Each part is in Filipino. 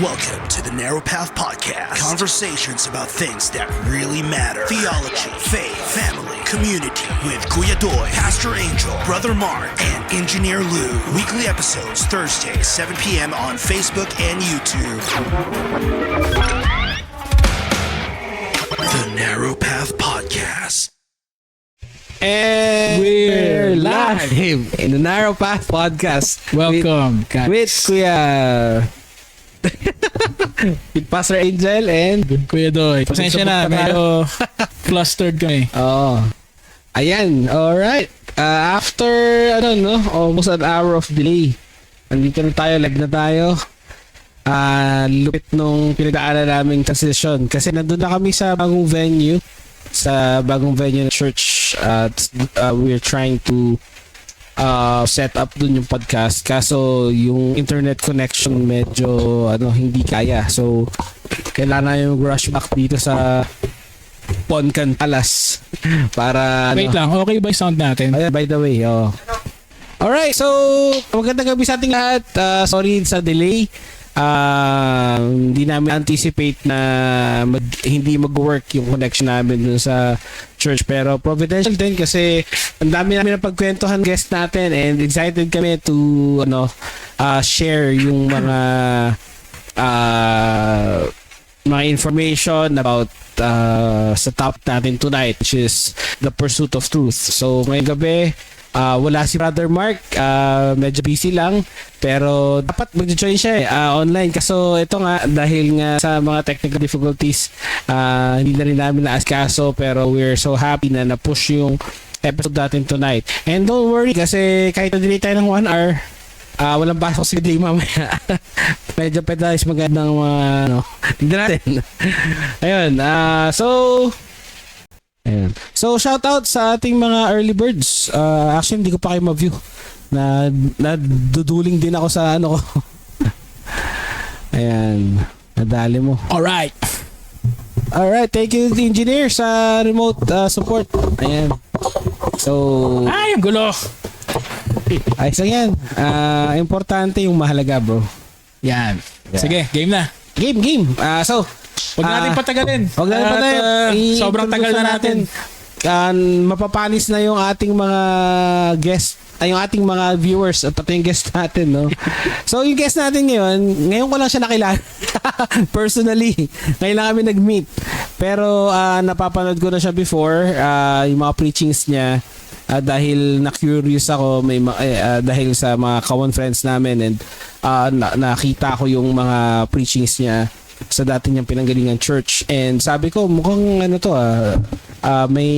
Welcome to the Narrow Path Podcast. Conversations about things that really matter. Theology, faith, family, community. With Kuya Doy, Pastor Angel, Brother Mark, and Engineer Lou. Weekly episodes Thursdays, 7 p.m. on Facebook and YouTube. The Narrow Path Podcast. And we're live in the Narrow Path Podcast. Welcome, guys. With Kuya with Pastor Angel and Kuya Doy. Pasensya na, medyo flustered kami. oh. Ayan, alright. After almost an hour of delay, nandito na tayo, live na tayo. Lupit nung pinagdaanan naming transition kasi nandun na kami sa bagong venue ng church at we're trying to set up dun yung podcast kaso yung internet connection medyo hindi kaya, so kailangan yung rush back dito sa Poncantalas para Wait lang, okay ba yung sound natin? by the way, alright, so magandang gabi sa ating lahat. Sorry sa delay. Hindi namin anticipate na hindi mag-work yung connection namin dun sa church, pero providential din kasi ang dami namin na pagkwentuhan guest natin and excited kami to share yung mga information about sa top natin tonight, which is the pursuit of truth. So ngayong gabi wala si Brother Mark, medyo busy lang pero dapat mag-join siya online, kaso ito nga dahil nga sa mga technical difficulties hindi na rin namin naasikaso, pero we're so happy na na-push yung episode natin tonight. And don't worry kasi kahit na-delay tayo ng 1 hour, walang pasok si delay mamaya. Medyo pedalize magandang tignan natin. Ayun, so shout out sa ating mga early birds. Actually hindi ko pa kayo ma-view. Naduduling din ako sa ko. Ayan, nadali mo. Alright, thank you engineer sa remote support. Ayan. So, ay, ang gulo. ayos lang yan. Importante yung mahalaga, bro. Yan. Yeah. Sige, game na. Game. So, Huwag natin patagalin. Sobrang tagal na natin. Mapapanis na yung ating mga guest, yung ating mga viewers at pati yung guest natin, no? So yung guest natin ngayon ko lang siya nakilala. Personally, ngayon lang kami nag-meet. Pero napapanood ko na siya before, yung mga preachings niya. Dahil na-curious ako dahil sa mga common friends namin, and nakita ko yung mga preachings niya sa dati niyang pinanggalingan church, and sabi ko mukhang may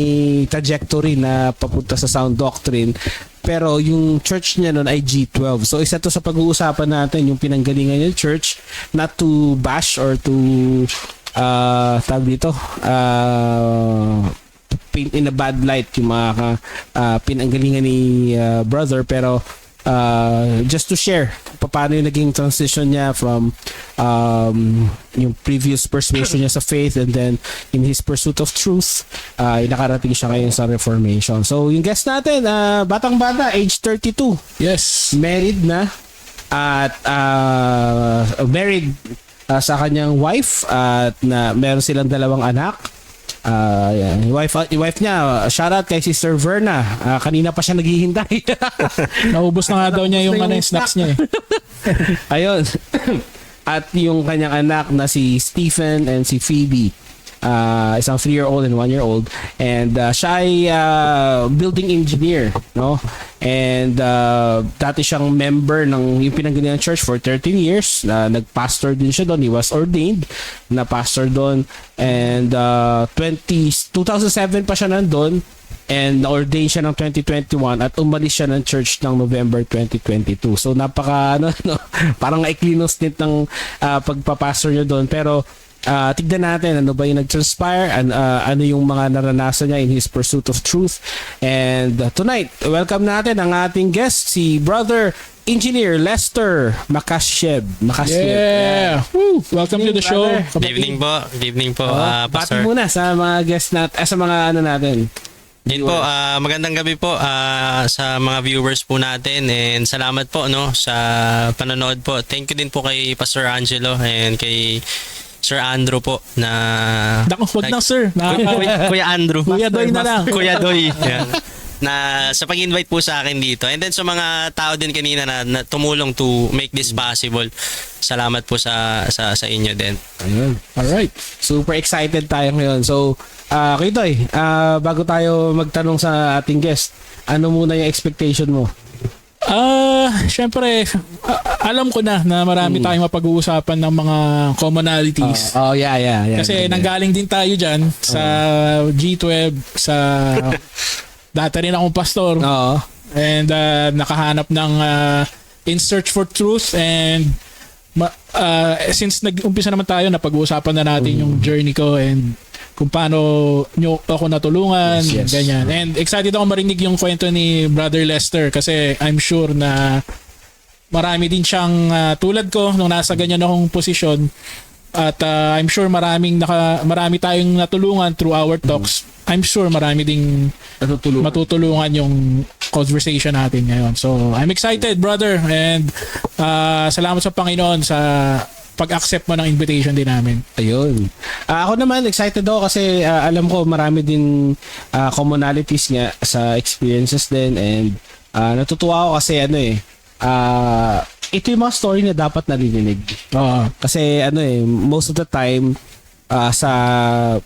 trajectory na papunta sa sound doctrine, pero yung church niya noon ay G12. So isa to sa pag-uusapan natin, yung pinanggalingan niya church, not to bash or to paint in a bad light yung mga pinanggalingan ni brother, pero just to share paano yung naging transition niya from yung previous persuasion niya sa faith, and then in his pursuit of truth, nakarating siya ngayon sa Reformation. So yung guest natin, batang-bata, age 32. Yes. Married na at married sa kanyang wife, at meron silang 2 anak. Yung wife niya, shout out kay Sister Verna. Kanina pa siya naghihintay. Naubos na nga daw niya yung snacks niya. Ayun. At yung kanyang anak na si Stephen and si Phoebe, isang 3-year-old and 1-year-old, and siya ay building engineer, no? And dati siyang member ng yung pinanggalingan church for 13 years. Nag-pastor din siya doon. He was ordained na pastor doon, and 2007 pa siya nandun, and na-ordain siya ng 2021 at umalis siya ng church ng November 2022. So napaka parang iklinos stint ng pagpapastor niya doon, pero tignan natin ano ba yung nag-transpire, ano yung mga naranasan niya in his pursuit of truth. And tonight, welcome natin ang ating guest, si Brother Engineer Lester Makasiev. Yeah. Woo. Welcome to the show. Good evening po. Bati Pastor. muna sa mga guest natin, sa mga natin. Yun po, magandang gabi po sa mga viewers po natin and salamat po no sa panonood po. Thank you din po kay Pastor Angelo and kay Sir Andrew po na Wag na sir. Kuya Andrew. Kuya Doy na lang. Kuya Doy. Yan. Na sa pag-invite po sa akin dito. And then sa mga tao din kanina na tumulong to make this possible. Salamat po sa inyo din. Ayun. Alright. Super excited tayo ngayon. So, Kitoy, bago tayo magtanong sa ating guest, ano muna yung expectation mo? Syempre, alam ko na marami tayong mapag-uusapan ng mga commonalities. Yeah. Kasi nanggaling din tayo dyan sa G12, sa dati rin akong pastor. And nakahanap ng in search for truth and since nag-umpisa naman tayo, napag-uusapan na natin yung journey ko and kung paano nyo ako natulungan, yes. ganyan. And excited ako marinig yung kwento ni Brother Lester kasi I'm sure na marami din siyang tulad ko nung nasa ganyan akong posisyon at I'm sure marami tayong natulungan through our talks. I'm sure marami ding matutulungan yung conversation natin ngayon. So, I'm excited, brother, and salamat sa Panginoon sa pag-accept mo ng invitation din namin. Ayun. Ako naman, excited ako kasi alam ko marami din commonalities nga sa experiences din and natutuwa ako kasi ito yung mga story na dapat narinig. Kasi most of the time sa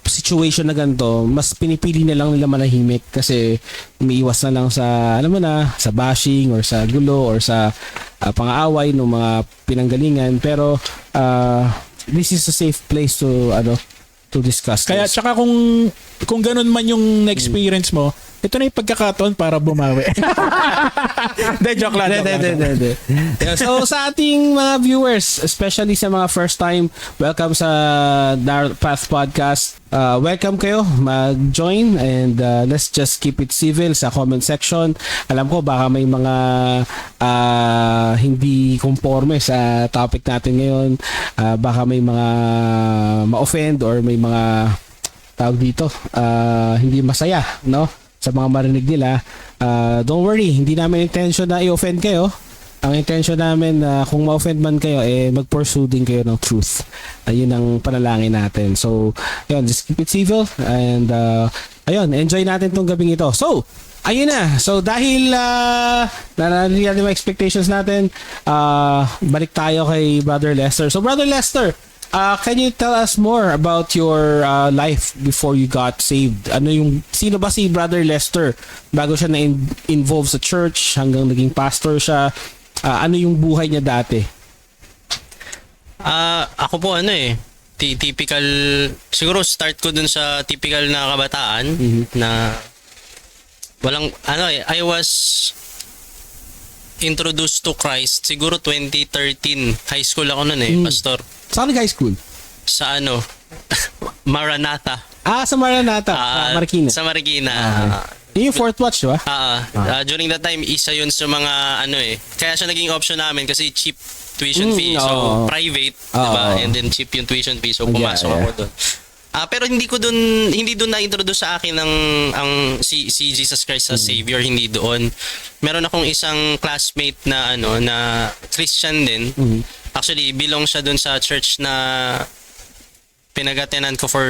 situation na ganito, mas pinipili na lang nila manahimik kasi umiiwas na lang sa sa bashing or sa gulo or sa pang-aaway ng mga pinanggalingan, pero this is a safe place to discuss. Kaya this. Tsaka kung ganun man yung experience mo, ito na yung pagkakataon para bumawi. Joke lang. So sa ating mga viewers, especially sa mga first time, welcome sa Narrow Path Podcast. Welcome kayo, mag-join and let's just keep it civil sa comment section. Alam ko baka may mga hindi conforme sa topic natin ngayon. Baka may mga ma-offend or may mga tawag dito, hindi masaya, no? Sa mga marinig nila. Don't worry, hindi namin intention na i-offend kayo. Ang intention namin na kung ma-offend man kayo, mag-pursue din kayo ng truth. Ayun ang panalangin natin. So, ayun, just keep it civil and ayun, enjoy natin tong gabing ito. So, ayun na. So, dahil narinig natin mga expectations natin, balik tayo kay Brother Lester. So, Brother Lester, can you tell us more about your life before you got saved? Sino ba si Brother Lester bago siya na-involve sa church hanggang naging pastor siya? Ano yung buhay niya dati? Ako po typical, siguro start ko dun sa typical na kabataan na walang I was introduced to Christ siguro 2013. High school ako nun pastor. Saan high school? Sa Maranatha. Sa Maranatha. Marikina. Sa Marikina. Yung fourth watch, di ba? During that time, isa yun sa mga kaya siya naging option namin kasi cheap tuition fee. So, private, diba? And then cheap yung tuition fee. So, pumasok ako doon. Pero hindi doon na-introduce sa akin si Jesus Christ as Savior, hindi doon. Meron akong isang classmate na na Christian din. Actually, belong siya doon sa church na pinag-attenan ko for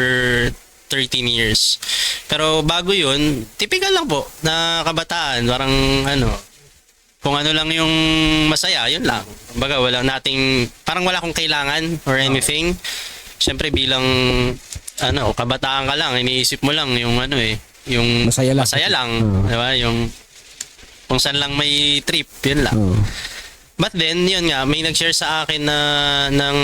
13 years. Pero bago yun, typical lang po na kabataan, parang kung ano lang yung masaya, yun lang. Kumbaga, parang wala akong kailangan or anything. Siyempre bilang kabataan ka lang, iniisip mo lang yung yung masaya lang. Diba? Yung kung saan lang may trip, yun lang. But then, yun nga, may nag-share sa akin ng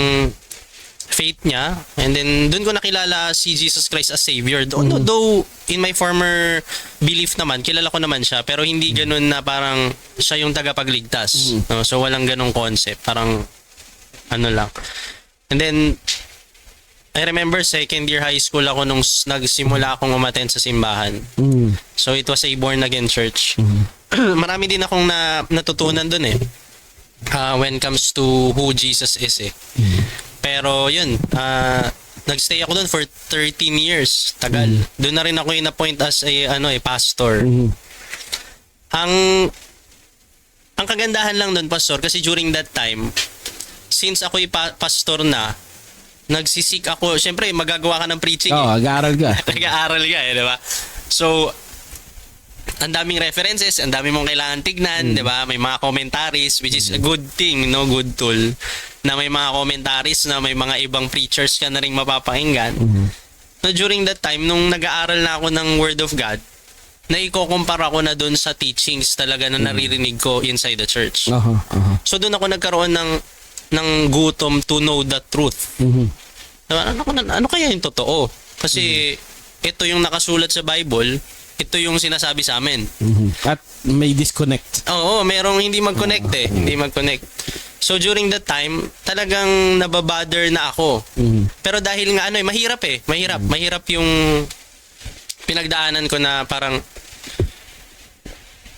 faith niya, and then doon ko nakilala si Jesus Christ as Savior. Though in my former belief naman, kilala ko naman siya, pero hindi ganun na parang siya yung tagapagligtas. So walang ganung concept, parang lang. And then I remember second year high school ako nung nagsimula akong umattend sa simbahan. So it was a born again church. Marami din akong natutunan doon when it comes to who Jesus is . Pero yun, Nagstay ako doon for 13 years. Tagal. Doon na rin ako in-appoint as pastor. Ang kagandahan lang doon, pastor, kasi during that time, since ako pastor na, nagsisik ako, syempre magagawa ka ng preaching. Nag-aaral ka. Nag-aaral ka di ba? So, ang daming references, ang dami mong kailangan tignan, di ba? May mga commentaries, which is a good thing, good tool, na may mga commentaries na may mga ibang preachers ka na rin mapapakinggan. So, during that time, nung nag-aaral na ako ng Word of God, naikukumpara ko na doon sa teachings talaga na naririnig ko inside the church. So, doon ako nagkaroon ng gutom to know the truth. Ano kaya yung totoo? Kasi ito yung nakasulat sa Bible, ito yung sinasabi sa amin. At may disconnect. Oo, merong hindi mag-connect hindi mag-connect. So during that time, talagang nababother na ako. Pero dahil nga mahirap mahirap yung pinagdaanan ko na parang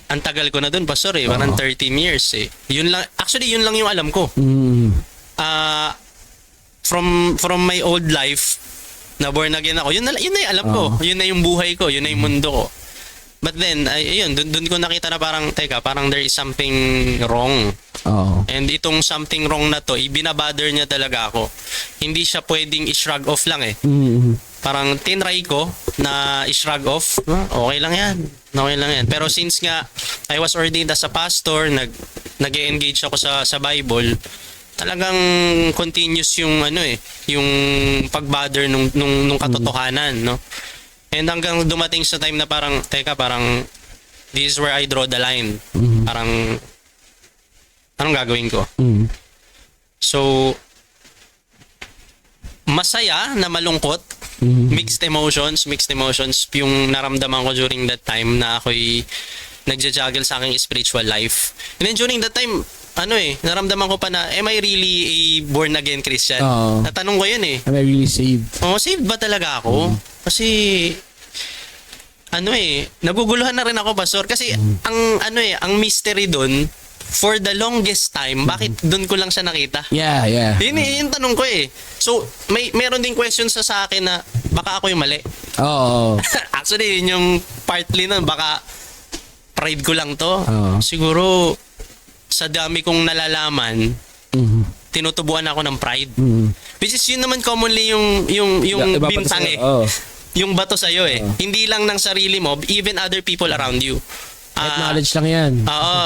ang tagal ko na dun, pastor parang 13 years Yun lang, actually yun lang yung alam ko. From my old life, na born again ako, yun na yung alam ko. Yun na yung buhay ko, yun na yung mundo ko. But then, dun ko nakita na parang there is something wrong. And itong something wrong na to, ibinabother niya talaga ako. Hindi siya pwedeng i-shrug off lang Parang tinry ko na i-shrug off. Okay lang yan. Pero since nga, I was ordained as a pastor, nag-engage ako sa Bible, talagang continuous yung yung pag-bother nung katotohanan, no? And hanggang dumating sa time na parang this is where I draw the line. Parang anong gagawin ko? So masaya na malungkot, mixed emotions yung naramdaman ko during that time na ako'y nagja-juggle sa aking spiritual life. And then during that time, naramdaman ko pa na, am I really a born again Christian? Natanong ko yun Am I really saved? Saved ba talaga ako? Kasi, naguguluhan na rin ako, pastor. Kasi, ang mystery dun, for the longest time, bakit dun ko lang siya nakita? Yeah. Yun yung tanong ko So, meron din questions sa akin na, baka ako yung mali. Actually, yun yung partly nun, baka pride ko lang to. Siguro, sa dami kong nalalaman, tinutubuan ako ng pride. Which is yun naman commonly yung bintang yung bato sa'yo Hindi lang ng sarili mo, even other people around you. Knowledge lang yan.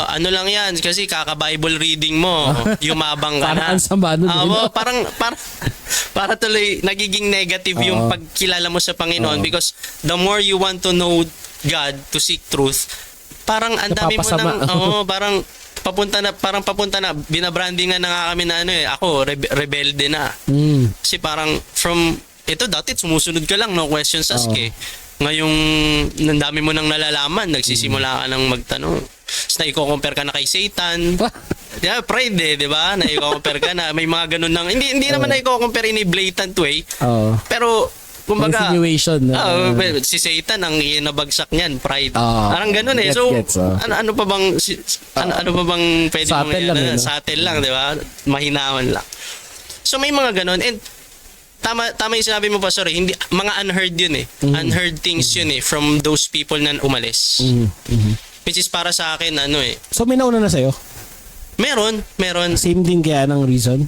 Ano lang yan, kasi kaka-Bible reading mo, yumabang ka na. Parang ang sama nun. Para tuloy, nagiging negative yung pagkilala mo sa Panginoon because the more you want to know God, to seek truth, parang ang dami mo nang, parang papunta na, binabrandingan na nga kami na ako, rebelde na. Kasi parang ito dati sumusunod ka lang, no questions asked Ngayong nandami mo nang nalalaman, nagsisimula ka nang magtanong. Tapos na-compare ka na kay Satan. Pride di ba? Na-compare ka na, may mga ganun nang, hindi naman na-compare in a blatant way. Pero, kumbaga, insinuation. Si Satan ang inabagsak niyan, pride. Parang ganun So, ano pa bang pwede mong subtle lang, di ba? Mahinawan lang. So, may mga ganun. And, tama yung sinabi mo, pastor, hindi mga unheard yun unheard things yun from those people na umalis. Which is para sa akin So may nauna na sa'yo? Meron. Same din kaya ng reason?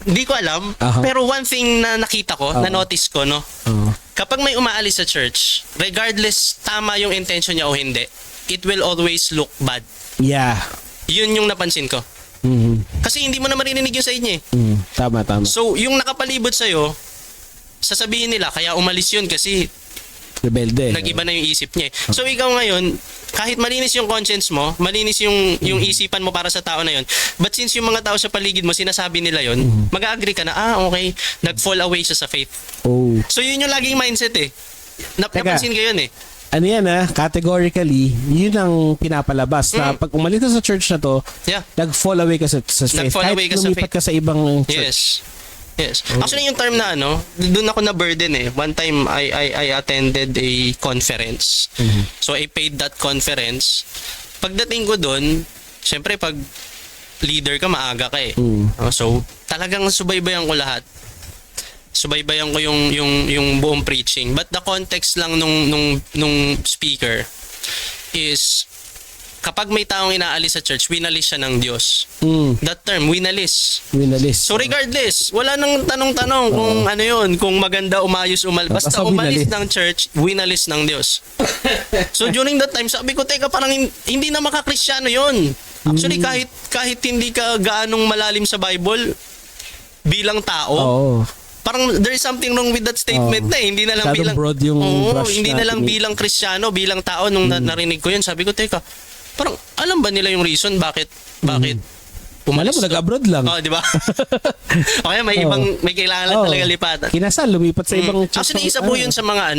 Hindi ko alam, pero one thing na nakita ko, na notice ko, kapag may umaalis sa church, regardless tama yung intention niya o hindi, it will always look bad. Yeah. Yun yung napansin ko. Kasi hindi mo na marinig yung side niya Tama. So, yung nakapalibot sa'yo, sasabihin nila, kaya umalis yun kasi rebelde. Nag-iba na yung isip niya So, ikaw ngayon, kahit malinis yung conscience mo, malinis yung isipan mo para sa tao na yun, but since yung mga tao sa paligid mo, sinasabi nila yun, mag-agree ka na, okay, nag-fall away siya sa faith. So, yun yung laging mindset Napansin ko yun categorically, yun ang pinapalabas na pag umalis na sa church na to, nag-fall away ka sa faith. Kahit lumipat ka sa ibang church. Yes. Actually, yung term na doon ako na burden One time, I attended a conference. So, I paid that conference. Pagdating ko doon, syempre, pag leader ka, maaga ka eh. So, talagang subaybayan ko lahat. Subaybayan ko yung buong preaching. But the context lang nung speaker is kapag may taong inaalis sa church, winalis siya ng Diyos. That term, winalis. So regardless, wala nang tanong-tanong kung ano yun, kung maganda, umayos, basta umalis ng church, winalis ng Diyos. So during that time, sabi ko, teka, parang hindi na makakristyano yun. Actually, kahit hindi ka gaanong malalim sa Bible, bilang tao, parang there is something wrong with that statement na eh. Hindi na lang bilang broad yung brush hindi na lang natin. bilang Kristiyano, bilang tao nung narinig ko yun, sabi ko, teka, parang alam ba nila yung reason bakit Alam mo, nag-abroad lang. Oh, di ba? Okay, may kailangan talaga lipatan. Kinasal, lumipat sa ibang church. Actually, isa po yun sa mga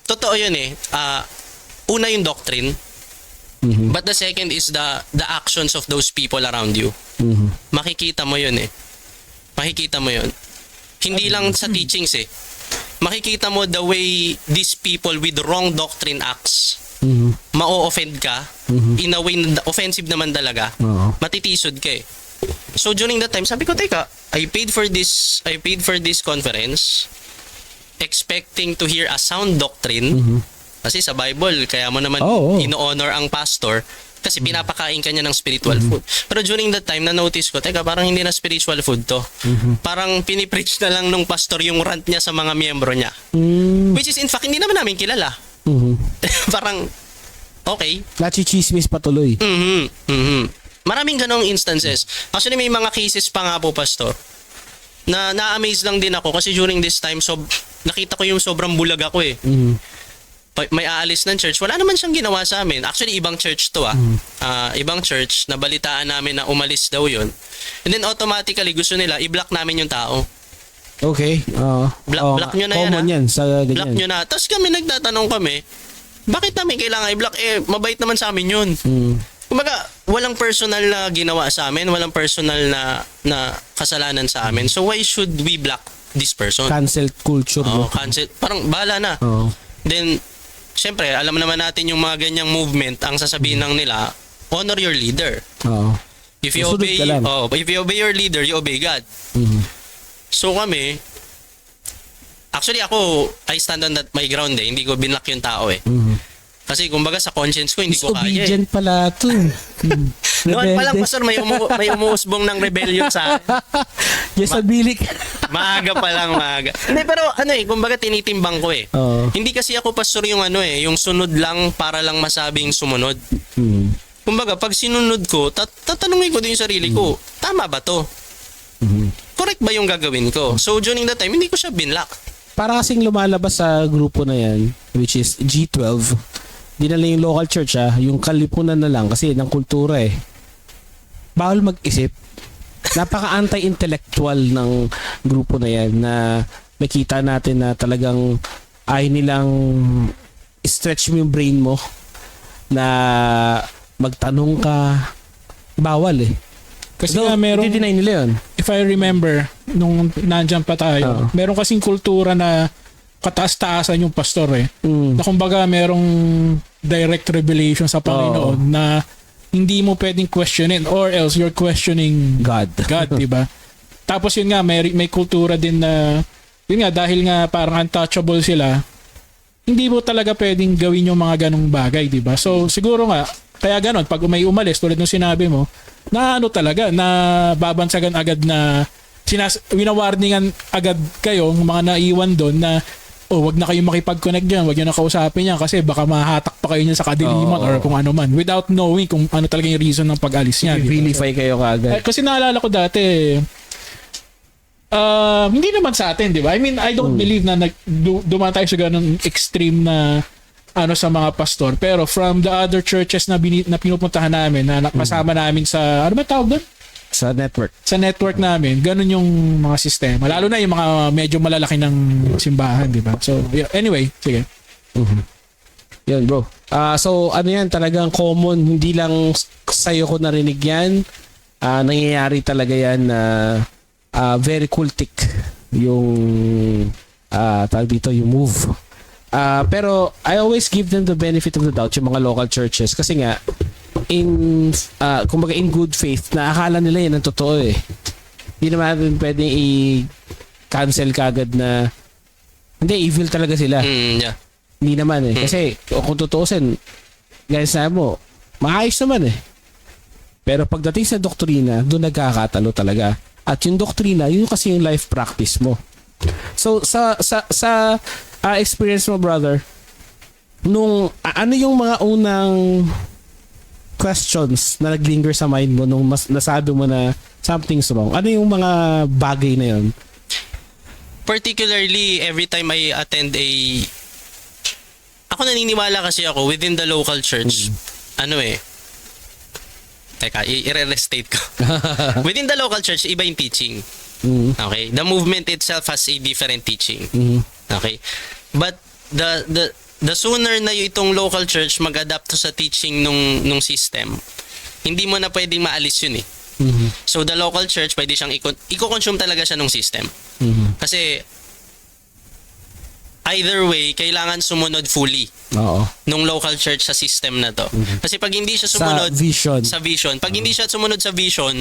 totoo yun eh. Una yung doctrine, but the second is the actions of those people around you. Makikita mo yun eh. Makikita mo yun. Hindi lang sa teachings eh. Makikita mo the way these people with wrong doctrine acts. Ma-offend ka. In a way, offensive naman talaga. Matitisod ka eh. So during that time, sabi ko, teka, I paid for this conference expecting to hear a sound doctrine. Kasi sa Bible, kaya mo naman ino-honor ang pastor kasi pinapakain ka niya ng spiritual food. Pero during that time, na-notice ko, teka, parang hindi na spiritual food to. Parang pinipreach na lang nung pastor yung rant niya sa mga miyembro niya. Which is, in fact, hindi naman namin kilala. Parang, okay. Nachichismis patuloy. Maraming ganong instances. Actually, may mga cases pa nga po, pastor, na na-amaze lang din ako kasi during this time, nakita ko yung sobrang bulag ako eh. May aalis ng church, wala naman siyang ginawa sa amin. Actually, ibang church to ibang church, nabalitaan namin na umalis daw yun. And then automatically, gusto nila, i-block namin yung tao. Okay. Block nyo na yan. Common yan sa ganyan. Block nyo na. Tapos nagtatanong kami, bakit namin kailangan i-block? Mabait naman sa amin yun. Kumbaga, walang personal na ginawa sa amin, walang personal na kasalanan sa amin. So why should we block this person? Cancel culture. Cancel. Parang bahala na. Then, syempre, alam naman natin yung mga ganyang movement, ang sasabihin lang nila, honor your leader. If you obey your leader, you obey God. So kami, actually ako, I stand on my ground eh. Hindi ko binlock yung tao eh. Kasi kumbaga sa conscience ko, hindi ko kaya eh. Disobedient pala to. Noon pa lang, pastor, may umuusbong ng rebellion sa akin. Yes, abilik. Maaga pa lang, maaga. Hindi, pero kumbaga tinitimbang ko eh. Hindi kasi ako, pastor, yung yung sunod lang para lang masabing sumunod. Kumbaga, pag sinunod ko, tatanungin ko din yung sarili ko, tama ba to? Correct ba yung gagawin ko? So, during that time, hindi ko siya binlock. Para kasing lumalabas sa grupo na yan, which is G12, di na lang yung local church yung kalipunan na lang kasi ng kultura eh. Bawal mag-isip. Napaka-anti-intellectual ng grupo na yan na makita natin na talagang ay nilang stretch mo yung brain mo na magtanong ka. Bawal eh. Kasi nga merong, i-deny nila yun. If I remember, nung nandyan pa tayo, meron kasing kultura na kataas-taasan yung pastor eh. Na kumbaga merong direct revelation sa Panginoon na hindi mo pwedeng questionin or else you're questioning God, di ba? Tapos yun nga, may kultura din na, yun nga, dahil nga parang untouchable sila, hindi mo talaga pwedeng gawin yung mga ganong bagay, di ba? So siguro nga, kaya ganon, pag may umalis, tulad ng sinabi mo, na talaga, na babansagan agad na winawarningan agad kayo, mga naiwan doon na wag na kayong makipag-connect dyan, wag nyo na kausapin yan kasi baka mahatak pa kayo niyan sa kadiliman or kung ano man without knowing kung ano talaga yung reason ng pag-alis niya. Vilify kayo kaagad. Kasi naalala ko dati, hindi naman sa atin, di ba? I mean, I don't believe na dumaan tayo sa ganun extreme na sa mga pastor. Pero from the other churches na pinupuntahan namin, na kasama namin sa, ano ba tawag doon? Sa network. Sa network namin, ganun yung mga sistema. Lalo na yung mga medyo malalaki ng simbahan, di ba? So, anyway, sige. Yan, bro. So, ano yan, talagang common. Hindi lang sa'yo ko narinig yan. Nangyayari talaga yan na very cultic yung tawag dito, yung move. Pero I always give them the benefit of the doubt, yung mga local churches. Kasi nga, kumbaga in good faith na akala nila yan ang totoo eh. Hindi naman natin pwedeng i-cancel kagad na hindi, evil talaga sila. Yeah. Hindi naman eh. Kasi kung tutuusin, guys, sabi mo, maayos naman eh. Pero pagdating sa doktrina, doon nagkakatalo talaga. At yung doktrina, yun kasi yung life practice mo. So sa experience mo, brother, nung ano yung mga unang questions na naglinger sa mind mo nung nasabi mo na something's wrong? Ano yung mga bagay na yun? Particularly, every time I attend ako naniniwala kasi ako within the local church, teka, i-restate ko. Within the local church, iba yung teaching. Okay? The movement itself has a different teaching. Okay? But the sooner na itong local church mag-adapt to sa teaching nung system, hindi mo na pwedeng maalis yun eh. So the local church, pwede siyang i-consume talaga siya nung system. Kasi either way, kailangan sumunod fully nung local church sa system na to. Kasi pag hindi siya sumunod sa vision, pag hindi siya sumunod sa vision,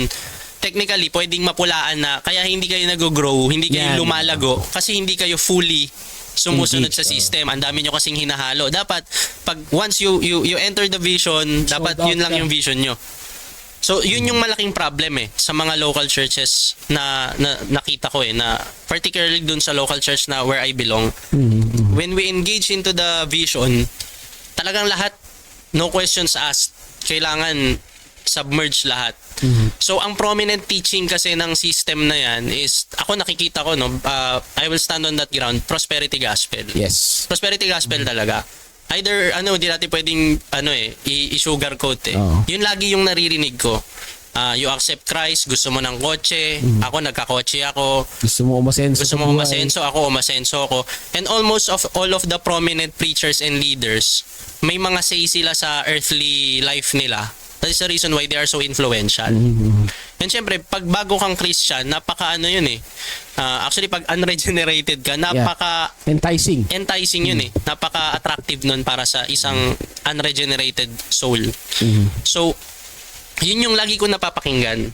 technically pwedeng mapulaan na, kaya hindi kayo nag-grow, hindi kayo lumalago, kasi hindi kayo fully sumusunod sa system. Ang dami nyo kasing hinahalo. Dapat pag once you enter the vision, dapat yun lang yung vision nyo. So yun yung malaking problem sa mga local churches na nakita ko na particularly dun sa local church na where I belong. When we engage into the vision, talagang lahat, no questions asked, kailangan submerge lahat. So ang prominent teaching kasi ng system na yan is, ako nakikita ko I will stand on that ground, prosperity gospel. Yes. Prosperity gospel talaga. Either hindi natin pwedeng i-sugarcoat Yun lagi yung naririnig ko. You accept Christ, gusto mo ng kotse, ako nagkakotse ako. Gusto mo umasenso, ako umasenso ako. And almost of all of the prominent preachers and leaders, may mga say sila sa earthly life nila. That is the reason why they are so influential. And syempre, pag bago kang Christian, yun actually, pag unregenerated ka, enticing yun Napaka-attractive nun para sa isang unregenerated soul. So, yun yung lagi ko napapakinggan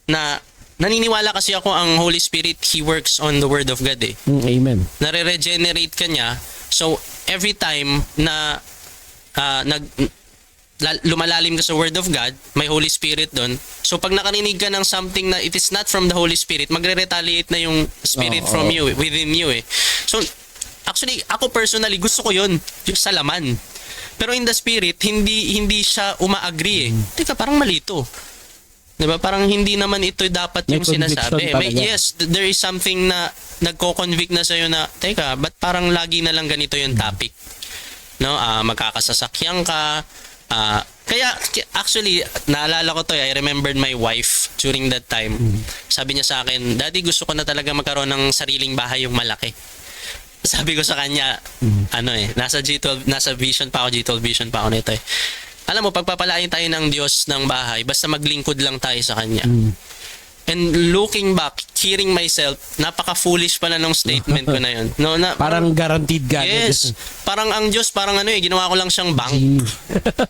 na naniniwala kasi ako ang Holy Spirit, He works on the Word of God Amen. Nare-regenerate ka niya. So, every time na lumalalim ka sa Word of God, may Holy Spirit doon. So pag nakarinig ka ng something na it is not from the Holy Spirit, magre-retaliate na yung Spirit from you, within you So actually, ako personally, gusto ko yun, yung sa laman. Pero in the Spirit, hindi siya uma-agree Teka, parang mali ito. Diba? Parang hindi naman ito dapat yung sinasabi. Yes, there is something na nagko-convict na sa'yo na, teka, ba't parang lagi na lang ganito yung topic? Magkakasasakyan ka, kaya actually naalala ko I remembered my wife during that time. Sabi niya sa akin, "Daddy, gusto ko na talaga magkaroon ng sariling bahay yung malaki." Sabi ko sa kanya, nasa G12, nasa vision pa ako, G12 vision pa ako nito Alam mo, pagpapalain tayo ng Diyos ng bahay, basta maglingkod lang tayo sa Kanya. And looking back, hearing myself, napaka-foolish pala ng statement ko na yun. Parang guaranteed God. Yes. Parang ang Diyos, parang ginawa ko lang siyang bank.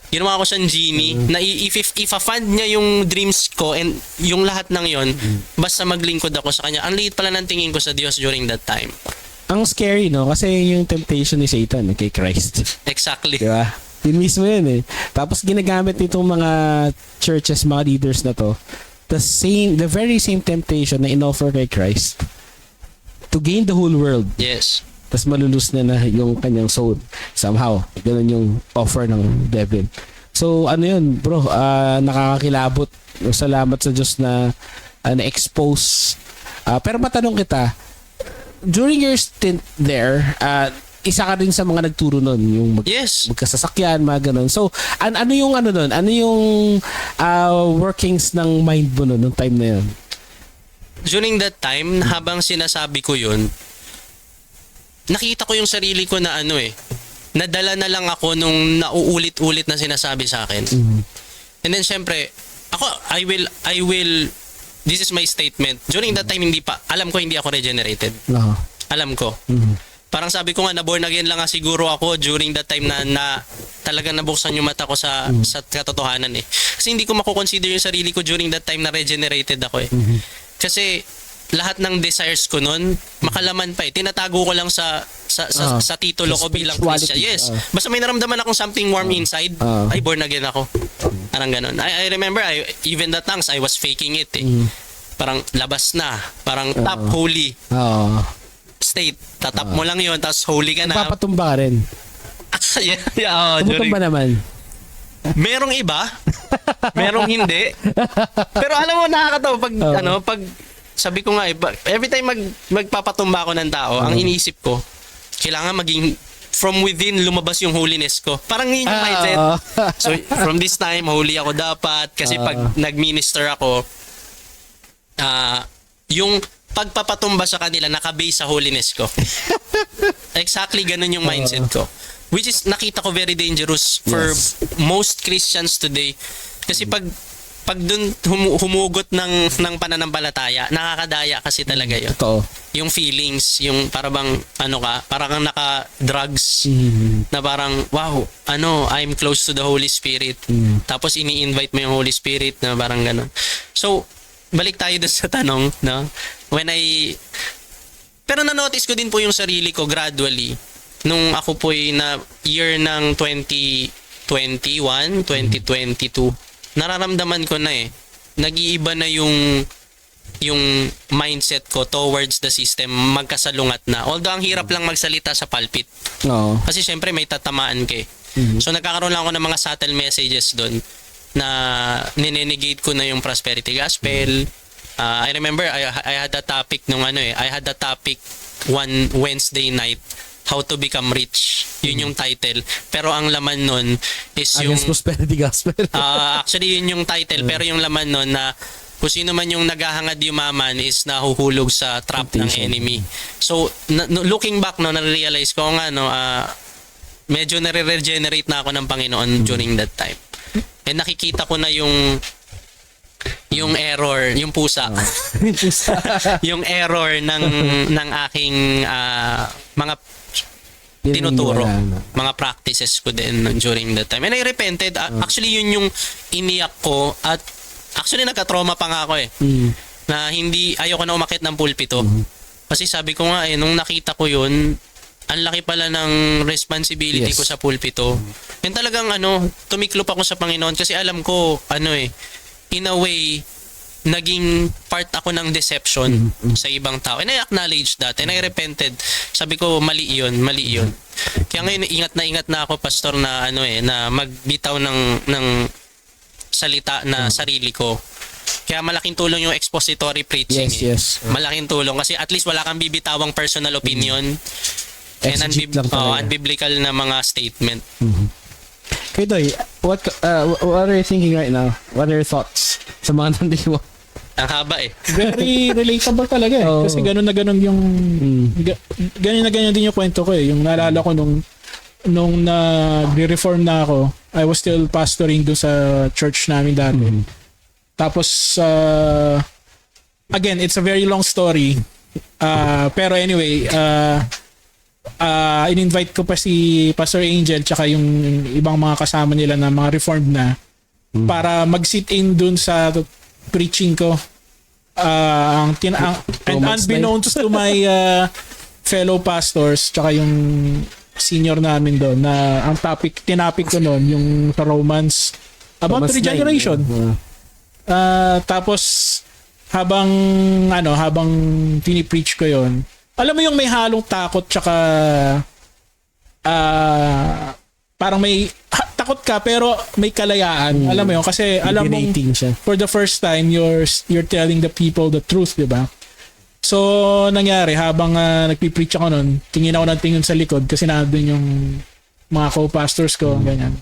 Ginawa ko siyang genie. Na if a-fund niya yung dreams ko and yung lahat ng yon, basta maglingkod ako sa Kanya. Ang liit pala ng tingin ko sa Diyos during that time. Ang scary, Kasi yung temptation ni Satan kay Christ. Exactly. Diba? Yun mismo yun Tapos ginagamit nitong mga churches, mga leaders na to, the very same temptation na inoffer kay Christ to gain the whole world. Yes. Tapos malulus na yung kanyang soul. Somehow, ganun yung offer ng devil. So, yun, bro, nakakakilabot. Salamat sa Diyos na na-expose. Pero matanong kita, during your stint there, isa ka rin sa mga nagturo nun, yung magkasasakyan, mga ganun. So, ano yung nun? Ano yung workings ng mind mo nun, nung time na yun? During that time, habang sinasabi ko yun, nakita ko yung sarili ko na nadala na lang ako nung nauulit-ulit na sinasabi sa akin. And then, syempre, I will, this is my statement. During that time, alam ko hindi ako regenerated. Alam ko. Parang sabi ko nga, na born again lang nga siguro ako during that time na talagang nabuksan yung mata ko sa katotohanan eh. Kasi hindi ko makukonsider yung sarili ko during that time na regenerated ako eh. Kasi lahat ng desires ko noon, makalaman pa eh. Tinatago ko lang sa titulo ko bilang Christian. Yes. Basta may naramdaman akong something warm inside, ay born again ako. Parang ganun. I remember, even the tongues, I was faking it eh. Parang labas na. Parang top holy state. Tatap mo lang yun, tapos holy ka na. Papatumba ka rin. Tumutumba naman. Merong iba, merong hindi. Pero alam mo, nakakatawa pag pag sabi ko nga every time magpapatumba ako ng tao, ang iniisip ko, kailangan maging from within lumabas yung holiness ko. Parang yun yung mindset. So from this time, holy ako dapat kasi pag nag-minister ako, yung pagpapatumba sa kanila nakabase sa holiness ko. Exactly ganun yung mindset ko. Which is nakita ko very dangerous for most Christians today. Kasi pag dun humugot ng pananampalataya, nakakadaya kasi talaga yun. Totoo. Yung feelings, yung parang parang naka-drugs na parang, wow, I'm close to the Holy Spirit. Tapos ini-invite mo yung Holy Spirit na parang gano'n. So, balik tayo dun sa tanong, no? Pero na-notice ko din po yung sarili ko gradually nung ako po na year ng 2021, 2022. Nararamdaman ko na nag-iiba na yung mindset ko towards the system, magkasalungat na. Although ang hirap lang magsalita sa pulpit. No. Kasi syempre may tatamaan ka eh. So nagkakaroon lang ako ng mga subtle messages doon na ninenegate ko na yung prosperity gospel. I remember I had a topic I had a topic one Wednesday night, How to Become Rich. Yun yung title. Pero ang laman nun is yung Against prosperity gospel. actually yun yung title, pero yung laman nun na kung sino man yung naghahangad yumaman is nahuhulog sa trap ng enemy. So looking back na-realize ko nga medyo nare-regenerate na ako ng Panginoon during that time. And nakikita ko na yung error, yung pusa. Yung error ng aking mga tinuturo, mga practices ko din during that time. And I repented. Actually, yun yung iniyak ko at actually nagka-trauma pa nga ako na ayoko na umakyat ng pulpito. Kasi sabi ko nga nung nakita ko yun, ang laki pala ng responsibility ko sa pulpito. And talagang tumiklop ako sa Panginoon kasi alam ko, in a way, naging part ako ng deception sa ibang tao. And I acknowledge that. And I repented. Sabi ko, mali yun. Kaya ngayon, ingat na ako, pastor, na na magbitaw ng salita na sarili ko. Kaya malaking tulong yung expository preaching. Yes. Malaking tulong. Kasi at least wala kang bibitawang personal opinion. And unbiblical na mga statement. Okay, Doy, what are you thinking right now? What are your thoughts sa mga nandito? Ang haba Very relatable talaga Kasi ganun na ganun yung ganyan na ganyan din yung kwento ko Yung naalala ko nung nagre-reform na ako, I was still pastoring doon sa church namin dati. Tapos again, it's a very long story. Pero anyway, in-invite ko pa si Pastor Angel tsaka yung ibang mga kasama nila na mga reformed na para mag-sit in dun sa preaching ko. And unbeknownst to my fellow pastors tsaka yung senior namin doon na ang tinapik ko noon yung sa Romans about regeneration. Tapos habang pinipreach ko yon, alam mo yung may halong takot tsaka parang may takot ka pero may kalayaan. Alam mo yun kasi alam mo for the first time you're telling the people the truth, di ba? So nangyari habang nagpi-preach ako noon, tingin ako ng tingin sa likod kasi nandun yung mga co-pastors ko, ganyan.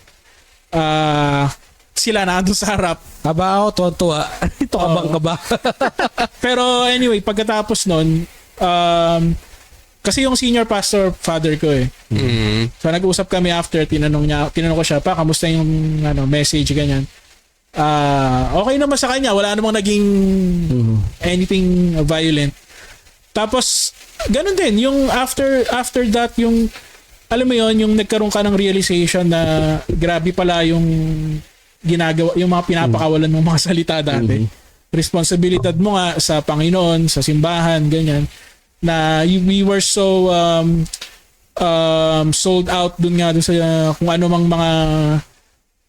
Sila nandun sa harap. Aba ako, tuwa. Ito ka ba? Pero anyway, pagkatapos noon, kasi yung senior pastor father ko So nag-usap kami after, tinanong ko siya pa kamusta yung message ganyan. Okay naman sa kanya, wala namang naging anything violent. Tapos ganun din, yung after that, yung, alam mo yon, yung nagkaroon ka ng realization na grabe pala yung ginagawa, yung mga pinapakawalan mong mga salita dati. Responsibilidad mo nga sa Panginoon, sa simbahan, ganyan, na we were so sold out dun nga dun sa kung ano mang mga,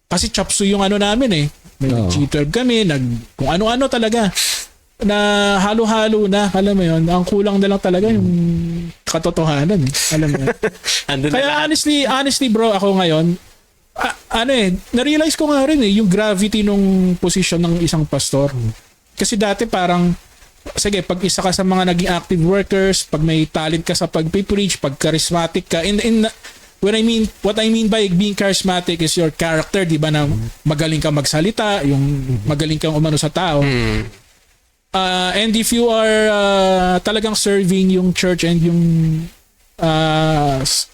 kasi chapsu yung ano namin eh. May G12 kami, kung ano-ano talaga na halo-halo na, alam mo yun, ang kulang na lang talaga yung katotohanan eh. Alam mo yun. Kaya honestly bro, ako ngayon, na-realize ko nga rin eh, yung gravity nung position ng isang pastor. Kasi dati parang, sige, pag isa ka sa mga naging active workers, pag may talent ka sa pag-preach, pag charismatic ka, what I mean by being charismatic is your character, di ba, na magaling kang magsalita, yung magaling kang umano sa tao. And if you are talagang serving yung church and yung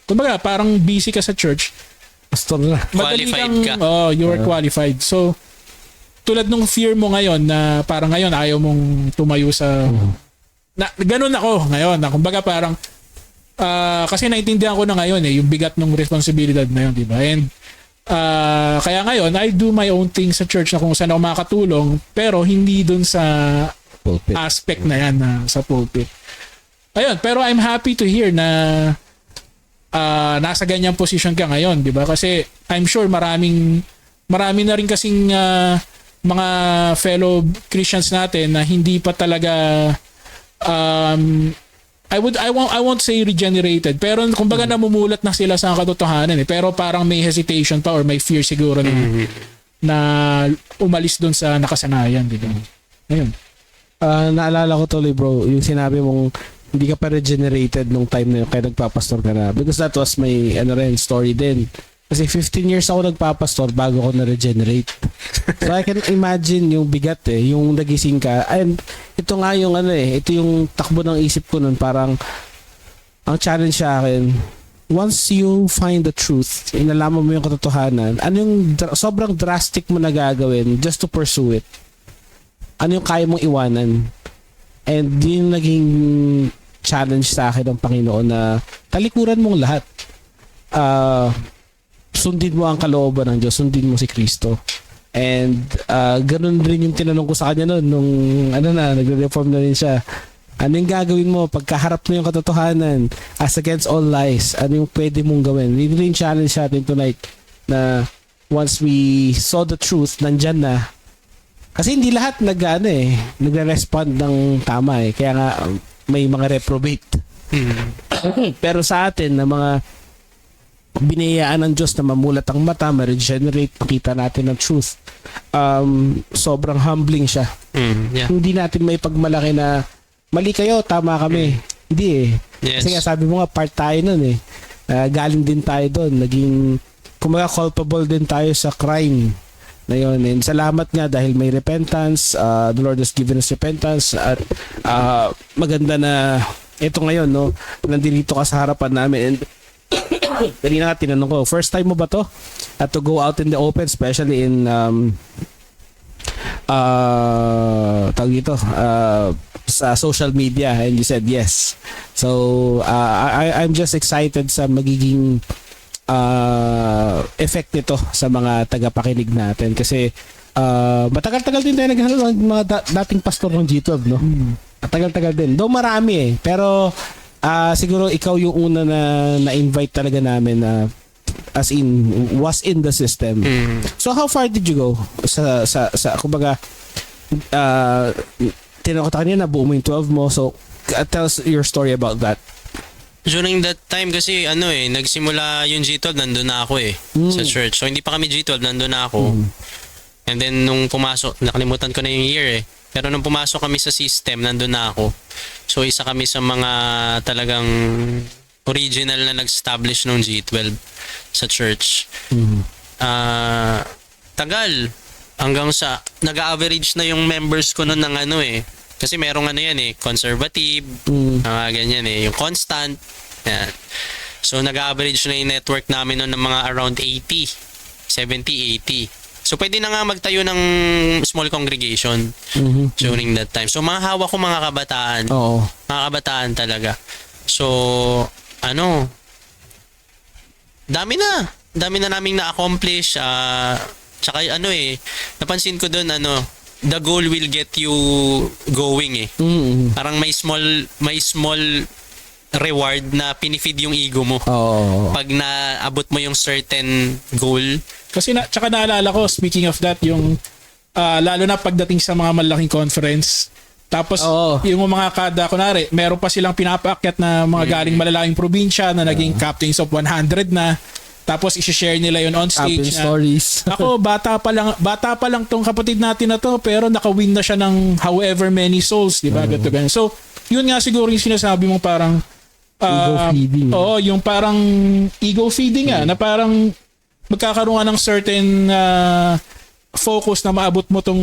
kumbaga parang busy ka sa church, pastor na. Qualified ka. You are qualified. So tulad nung fear mo ngayon na parang ngayon ayaw mong tumayo sa ganun ako ngayon na kumbaga parang kasi naintindihan ko na ngayon yung bigat ng responsibilidad na yun, di ba? And kaya ngayon I do my own thing sa church na kung saan ako makakatulong, pero hindi dun sa pulpit aspect na yan na sa pulpit. Ayun, pero I'm happy to hear na nasa ganyang position ka ngayon, di ba? Kasi I'm sure marami na rin kasing mga fellow Christians natin na hindi pa talaga I won't say regenerated, pero kumbaga namumulat na sila sa katotohanan eh. Pero parang may hesitation pa or may fear siguro na umalis doon sa nakasanayan, di ba? Ayun. Naalala ko tuloy bro, yung sinabi mong hindi ka pa regenerated nung time na yun kaya nagpapastor ka na. Because that was my story din. Kasi 15 years ako nagpapastor bago ako na-regenerate. So I can imagine yung bigat yung nagising ka. And ito nga yung ito yung takbo ng isip ko nun, parang ang challenge sa akin, once you find the truth, inalaman mo yung katotohanan, ano yung sobrang drastic mo na gagawin just to pursue it? Ano yung kaya mong iwanan? And yun yung naging challenge sa akin ng Panginoon na talikuran mong lahat. Sundin mo ang kalooban ng Diyos, sundin mo si Kristo. And ganun rin yung tinanong ko sa kanya noon nung nagre-reform na rin siya. Ano yung gagawin mo pagkaharap mo yung katotohanan as against all lies? Ano yung pwede mong gawin? Yun rin challenge natin tonight na once we saw the truth, nandyan na. Kasi hindi lahat nagre-respond ng tama eh. Kaya nga may mga reprobate. Pero sa atin na mga binayaan ng Diyos na mamulat ang mata, ma-regenerate, makita natin ang truth. Sobrang humbling siya. Yeah. Hindi natin may pagmalaki na mali kayo, tama kami. Hindi eh. Yes. Kasi nga sabi mo nga, part tayo nun eh. Galing din tayo doon. Naging, kumaga culpable din tayo sa crime na yun. And salamat nga dahil may repentance. The Lord has given us repentance. At maganda na ito ngayon, no? Nandito ka sa harapan namin. And kanina nga tinanong ko, first time mo ba to? At to go out in the open, especially in tawag dito, sa social media, and you said yes. So I'm just excited sa magiging effect nito sa mga tagapakinig natin kasi matagal-tagal din tayo naghahanap ng mga dating pastor ng G12, no? Matagal-tagal din. Though marami eh, pero siguro ikaw yung una na invite talaga namin as in was in the system. So how far did you go sa kumbaga tinanong ko kanina na buo mo yung 12 mo, so tell us your story about that. During that time kasi nagsimula yung G12, nandun na ako sa church. So hindi pa kami G12, nandun na ako. And then nung pumasok, nakalimutan ko na yung year pero nung pumasok kami sa system, nandun na ako. So isa kami sa mga talagang original na nag-establish ng G12 sa church. Tagal hanggang sa nag-average na yung members ko noon ng kasi merong conservative, ganyan yung constant. Yan. So nag-average na yung network namin noon ng mga around 70-80. So pwede na nga magtayo ng small congregation during that time. So mga hawak ko mga kabataan. Oo. Mga kabataan talaga. So, dami na naming na-accomplish. Tsaka napansin ko doon, the goal will get you going eh. Parang may small reward na pinifeed yung ego mo. Pag naabot mo yung certain goal. Kasi tsaka naalala ko, speaking of that, yung lalo na pagdating sa mga malaking conference, tapos yung mga kunwari, meron pa silang pinapaakyat na mga galing malalaking probinsya na naging captains of 100 na, tapos i-share nila yun on stage. Stories. Ako, bata pa lang tong kapatid natin na to, pero naka-win na siya ng however many souls, di ba? Ganun. So, yun nga siguro yung sinasabi mong parang ego feeding. Yung parang ego feeding na parang magkakaroon ka ng certain focus na maabot mo tong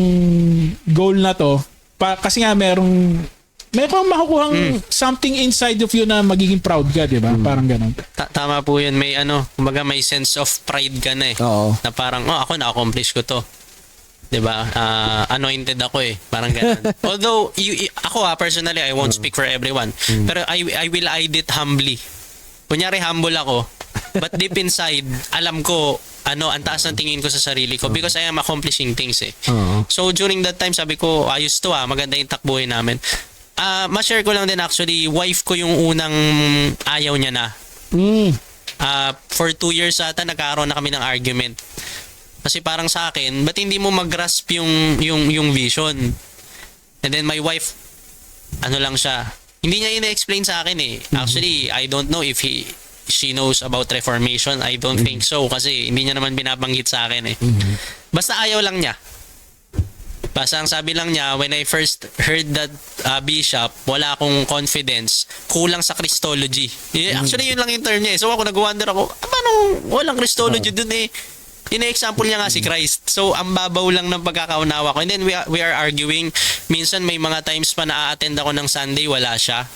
goal na to. Kasi nga meron makukuhang something inside of you na magiging proud ka, di ba? Parang ganun. Tama po yun. May kumbaga may sense of pride ka na eh. Oo. Na parang, ako na-accomplish ko to. Diba? Anointed ako eh. Parang ganun. Although, ako personally, I won't speak for everyone. Pero I will hide it humbly. Kunyari, humble ako. But deep inside, alam ko, ang taas ng tingin ko sa sarili ko because I am accomplishing things eh. So, during that time, sabi ko, ayos to maganda yung takbuhin namin. Ma-share ko lang din actually, wife ko yung unang ayaw niya na. For 2 years ata, nagkaroon na kami ng argument. Kasi parang sa akin, ba't hindi mo mag-grasp yung vision? And then my wife, lang siya. Hindi niya ina-explain sa akin eh. Actually, I don't know if she knows about Reformation. I don't think so kasi hindi niya naman binabanggit sa akin eh. Basta ayaw lang niya. Basta ang sabi lang niya, when I first heard that bishop, wala akong confidence, kulang sa Christology. Actually, yun lang yung term niya eh. So ako nag-wonder ako, paano walang Christology dun eh? Ina-example niya nga si Christ. So, ang babaw lang ng pagkakaunawa ko. And then, we are arguing. Minsan, may mga times pa na a-attend ako ng Sunday, wala siya.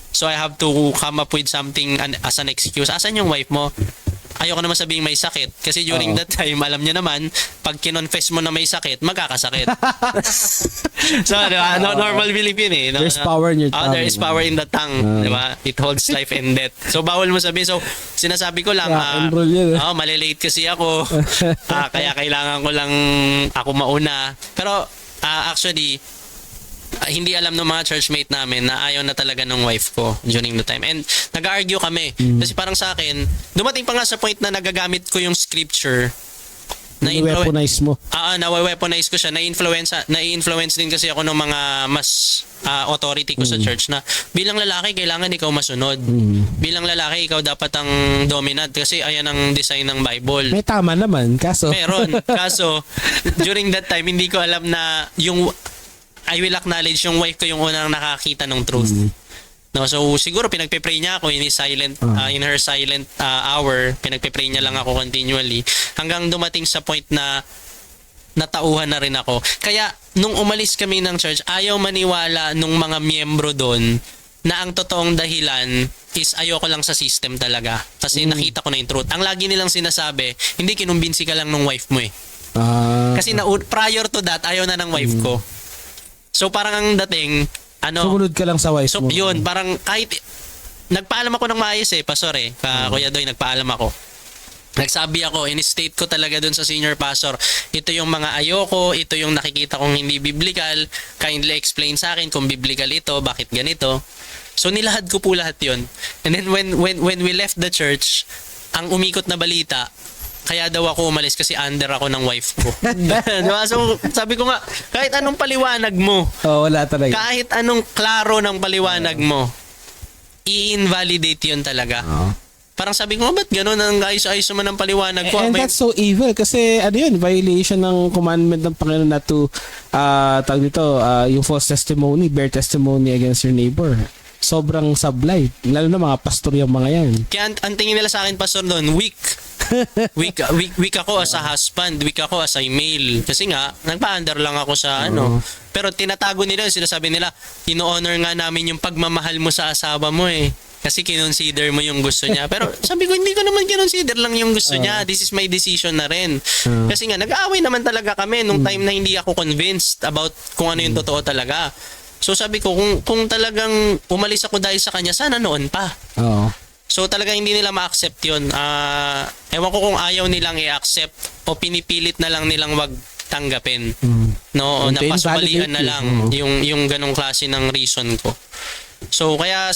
So, I have to come up with something as an excuse. Asan yung wife mo? Ayoko naman sabihin may sakit. Kasi during that time, alam niya naman, pag kinonfess mo na may sakit, magkakasakit. So, diba? Normal belief yun eh. There's power in your tongue. There is power in the tongue. Diba? It holds life and death. So, bawal mo sabihin. So, sinasabi ko lang, malilate kasi ako. Kaya kailangan ko lang ako mauna. Pero, actually, hindi alam ng mga churchmate namin na ayaw na talaga ng wife ko during the time. And nag-argue kami. Kasi parang sa akin, dumating pa nga sa point na nagagamit ko yung scripture. Na-weaponize mo. Na-weaponize ko siya. Na-influence din kasi ako ng mga mas authority ko sa church na bilang lalaki, kailangan ikaw masunod. Bilang lalaki, ikaw dapat ang dominant kasi ayan ang design ng Bible. May tama naman. Meron. Kaso, during that time, hindi ko alam na I will acknowledge yung wife ko yung unang nakakita ng truth. No, so siguro pinagpe-pray niya ako in her silent hour, pinagpe-pray niya lang ako continually hanggang dumating sa point na natauhan na rin ako. Kaya nung umalis kami ng church, ayaw maniwala nung mga miyembro doon na ang totoong dahilan is ayoko lang sa system talaga. Kasi nakita ko na yung truth. Ang lagi nilang sinasabi, hindi kinumbinsi ka lang ng wife mo eh. Kasi prior to that, ayaw na ng wife ko. So parang ang dating, sumunod ka lang sa wife mo. So yun, parang kahit, nagpaalam ako ng maayos eh, pastor eh, Kuya Doy, nagpaalam ako. Nagsabi ako, in-state ko talaga dun sa senior pastor, ito yung mga ayoko, ito yung nakikita kong hindi biblical, kindly explain sa akin kung biblical ito, bakit ganito. So nilahad ko po lahat yun. And then when we left the church, ang umikot na balita, kaya daw ako umalis kasi under ako ng wife ko. Diba? So, sabi ko nga, kahit anong paliwanag mo, wala talaga. Kahit anong klaro ng paliwanag mo, i-invalidate yun talaga. Parang sabi ko, ba't gano'n ang ayos-ayos naman ng paliwanag ko? And that's so evil kasi violation ng commandment ng Panginoon na to, yung false testimony, bear testimony against your neighbor. Sobrang sablay. Lalo na mga pastor yung mga yan. Kaya ang tingin nila sa akin, pastor, doon, weak ako as a husband, weak ako as a male. Kasi nga, nagpa-under lang ako sa Pero tinatago nila, sinasabi nila, ino-honor nga namin yung pagmamahal mo sa asawa mo eh. Kasi kinonsider mo yung gusto niya. Pero sabi ko, hindi ko naman kinonsider lang yung gusto niya. This is my decision na rin. Kasi nga, nag-aaway naman talaga kami nung time na hindi ako convinced about kung ano yung totoo talaga. So sabi ko, kung talagang umalis ako dahil sa kanya, sana noon pa. Oo. So talaga hindi nila ma-accept yun. Ewan ko kung ayaw nilang i-accept o pinipilit na lang nilang wag tanggapin. No, And to napasumalian na invalidate lang you. yung ganong klase ng reason ko. So kaya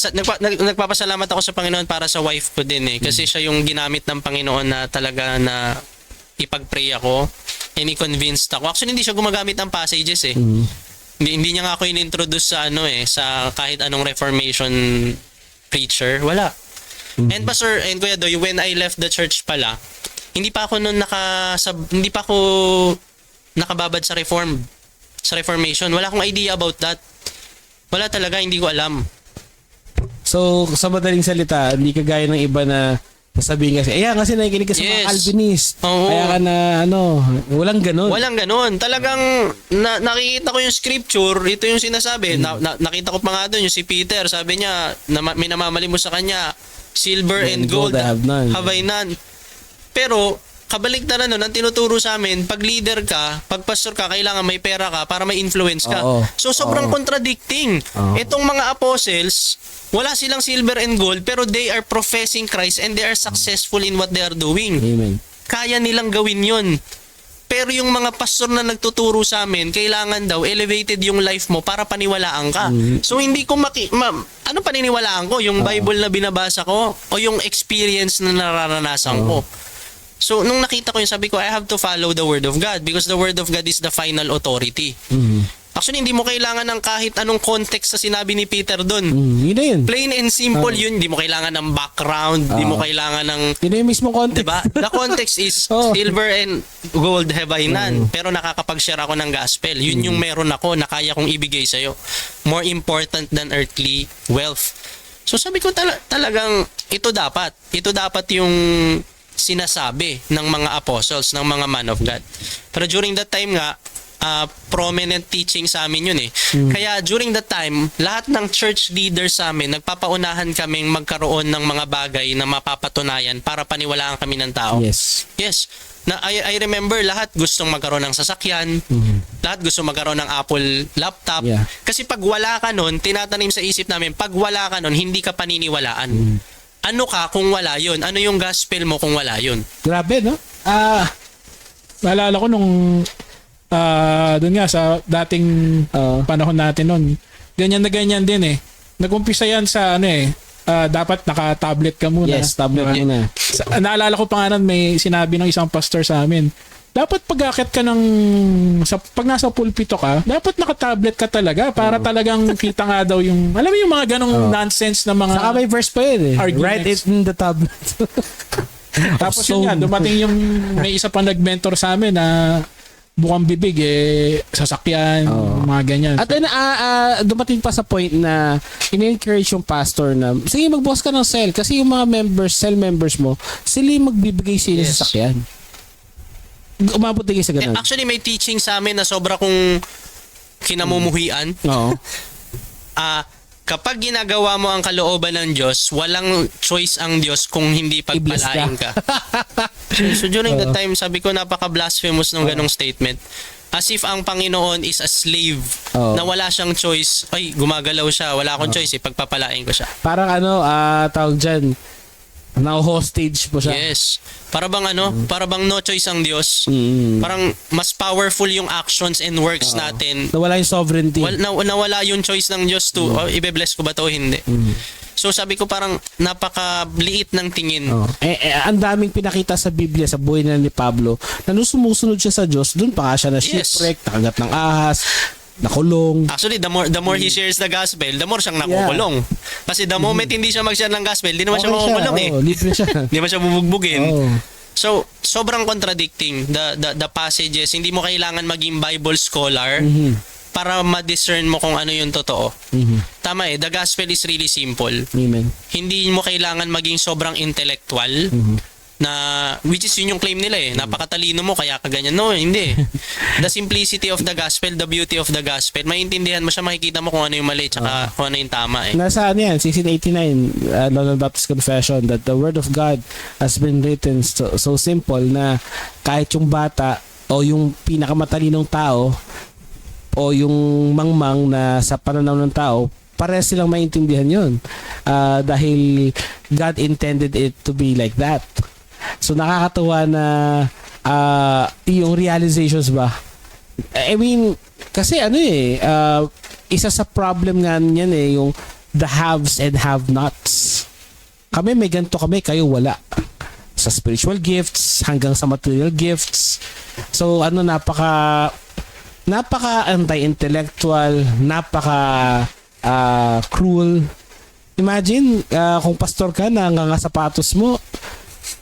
nagpapasalamat ako sa Panginoon para sa wife ko din kasi siya yung ginamit ng Panginoon na talaga na ipag-pray ako and i-convinced ako. Actually hindi siya gumagamit ng passages Hindi niya nga ako in-introduce sa sa kahit anong Reformation preacher, wala. And Pastor and Kuya Doy, when I left the church pala, hindi pa ako nakababad sa Reformation. Wala akong idea about that. Wala talaga, hindi ko alam. So, sa madaling salita, hindi ka gaya ng iba na sasabihin kasi nakikinig ka sa mga Yes. Calvinist. Oo. Kaya ka na, walang ganun. Walang ganon. Talagang nakikita ko yung scripture, ito yung sinasabi. Nakita ko pa nga doon yung si Peter, sabi niya, may namamali mo sa kanya, silver and gold I have none. have I none. Pero, kabaligtaran nun, ang tinuturo sa amin, pag leader ka, pag pastor ka, kailangan may pera ka para may influence ka. Oo. So, sobrang contradicting. Oo. Itong mga apostles, wala silang silver and gold, pero they are professing Christ and they are successful in what they are doing. Amen. Kaya nilang gawin yun. Pero yung mga pastor na nagtuturo sa amin, kailangan daw elevated yung life mo para paniwalaan ka. So hindi ko ano paniniwalaan ko? Yung Bible na binabasa ko o yung experience na nararanasan ko? So nung nakita ko yun, sabi ko, I have to follow the Word of God because the Word of God is the final authority. Actually, hindi mo kailangan ng kahit anong context sa sinabi ni Peter doon. Yun na yun. Plain and simple yun. Hindi mo kailangan ng background. Hindi mo kailangan ng Yun na yung mismo context. diba? The context is Oh. silver and gold have I none. Pero nakakapag-share ako ng gospel. Yun yung meron ako na kaya kong ibigay sa'yo. More important than earthly wealth. So sabi ko talagang ito dapat. Ito dapat yung sinasabi ng mga apostles, ng mga man of God. Pero during that time nga, prominent teaching sa amin yun Kaya during that time, lahat ng church leaders sa amin, nagpapaunahan kaming magkaroon ng mga bagay na mapapatunayan para paniwalaan kami ng tao. Yes. Yes. I remember lahat gustong magkaroon ng sasakyan, lahat gusto magkaroon ng Apple laptop. Yeah. Kasi pag wala ka nun, tinatanim sa isip namin, pag wala ka nun, hindi ka paniniwalaan. Ano ka kung wala yun? Ano yung gospel mo kung wala yun? Grabe, no? Naalala ko nung doon nga sa dating panahon natin noon. Ganyan na ganyan din Nag-umpisa yan sa dapat naka-tablet ka muna. Yes, tablet Diba? muna. Naalala ko pa nga nun, may sinabi ng isang pastor sa amin. Dapat pag-akit ka pag nasa pulpito ka, dapat naka-tablet ka talaga para talagang kita nga daw yung, alam mo yung mga ganong nonsense na mga Saka may verse pa yun arguments. Write it in the tablet. Tapos yun nga, dumating may isa pa nag-mentor sa amin na bukang bibig sasakyan, mga ganyan. At dumating pa sa point na in-encourage yung pastor na sige magbukas ka ng cell kasi yung mga cell members mo, sila yung magbibigay sila sa sasakyan. Umabot din sa ganun. Actually, may teaching sa amin na sobra kong kinamumuhian. Oo. Kapag ginagawa mo ang kalooban ng Diyos, walang choice ang Diyos kung hindi pagpalain ka. So during that time, sabi ko napaka-blasphemous ng ganong statement. As if ang Panginoon is a slave na wala siyang choice. Ay, gumagalaw siya. Wala akong choice. Pagpapalain ko siya. Parang tawag dyan, now hostage po siya. Yes. Para bang para bang no choice ang Diyos. Parang mas powerful yung actions and works natin. Nawala yung sovereignty. Nawala yung choice ng Diyos to, ibe-bless ko ba to o hindi. So sabi ko parang napakaliit ng tingin. Ang daming pinakita sa Biblia sa buhay na ni Pablo na nung sumusunod siya sa Diyos, doon pa siya na shipwreck, nakagat ng ahas, nakulong. Actually, the more he shares the gospel, the more siyang nakukulong. Kasi the moment hindi siya mag-share ng gospel, di naman siya makukulong libre siya. Di naman siya bubugbugin. So, sobrang contradicting the passages. Hindi mo kailangan maging Bible scholar para ma-discern mo kung ano yung totoo. Tama the gospel is really simple. Amen. Hindi mo kailangan maging sobrang intellectual na which is yun yung claim nila napakatalino mo kaya ka ganyan. No, hindi. The simplicity of the gospel, the beauty of the gospel, maintindihan mo siya, makikita mo kung ano yung mali tsaka kung ano yung tama Nasa yan, 1689, London Baptist Confession, that the Word of God has been written so simple na kahit yung bata o yung pinakamatalinong tao o yung mangmang na sa pananaw ng tao, parehas silang maintindihan yun. Dahil God intended it to be like that. So nakakatuwa na yung realizations ba. I mean, kasi isa sa problem nga niyan yung the haves and have-nots. Kami may ganito kami, kayo wala. Sa spiritual gifts hanggang sa material gifts. So napaka anti-intellectual, napaka cruel. Imagine kung pastor ka na sapatos mo,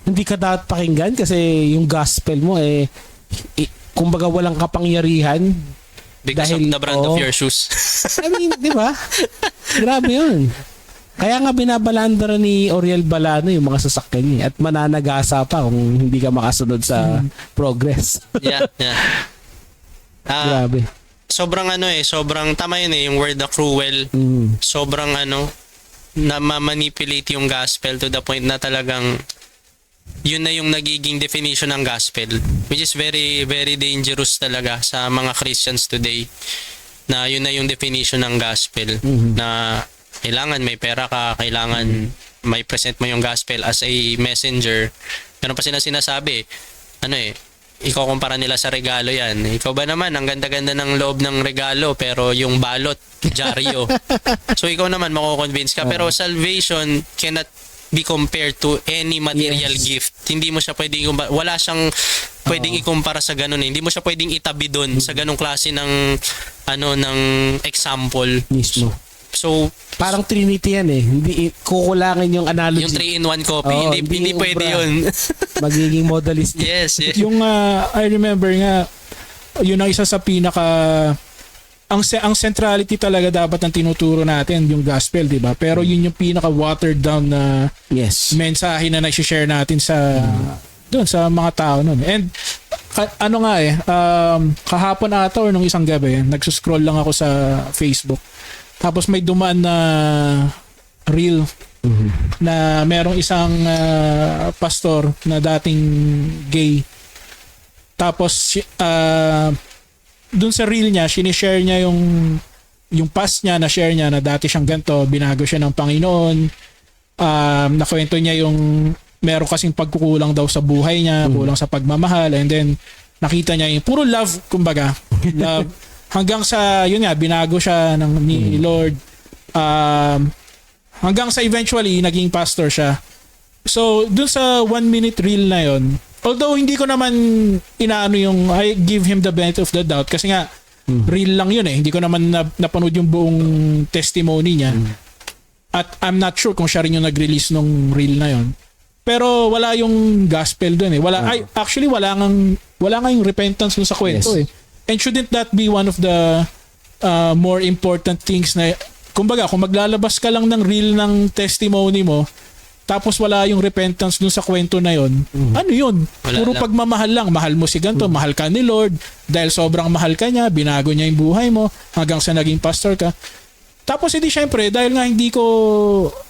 hindi ka dapat pakinggan kasi yung gospel mo kumbaga walang kapangyarihan Because of the brand of your shoes. I mean, di ba? Grabe yun. Kaya nga binabalandara ni Oriel Balano yung mga sasakyan niya at mananagasa pa kung hindi ka makasunod sa progress. Yeah. Grabe. Sobrang sobrang tama yun yung word na cruel. Sobrang na ma-manipulate yung gospel to the point na talagang yun na yung nagiging definition ng gospel, which is very very dangerous talaga sa mga Christians today, na yun na yung definition ng gospel, na kailangan may pera ka, kailangan may present mo yung gospel as a messenger. Ganun pa sinasabi, ikukumpara nila sa regalo yan. Ikaw ba naman, ang ganda-ganda ng loob ng regalo, pero yung balot, dyaryo. So ikaw naman, mako-convince ka. Pero salvation cannot be compared to any material gift. Hindi mo siya pwedeng, wala siyang pwedeng ikumpara sa ganun. Hindi mo siya pwedeng itabi doon sa ganung klase ng ng example. Mismo. So, parang Trinity yan Hindi kukulangin yung analogy. Yung 3-in-1 copy, hindi pwede yun. Magiging modalist. Yes. Yung I remember nga, yun ang isa sa pinaka ang centrality talaga dapat ang tinuturo natin, yung gospel, di ba? Pero yun yung pinaka watered down na mensahe na nai-share natin sa doon sa mga tao noon. And kahapon ata or nung isang gabi, nagsuscroll lang ako sa Facebook. Tapos may dumaan na reel na merong isang pastor na dating gay. Tapos dun sa reel niya, sinishare niya yung past niya, na share niya na dati siyang ganito, binago siya ng Panginoon. Nakwento niya yung meron kasing pagkukulang daw sa buhay niya, kulang sa pagmamahal, and then nakita niya yung puro love, kumbaga. Love. Hanggang sa, yun nga, binago siya ni Lord. Hanggang sa eventually, naging pastor siya. So, dun sa 1-minute reel na yun, although hindi ko naman yung I give him the benefit of the doubt kasi nga real lang yun hindi ko naman napanood yung buong testimony niya. At I'm not sure kung siya rin yung nag-release nung reel na yun. Pero wala yung gospel doon actually wala nga yung repentance dun sa kwento And shouldn't that be one of the more important things na kumbaga kung maglalabas ka lang ng reel ng testimony mo tapos wala yung repentance dun sa kwento na yon. Ano yun? Puro pagmamahal lang. Mahal mo si ganito, mahal ka ni Lord. Dahil sobrang mahal ka niya, binago niya yung buhay mo hanggang sa naging pastor ka. Tapos syempre, dahil nga hindi ko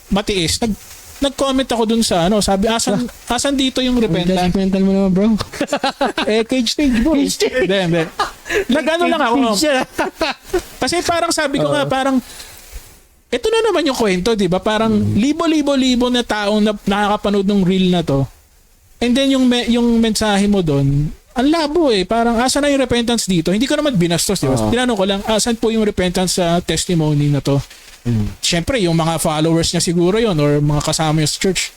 matiis, nag-comment ako dun sa sabi, asan dito yung repentance? Judgmental mo naman, bro. Cage stage, bro. Hindi. Nag-ano lang ako. Kasi parang sabi ko nga, parang ito na naman yung kwento, di ba? Parang libo-libo na taong nakakapanood ng reel na to. And then yung mensahe mo doon, ang labo Parang asan na yung repentance dito? Hindi ko naman binastos, di ba? Tinanong ko lang, asan po yung repentance sa testimony na to? Siyempre, yung mga followers niya siguro yon or mga kasama niya sa church.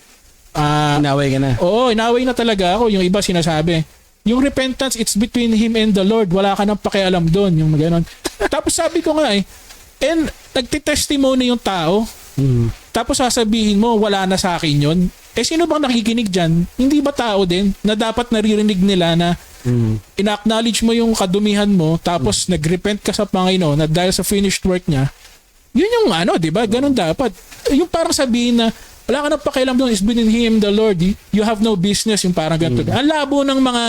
Inaway ka na. Oo, inaway na talaga ako. Yung iba sinasabi, yung repentance, it's between him and the Lord. Wala ka nang pakialam doon. Yung gano'n. Tapos sabi ko nga and nagtitestimony yung tao. Tapos sasabihin mo, wala na sa akin yun. Sino bang nakikinig dyan? Hindi ba tao din na dapat naririnig nila na ina-acknowledge mo yung kadumihan mo tapos nag-repent ka sa Panginoon na dahil sa finished work niya? Yun yung di ba? Ganun dapat. Yung parang sabihin na wala ka nang pakialam doon, is between him and the Lord. You have no business, yung parang ganito. Ang labo ng mga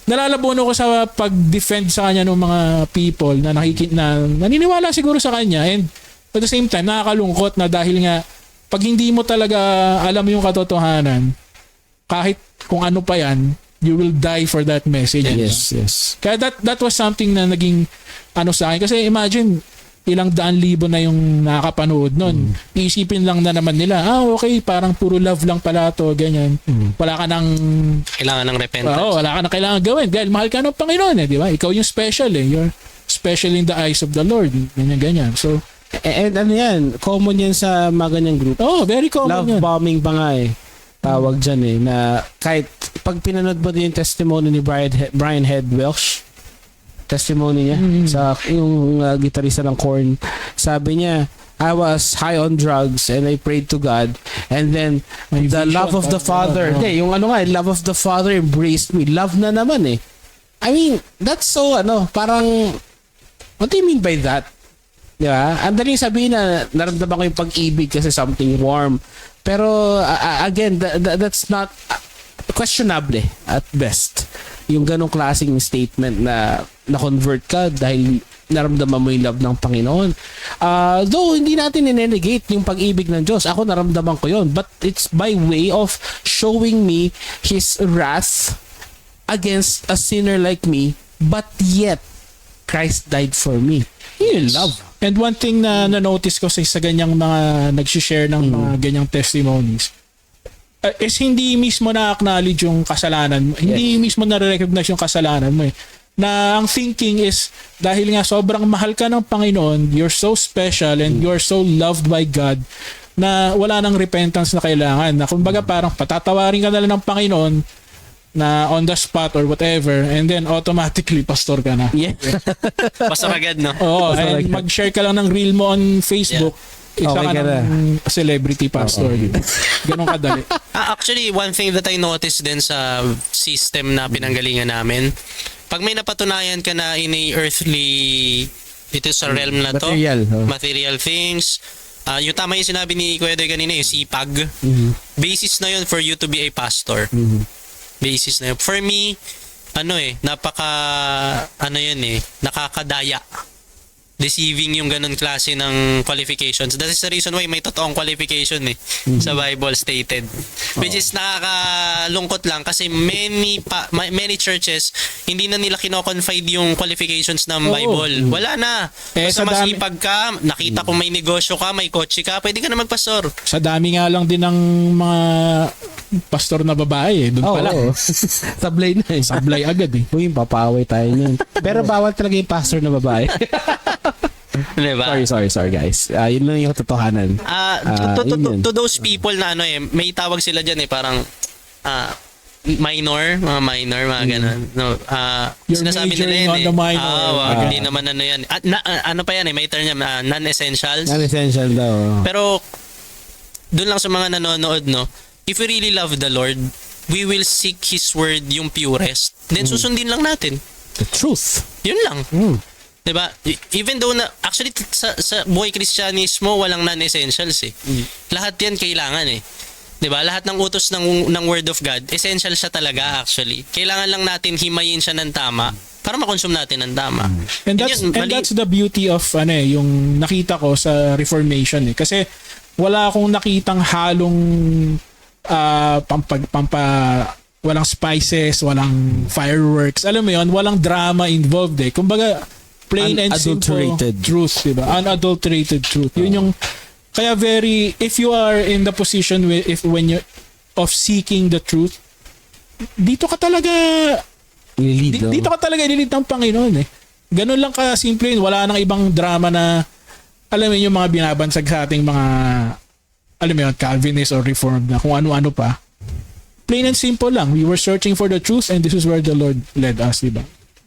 nalalabo ko sa pag-defend sa kanya ng mga people na naniniwala siguro sa kanya, and at the same time nakakalungkot na dahil nga pag hindi mo talaga alam yung katotohanan, kahit kung ano pa yan, you will die for that message. Yes. Kaya that was something na naging sa akin. Kasi imagine, ilang daan libo na yung nakakapanood nun. Iisipin lang na naman nila, okay, parang puro love lang pala to, ganyan. Wala ka nang Kailangan ng repentance. wala ka nang kailangan gawin. Dahil mahal ka ng Panginoon, di ba? Ikaw yung special You're special in the eyes of the Lord. Ganyan. So, And ano yan, common yan sa mga ganyang group. very common Love yun. bombing pa nga tawag dyan na kahit pag pinanood mo din yung testimony ni Brian Head Welsh, testimony niya sa yung gitarista ng Korn, sabi niya, I was high on drugs and I prayed to God, and then May the vision, love of the Father, yung love of the Father embraced me. Love na naman I mean, that's so parang, what do you mean by that? Di ba? Ang daling sabihin na naramdaman ko yung pag-ibig kasi something warm. Pero again, that's not questionable at best. Yung ganong klaseng statement na na-convert ka dahil naramdaman mo yung love ng Panginoon. Though hindi natin in-negate yung pag-ibig ng Diyos. Ako naramdaman ko yun. But it's by way of showing me His wrath against a sinner like me, but yet Christ died for me. Yun, love. And one thing na na-notice ko sa ganyang mga nag-share ng mga ganyang testimonies is hindi mismo na-acknowledge yung kasalanan mo. Hindi mismo na-recognize yung kasalanan mo Na ang thinking is, dahil nga sobrang mahal ka ng Panginoon, you're so special and you're so loved by God na wala nang repentance na kailangan. Na kumbaga parang patatawarin ka na lang ng Panginoon na on the spot or whatever, and then automatically pastor ka na. Yeah. Pastor agad, no? Oo, and mag-share ka lang ng reel mo on Facebook, isa Okay ka ka na. ng celebrity pastor. Ganon kadali. Actually, one thing that I noticed din sa system na pinanggalingan namin, pag may napatunayan ka na in a earthly, ito sa realm na to, material things, yung tama yung sinabi ni Kuya Doy kanina, yung sipag, basis na yun for you to be a pastor. Basis na yun. For me, nakakadaya. Deceiving yung ganun klase ng qualifications. That is the reason why may totoong qualification sa Bible stated. Which is nakakalungkot lang kasi many churches hindi na nila kino-confide yung qualifications ng Bible. Wala na. Basta masipag ka, nakita ko may negosyo ka, may kotse ka, pwede ka na magpastor. Sa dami nga lang din ng mga pastor na babae, doon pa lang. Sablay na Sablay agad Uy, papaway tayo nun. Pero bawal talaga yung pastor na babae. Diba? Sorry guys. Yun lang yung totohanan. To those people na may tawag sila dyan parang mga minor, mga ganun. No, You're sinasabi majoring nila on the minor. hindi naman yan. Ano pa yan may term yan, non-essentials. Non-essential daw. Pero doon lang sa mga nanonood, if we really love the Lord, we will seek His word yung purest. Then susundin lang natin. The truth. Yun lang. Diba? Even though actually sa buhay Kristyanismo walang non-essentials Lahat yan kailangan Diba? Lahat ng utos ng Word of God, essential siya talaga actually. Kailangan lang natin himayin siya ng tama para makonsume natin ng tama. And that's the beauty of yung nakita ko sa Reformation Kasi wala akong nakitang halong walang spices, walang fireworks. Alam mo yon, walang drama involved Kumbaga plain and simple truth, diba? Unadulterated truth. Yun yung kaya if you are in the position when you of seeking the truth, dito ka talaga dito ka talaga nililid ng Panginoon Ganun lang ka simple yun. Wala nang ibang drama na alam mo yung mga binabansag sa ating mga Calvinist or Reformed na kung ano-ano pa. Plain and simple lang. We were searching for the truth and this is where the Lord led us, diba?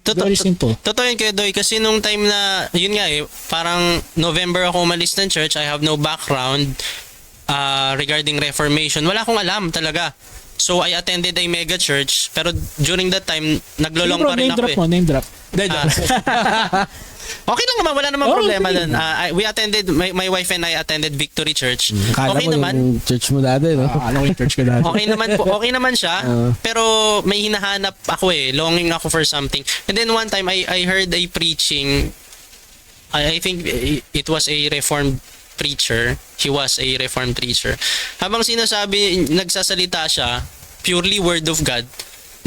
Very simple. Totoo yun Kuya Doy kasi nung time na yun nga parang November ako umalis ng church, I have no background regarding Reformation. Wala akong alam talaga. So I attended a mega church pero during that time naglolong pa rin ako Name drop. Okay lang naman, wala namang problema doon. We attended, my wife and I attended Victory Church. Kala okay mo naman. Yung church mo dati, no? Alam ko yung church ko dati. Okay naman siya. Pero may hinahanap ako longing ako for something. And then one time, I heard a preaching, I think it was a Reformed preacher. He was a Reformed preacher. Habang nagsasalita siya, purely Word of God,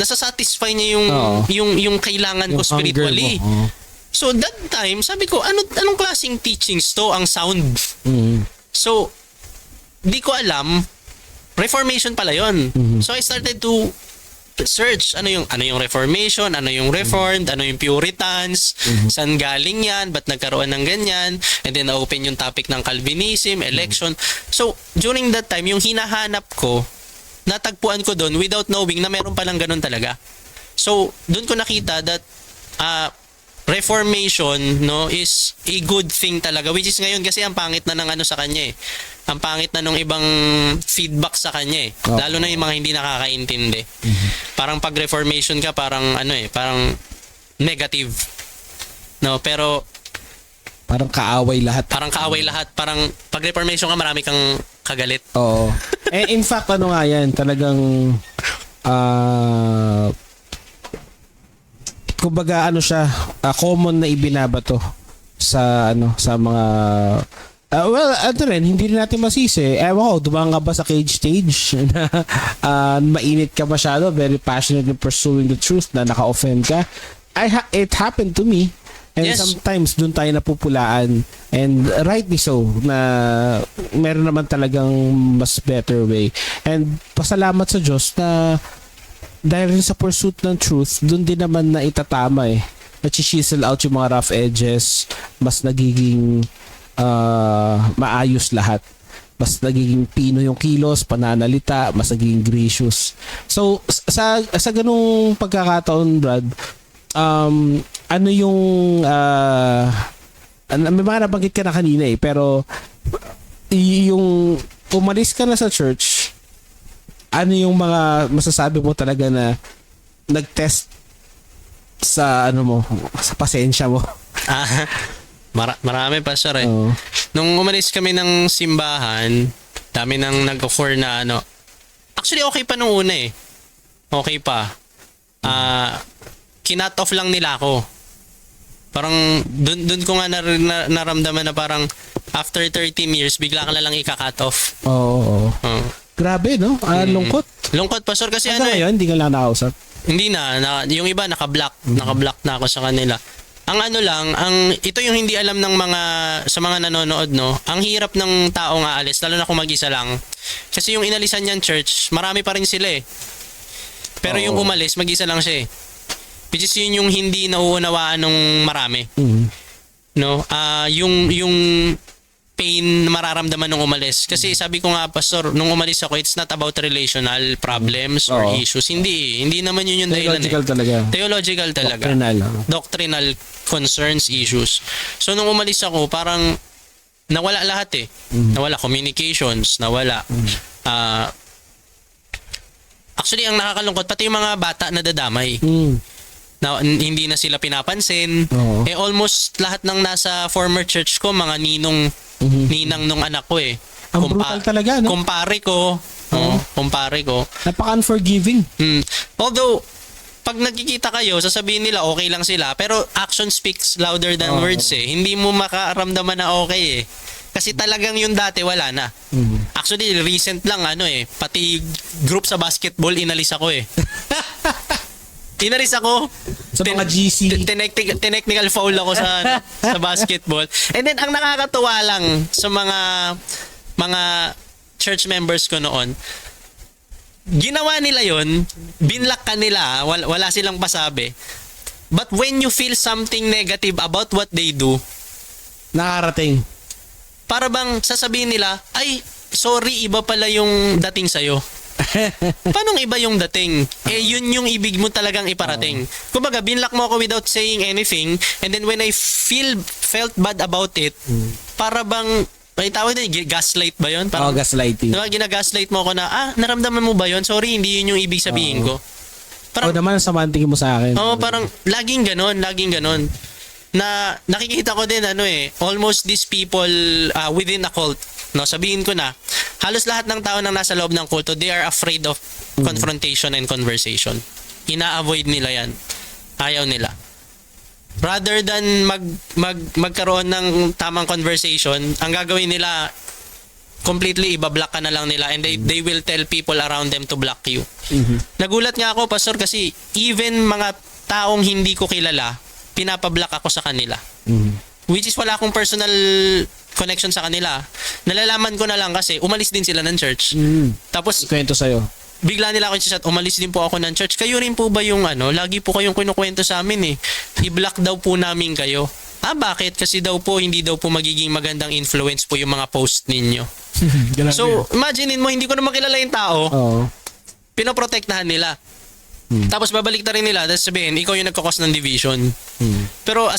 nasasatisfy niya yung Oo. yung kailangan ko Yung hunger spiritually. mo. Oo. So that time, sabi ko, anong klaseng teachings to ang sound? Mm. So di ko alam, Reformation pala 'yon. So I started to search ano yung Reformation, ano yung Reformed, ano yung Puritans, saan galing yan, ba't nagkaroon ng ganyan, and then na-open yung topic ng Calvinism, election. So during that time, yung hinahanap ko, natagpuan ko doon without knowing na meron palang ganun talaga. So doon ko nakita that Reformation is a good thing talaga, which is ngayon kasi ang pangit na ng ano sa kanya eh. Ang pangit na nung ibang feedback sa kanya eh. Oh. Lalo na yung mga hindi nakakaintindi. Parang pag Reformation ka, parang parang negative. No, pero Parang kaaway lahat. Parang pag Reformation ka, marami kang kagalit. Oo. In fact, ano nga yan, talagang kumbaga ano siya, common na ibinabato sa mga hindi rin natin masisi. Ewan ko, dumang ka ba sa cage stage na mainit ka masyado, very passionate in pursuing the truth na naka-offend ka. It happened to me. And Yes. sometimes doon tayo napupulaan, and rightly so, na meron naman talagang mas better way. And pasalamat sa Diyos na dahil rin sa pursuit ng truth, doon din naman na itatama na-chisel out yung mga rough edges, mas nagiging maayos lahat. Mas nagiging pino yung kilos, pananalita, mas nagiging gracious. So, sa ganung pagkakataon, Brad, ano yung may mga nabanggit ka na kanina pero yung umalis ka na sa church, ano yung mga masasabi mo talaga na nag-test sa sa pasensya mo? Marami pa sir eh. Oo. Nung umalis kami ng simbahan, dami nang nag-offer na Actually okay pa nung una eh. Okay pa. Kinat off lang nila ako. Parang dun ko nga naramdaman na parang after 13 years bigla ka na lang ika-cut off. Oo. Grabe, no? Lungkot. Lungkot pastor kasi Hanggang ngayon, hindi ka lang nakausap. hindi na yung iba naka-block na ako sa kanila. Ang ito yung hindi alam ng sa mga nanonood, no. Ang hirap ng taong aalis lalo na kung mag-isa lang. Kasi yung inalisan niyang church, marami pa rin sila eh. Pero yung umalis, mag-isa lang siya eh. Which is yun yung hindi nauunawaan ng marami. No? Yung pain na mararamdaman nung umalis. Kasi sabi ko nga, pastor, nung umalis ako, it's not about relational problems or issues. Hindi naman yun yung dahilan Theological talaga. Theological talaga. Doctrinal concerns, issues. So nung umalis ako, parang nawala lahat eh. Nawala communications, nawala. Actually, ang nakakalungkot, pati yung mga bata na dadamay. Na hindi na sila pinapansin. Oo. Almost lahat ng nasa former church ko, mga ninang nung anak ko eh. Ang brutal talaga, no? Kumpare ko. Kumpare ko. Napaka-unforgiving. Although, pag nagkikita kayo, sasabihin nila okay lang sila, pero action speaks louder than words eh. Hindi mo makaramdaman na okay eh. Kasi talagang yung dati wala na. Actually, recent lang pati group sa basketball inalis ako eh. Inalis ako. Sa mga GC. Technical foul ako sa basketball. And then, ang nakakatuwa lang sa mga church members ko noon, ginawa nila yon, binlock ka nila, wala silang pasabi. But when you feel something negative about what they do, Nakarating. para bang sasabihin nila, ay, sorry, iba pala yung dating sa'yo. Paano iba yung dating? Yun yung ibig mo talagang iparating. Kumbaga, binlock mo ako without saying anything, and then when I felt bad about it, para bang, may tawag na, gaslight ba yun? Parang, gaslighting. diba, ginagaslight mo ako na, naramdaman mo ba yun? Sorry, hindi yun yung ibig sabihin ko. Parang, naman ang samanting mo sa akin. parang, laging ganon. Na nakikita ko din almost these people within a cult, no, sabihin ko na halos lahat ng tao nang nasa loob ng kulto, they are afraid of confrontation and conversation. Ina-avoid nila yan. Ayaw nila. Rather than magkaroon ng tamang conversation, ang gagawin nila completely ibablock ka na lang nila and they will tell people around them to block you. Nagulat nga ako, Pastor, kasi even mga taong hindi ko kilala, pinapablock ako sa kanila. Which is wala akong personal connection sa kanila. Nalalaman ko na lang kasi umalis din sila ng church. Tapos Kwento sa'yo. bigla nila ako i-chat, umalis din po ako ng church. Kayo rin po ba yung lagi po kayong kinukwento sa amin i-block daw po namin kayo. Bakit? Kasi daw po, hindi daw po magiging magandang influence po yung mga post ninyo. So, imaginein mo, hindi ko naman kilala yung tao, Oo. pinoprotektahan nila. Tapos babalik na rin nila, tapos sabihin, ikaw yung nagkakos ng division. Pero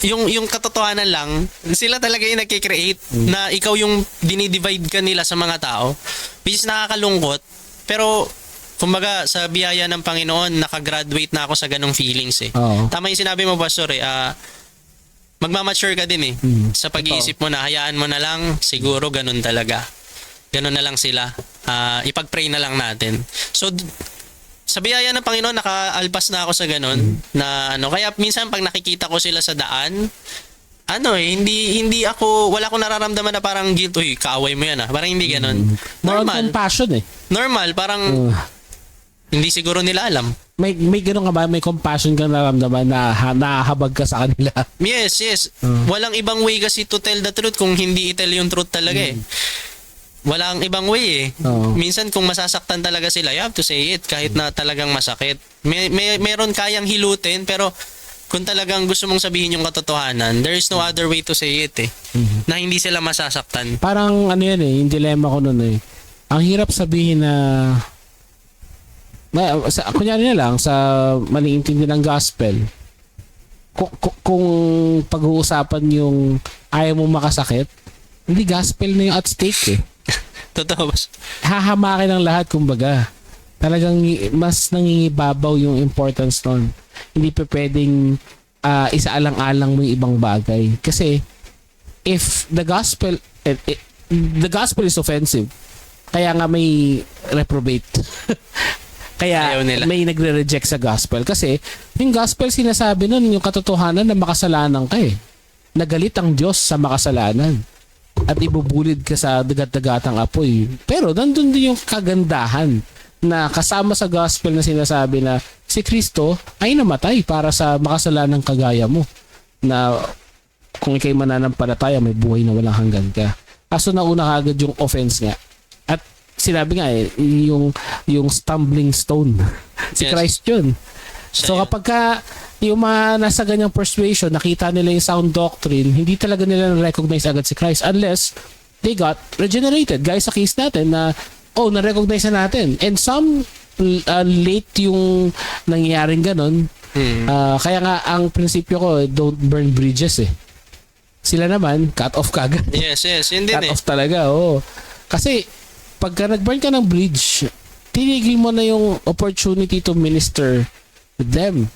yung katotohanan lang, sila talaga yung nagkikreate na ikaw yung dinidivide ka nila sa mga tao, which is nakakalungkot. Pero, kumbaga, sa biyaya ng Panginoon, nakagraduate na ako sa ganong feelings Oo. Tama yung sinabi mo, Pastor magmamature ka din sa pag-iisip mo na hayaan mo na lang, siguro ganun talaga. Ganun na lang sila. Ipag-pray na lang natin. So, sa biyaya ng Panginoon, nakaalpas na ako sa ganun na kaya minsan pag nakikita ko sila sa daan, hindi ako, wala akong nararamdaman na parang guilt, kaaway mo yan Parang hindi ganun. More on Normal. compassion Normal, parang hindi siguro nila alam. May ganun ka ba? May compassion kang nararamdaman na nahahabag ka sa kanila? Yes. Walang ibang way kasi to tell the truth kung hindi i-tell yung truth talaga Walang ibang way Oo. Minsan kung masasaktan talaga sila, you have to say it kahit na talagang masakit. Meron kayang hilutin pero kung talagang gusto mong sabihin yung katotohanan, there is no other way to say it na hindi sila masasaktan. Parang yan yung dilemma ko nun Ang hirap sabihin na kunyari na lang sa maliintindi ng gospel, kung pag-uusapan yung ayaw mo makasakit, hindi gospel na yung at stake Totoo ba? Hahamakin ang lahat, kumbaga. Talagang mas nangingibabaw yung importance nun. Hindi pa pwedeng isaalang-alang mo yung ibang bagay. Kasi if the gospel is offensive, kaya nga may reprobate. Kaya Ayaw nila. may nagre-reject sa gospel. Kasi yung gospel sinasabi nun, yung katotohanan na makasalanan ka Nagalit ang Diyos sa makasalanan. At ibubulid ka sa dagat-dagatang apoy. Pero nandun din yung kagandahan na kasama sa gospel na sinasabi na si Kristo ay namatay para sa makasalanang kagaya mo. Na kung ikay mananampalataya, may buhay na walang hanggan ka. Kaso nauna kagad yung offense nga. At sinabi nga yung stumbling stone. Si Yes. Christ yun. So Siya kapag ka yung mga nasa ganyang persuasion, nakita nila yung sound doctrine, hindi talaga nila na-recognize agad si Christ unless they got regenerated. Guys, sa case natin na, na-recognize na natin. And some late yung nangyayaring ganon. Kaya nga, ang prinsipyo ko, don't burn bridges Sila naman, cut off kagad. Yes. Yun din Cut off talaga, Kasi, pagka nag-burn ka ng bridge, tinigil mo na yung opportunity to minister with them.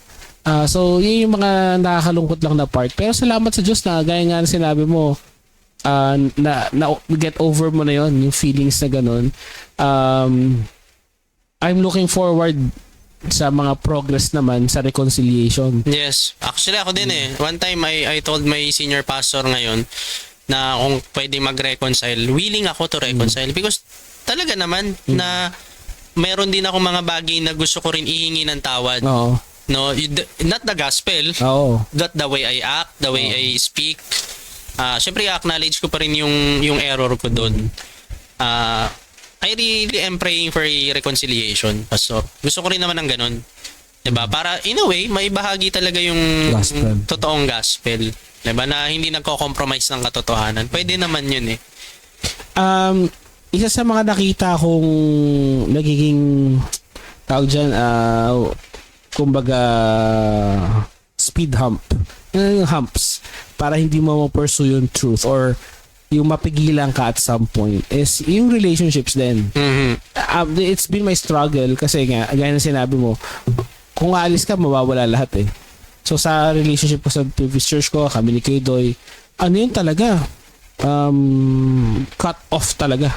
So, yun yung mga nakakalungkot lang na part. Pero salamat sa Diyos na, gaya nga sinabi mo, na get over mo na yon yung feelings na ganun. I'm looking forward sa mga progress naman sa reconciliation. Yes. Actually, ako din One time, I told my senior pastor ngayon na kung pwede mag-reconcile, willing ako to reconcile because talaga naman na meron din ako mga bagay na gusto ko rin ihingi ng tawad. Oo. No, not the gospel, Oo. not the way I act, the way I speak. Syempre, acknowledge ko pa rin yung error ko doon. I really am praying for a reconciliation, Pastor. Gusto ko rin naman ng ganun. Diba? Para, in a way, maibahagi talaga yung Gospel. totoong gospel. Diba? Na hindi nagko-compromise ng katotohanan. Pwede naman yun Isa sa mga nakita kong nagiging tawag dyan, kumbaga speed hump. Yung humps para hindi mo ma-pursue yung truth or yung mapigilan ka at some point is yung relationships din. It's been my struggle kasi nga, gaya na sinabi mo, kung aalis ka, mawawala lahat So sa relationship ko sa previous church ko, kami ni Kuya yun talaga, cut off talaga.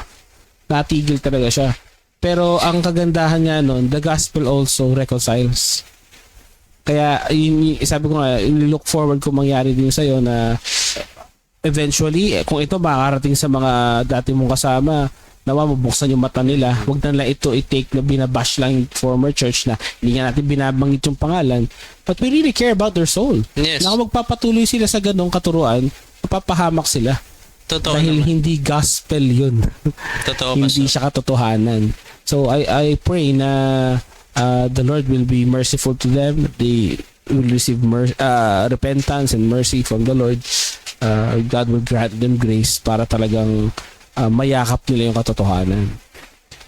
Natigil talaga siya. Pero ang kagandahan niya nun, the gospel also reconciles. Kaya sabi ko nga, look forward kung mangyari din sa'yo na eventually, kung ito makakarating sa mga dati mong kasama, nawa mabuksan yung mata nila, wag na lang ito i-take na binabash lang yung former church na hindi nga natin binabanggit yung pangalan, but we really care about their soul. Yes. Na kung magpapatuloy sila sa ganong katuruan, mapapahamak sila. Totoo Dahil naman. hindi gospel yun. Totoo, Hindi Pastor. siya katotohanan. So I pray na the Lord will be merciful to them. They will receive repentance and mercy from the Lord. God will grant them grace para talagang mayakap nila yung katotohanan.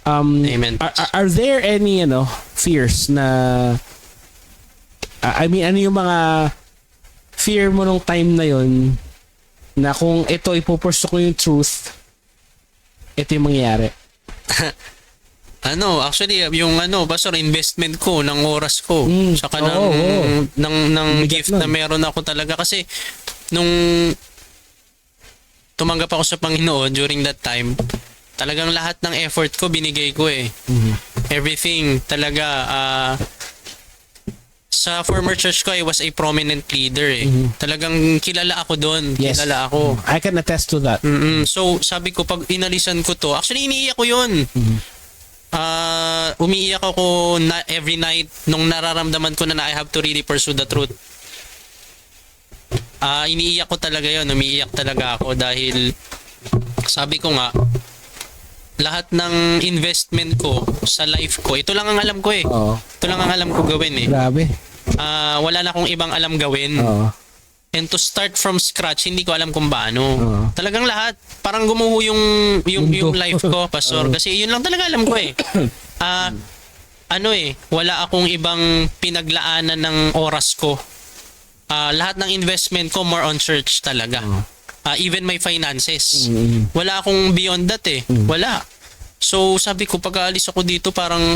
Amen. Are there any fears na I mean, ano yung mga fear mo nung time na yon na kung ito ipupursu ko yung truth, ito yung mangyayari? Actually, yung Pastor, investment ko ng oras ko, saka ng Bigat gift nun. na meron ako talaga. Kasi nung tumanggap ako sa Panginoon during that time, talagang lahat ng effort ko binigay ko eh. Everything talaga. Sa former church ko, I was a prominent leader eh. Talagang kilala ako doon. Yes. Kilala ako. I can attest to that. So, sabi ko, pag inalisan ko to, actually, iniiyak ko yun. Umiiyak ako every night nung nararamdaman ko na I have to really pursue the truth. Iniiyak ko talaga yun. Umiiyak talaga ako dahil sabi ko nga, lahat ng investment ko sa life ko, ito lang ang alam ko eh. Oo. Ito lang ang alam ko gawin eh. Grabe. Wala na akong ibang alam gawin. Oo. And to start from scratch, hindi ko alam kung paano. Oo. Talagang lahat. Parang gumuho yung Mundo. life ko, Pastor. Kasi yun lang talaga alam ko eh. Wala akong ibang pinaglaanan ng oras ko. Lahat ng investment ko more on church talaga. Even my finances. Wala akong beyond that eh. Wala. So sabi ko, pag aalis ako dito, parang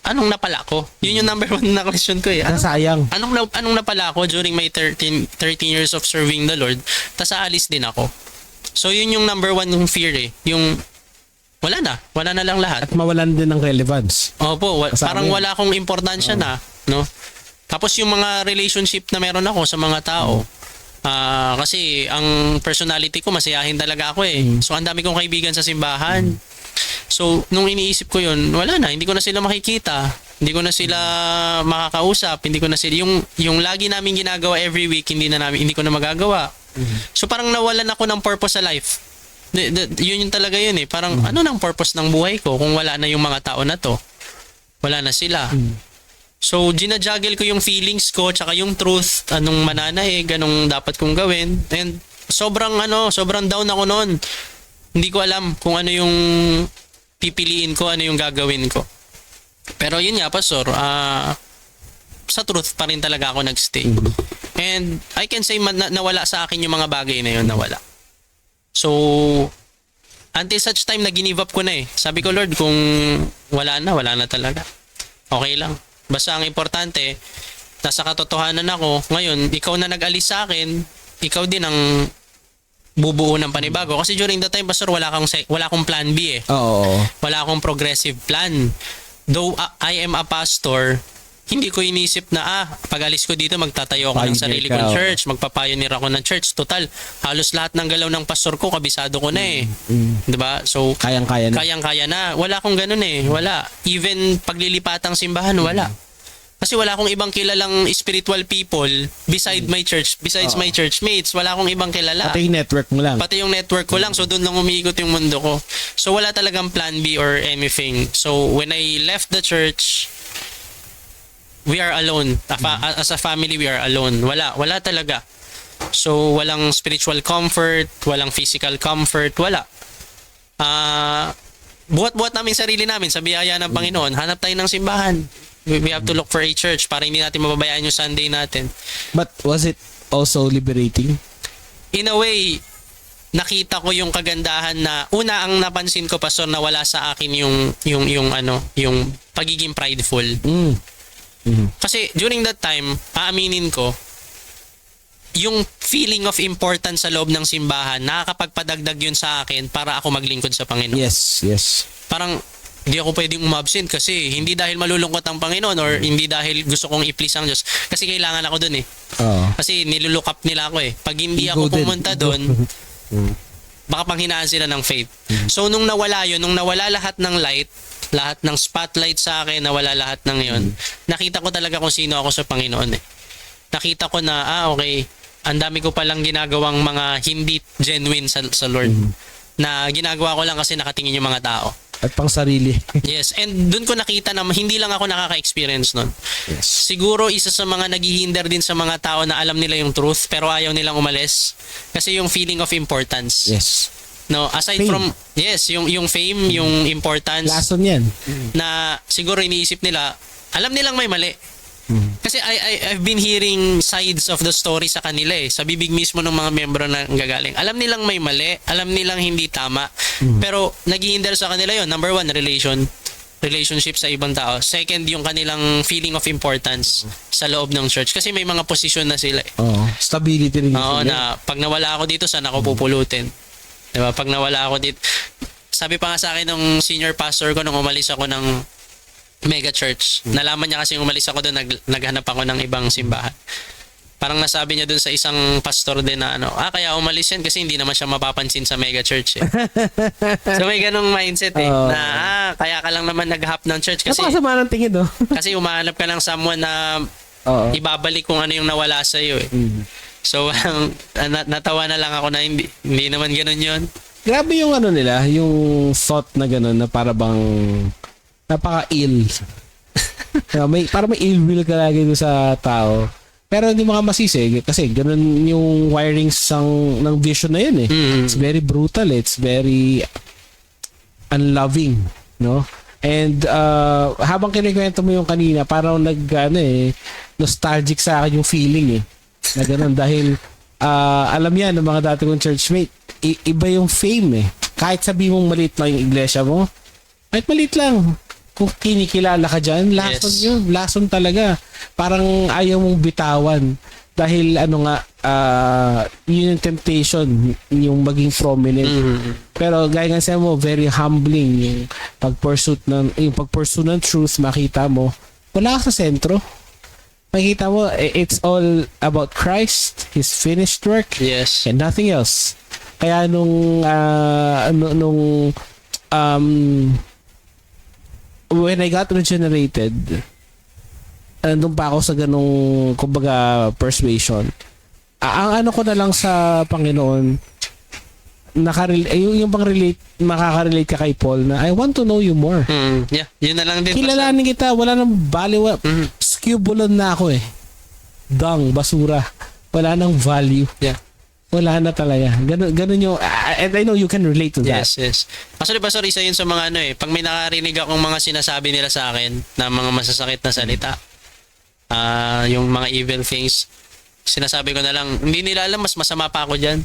anong napala ko? Yun yung number one na question ko eh. Nasayang. Anong napala ko during my 13 years of serving the Lord, tas aalis din ako. So yun yung number one ng fear eh. Yung wala na lang lahat. At mawalan din ng relevance. Opo, Kasama parang yun. wala akong importansya na, no? Tapos yung mga relationship na meron ako sa mga tao, kasi ang personality ko, masayahin talaga ako eh. So ang dami kong kaibigan sa simbahan. So nung iniisip ko yun, wala na, hindi ko na sila makikita. Hindi ko na sila makakausap, hindi ko na sila yung lagi namin ginagawa every week, hindi ko na magagawa. So parang nawalan ako ng purpose sa life. Yun yung talaga yun eh. Parang ano nang purpose ng buhay ko kung wala na yung mga tao na to? Wala na sila. So, ginajuggle ko yung feelings ko tsaka yung truth, anong mananaig, anong dapat kong gawin. And sobrang down ako noon. Hindi ko alam kung ano yung pipiliin ko, ano yung gagawin ko. Pero yun nga, Pastor, sa truth pa rin talaga ako nagstay. And I can say nawala sa akin yung mga bagay na yun, nawala. So, until such time na ginive up ko na eh. Sabi ko, Lord, kung wala na talaga. Okay lang. Basta ang importante, nasa katotohanan ako. Ngayon, ikaw na nag-alis sa akin, ikaw din ang bubuo ng panibago. Kasi during that time, Pastor, wala akong plan B eh. Oo. Wala akong progressive plan. Though I am a pastor, hindi ko inisip na pag-alis ko dito, magtatayo ako ng Pioneer sarili ka, kong oh. church, magpapioneer ako ng church. Total, halos lahat ng galaw ng pastor ko, kabisado ko na eh. Diba? So, Kayang-kaya na. kayang-kaya na. Wala akong ganun eh. Wala. Even paglilipatang simbahan, wala. Kasi wala akong ibang kilalang spiritual people besides my church mates. Wala akong ibang kilala. Pati yung network mo lang. Pati yung network ko lang. So, doon lang umiikot yung mundo ko. So, wala talagang plan B or anything. So, when I left the church, we are alone. As a family, we are alone. Wala talaga. So, walang spiritual comfort, walang physical comfort, wala. Buhat-buhat namin sarili namin sa biyaya ng Panginoon. Hanap tayo ng simbahan. We have to look for a church para hindi natin mababayaan yung Sunday natin. But was it also liberating? In a way, nakita ko yung kagandahan na una ang napansin ko, Pastor, na wala sa akin yung pagiging prideful. Kasi during that time, aaminin ko, yung feeling of importance sa loob ng simbahan, nakakapagpadagdag yun sa akin para ako maglingkod sa Panginoon. Yes. Parang hindi ako pwedeng umabsent kasi hindi dahil malulungkot ang Panginoon or hindi dahil gusto kong i-please ang Diyos. Kasi kailangan ako dun eh. Oo. Kasi nilulook up nila ako eh. Pag hindi ako Ego din. pumunta dun, baka panghinaan sila ng faith. So nung nawala yun, nung nawala lahat ng light, lahat ng spotlight sa akin, nawala lahat ng yun, nakita ko talaga kung sino ako sa Panginoon eh. Nakita ko na, okay, ang dami ko palang ginagawang mga hindi genuine sa Lord. Na ginagawa ko lang kasi nakatingin yung mga tao. At pang sarili. Yes, and dun ko nakita na hindi lang ako nakaka-experience nun. Yes. Siguro isa sa mga naghihinder din sa mga tao na alam nila yung truth pero ayaw nilang umalis kasi yung feeling of importance. Yes. No, aside Fame. from yung fame, yung importance Lason yan. na siguro iniisip nila, alam nilang may mali. Kasi I've been hearing sides of the story sa kanila eh. Sa bibig mismo ng mga membro na gagaling. Alam nilang may mali, alam nilang hindi tama. Pero naghihinder sa kanila yon. Number one, relationship sa ibang tao. Second, yung kanilang feeling of importance sa loob ng church. Kasi may mga posisyon na sila eh. Oo. Stability rin. Oo, yun. na pag nawala ako dito, saan ako pupulutin? Diba? Pag nawala ako dito, sabi pa nga sa akin ng senior pastor ko nung umalis ako ng mega church. Nalaman niya kasi umalis ako doon, naghanap ako ng ibang simbahan. Parang nasabi niya doon sa isang pastor din na kaya umalis yan kasi hindi naman siya mapapansin sa mega church eh. So may ganong mindset eh, na kaya ka lang naman nag-hop ng church kasi Napakasama ng tingin, no? kasi umahanap ka ng someone na Oo. ibabalik kung ano yung nawala sa iyo eh. So natawa na lang ako na hindi naman ganoon yun. Grabe yung nila, yung thought na gano'n na para bang napaka-ill. Para may ill will ka lagi doon sa tao. Pero hindi mo ka masisi kasi gano'n yung wirings ng vision na yun eh. It's very brutal, it's very unloving, no? And habang kinikwento mo yung kanina, parang nostalgic sa akin yung feeling eh. Na gano'n dahil alam yan ng mga dati kong churchmate, iba yung fame eh. Kahit sabi mong maliit lang yung iglesia mo, kahit maliit lang, kung kinikilala ka dyan, lason Yes. yun. Lason talaga. Parang ayaw mong bitawan. Dahil yun yung temptation, yung maging prominent. Pero gaya nga sa mo, very humbling yung pag-pursue ng truth, makita mo, wala ka sa sentro. Makita mo, it's all about Christ, His finished work, Yes. and nothing else. Kaya when I got regenerated, nandun pa ako sa ganung kumbaga persuasion. Ang ko na lang sa Panginoon, yung makaka-relate ka kay Paul na I want to know you more. Yeah, yun na lang din. Kilalanin kita, wala nang value. Skubulon na ako eh. Basura. Wala nang value. Yeah. Wala na talaga. Ganun yung, and I know you can relate to that. Yes. Actually, Pastor, isa yun sa mga pag may nakarinig akong mga sinasabi nila sa akin na mga masasakit na salita, yung mga evil things, sinasabi ko na lang, hindi nila alam, mas masama pa ako dyan.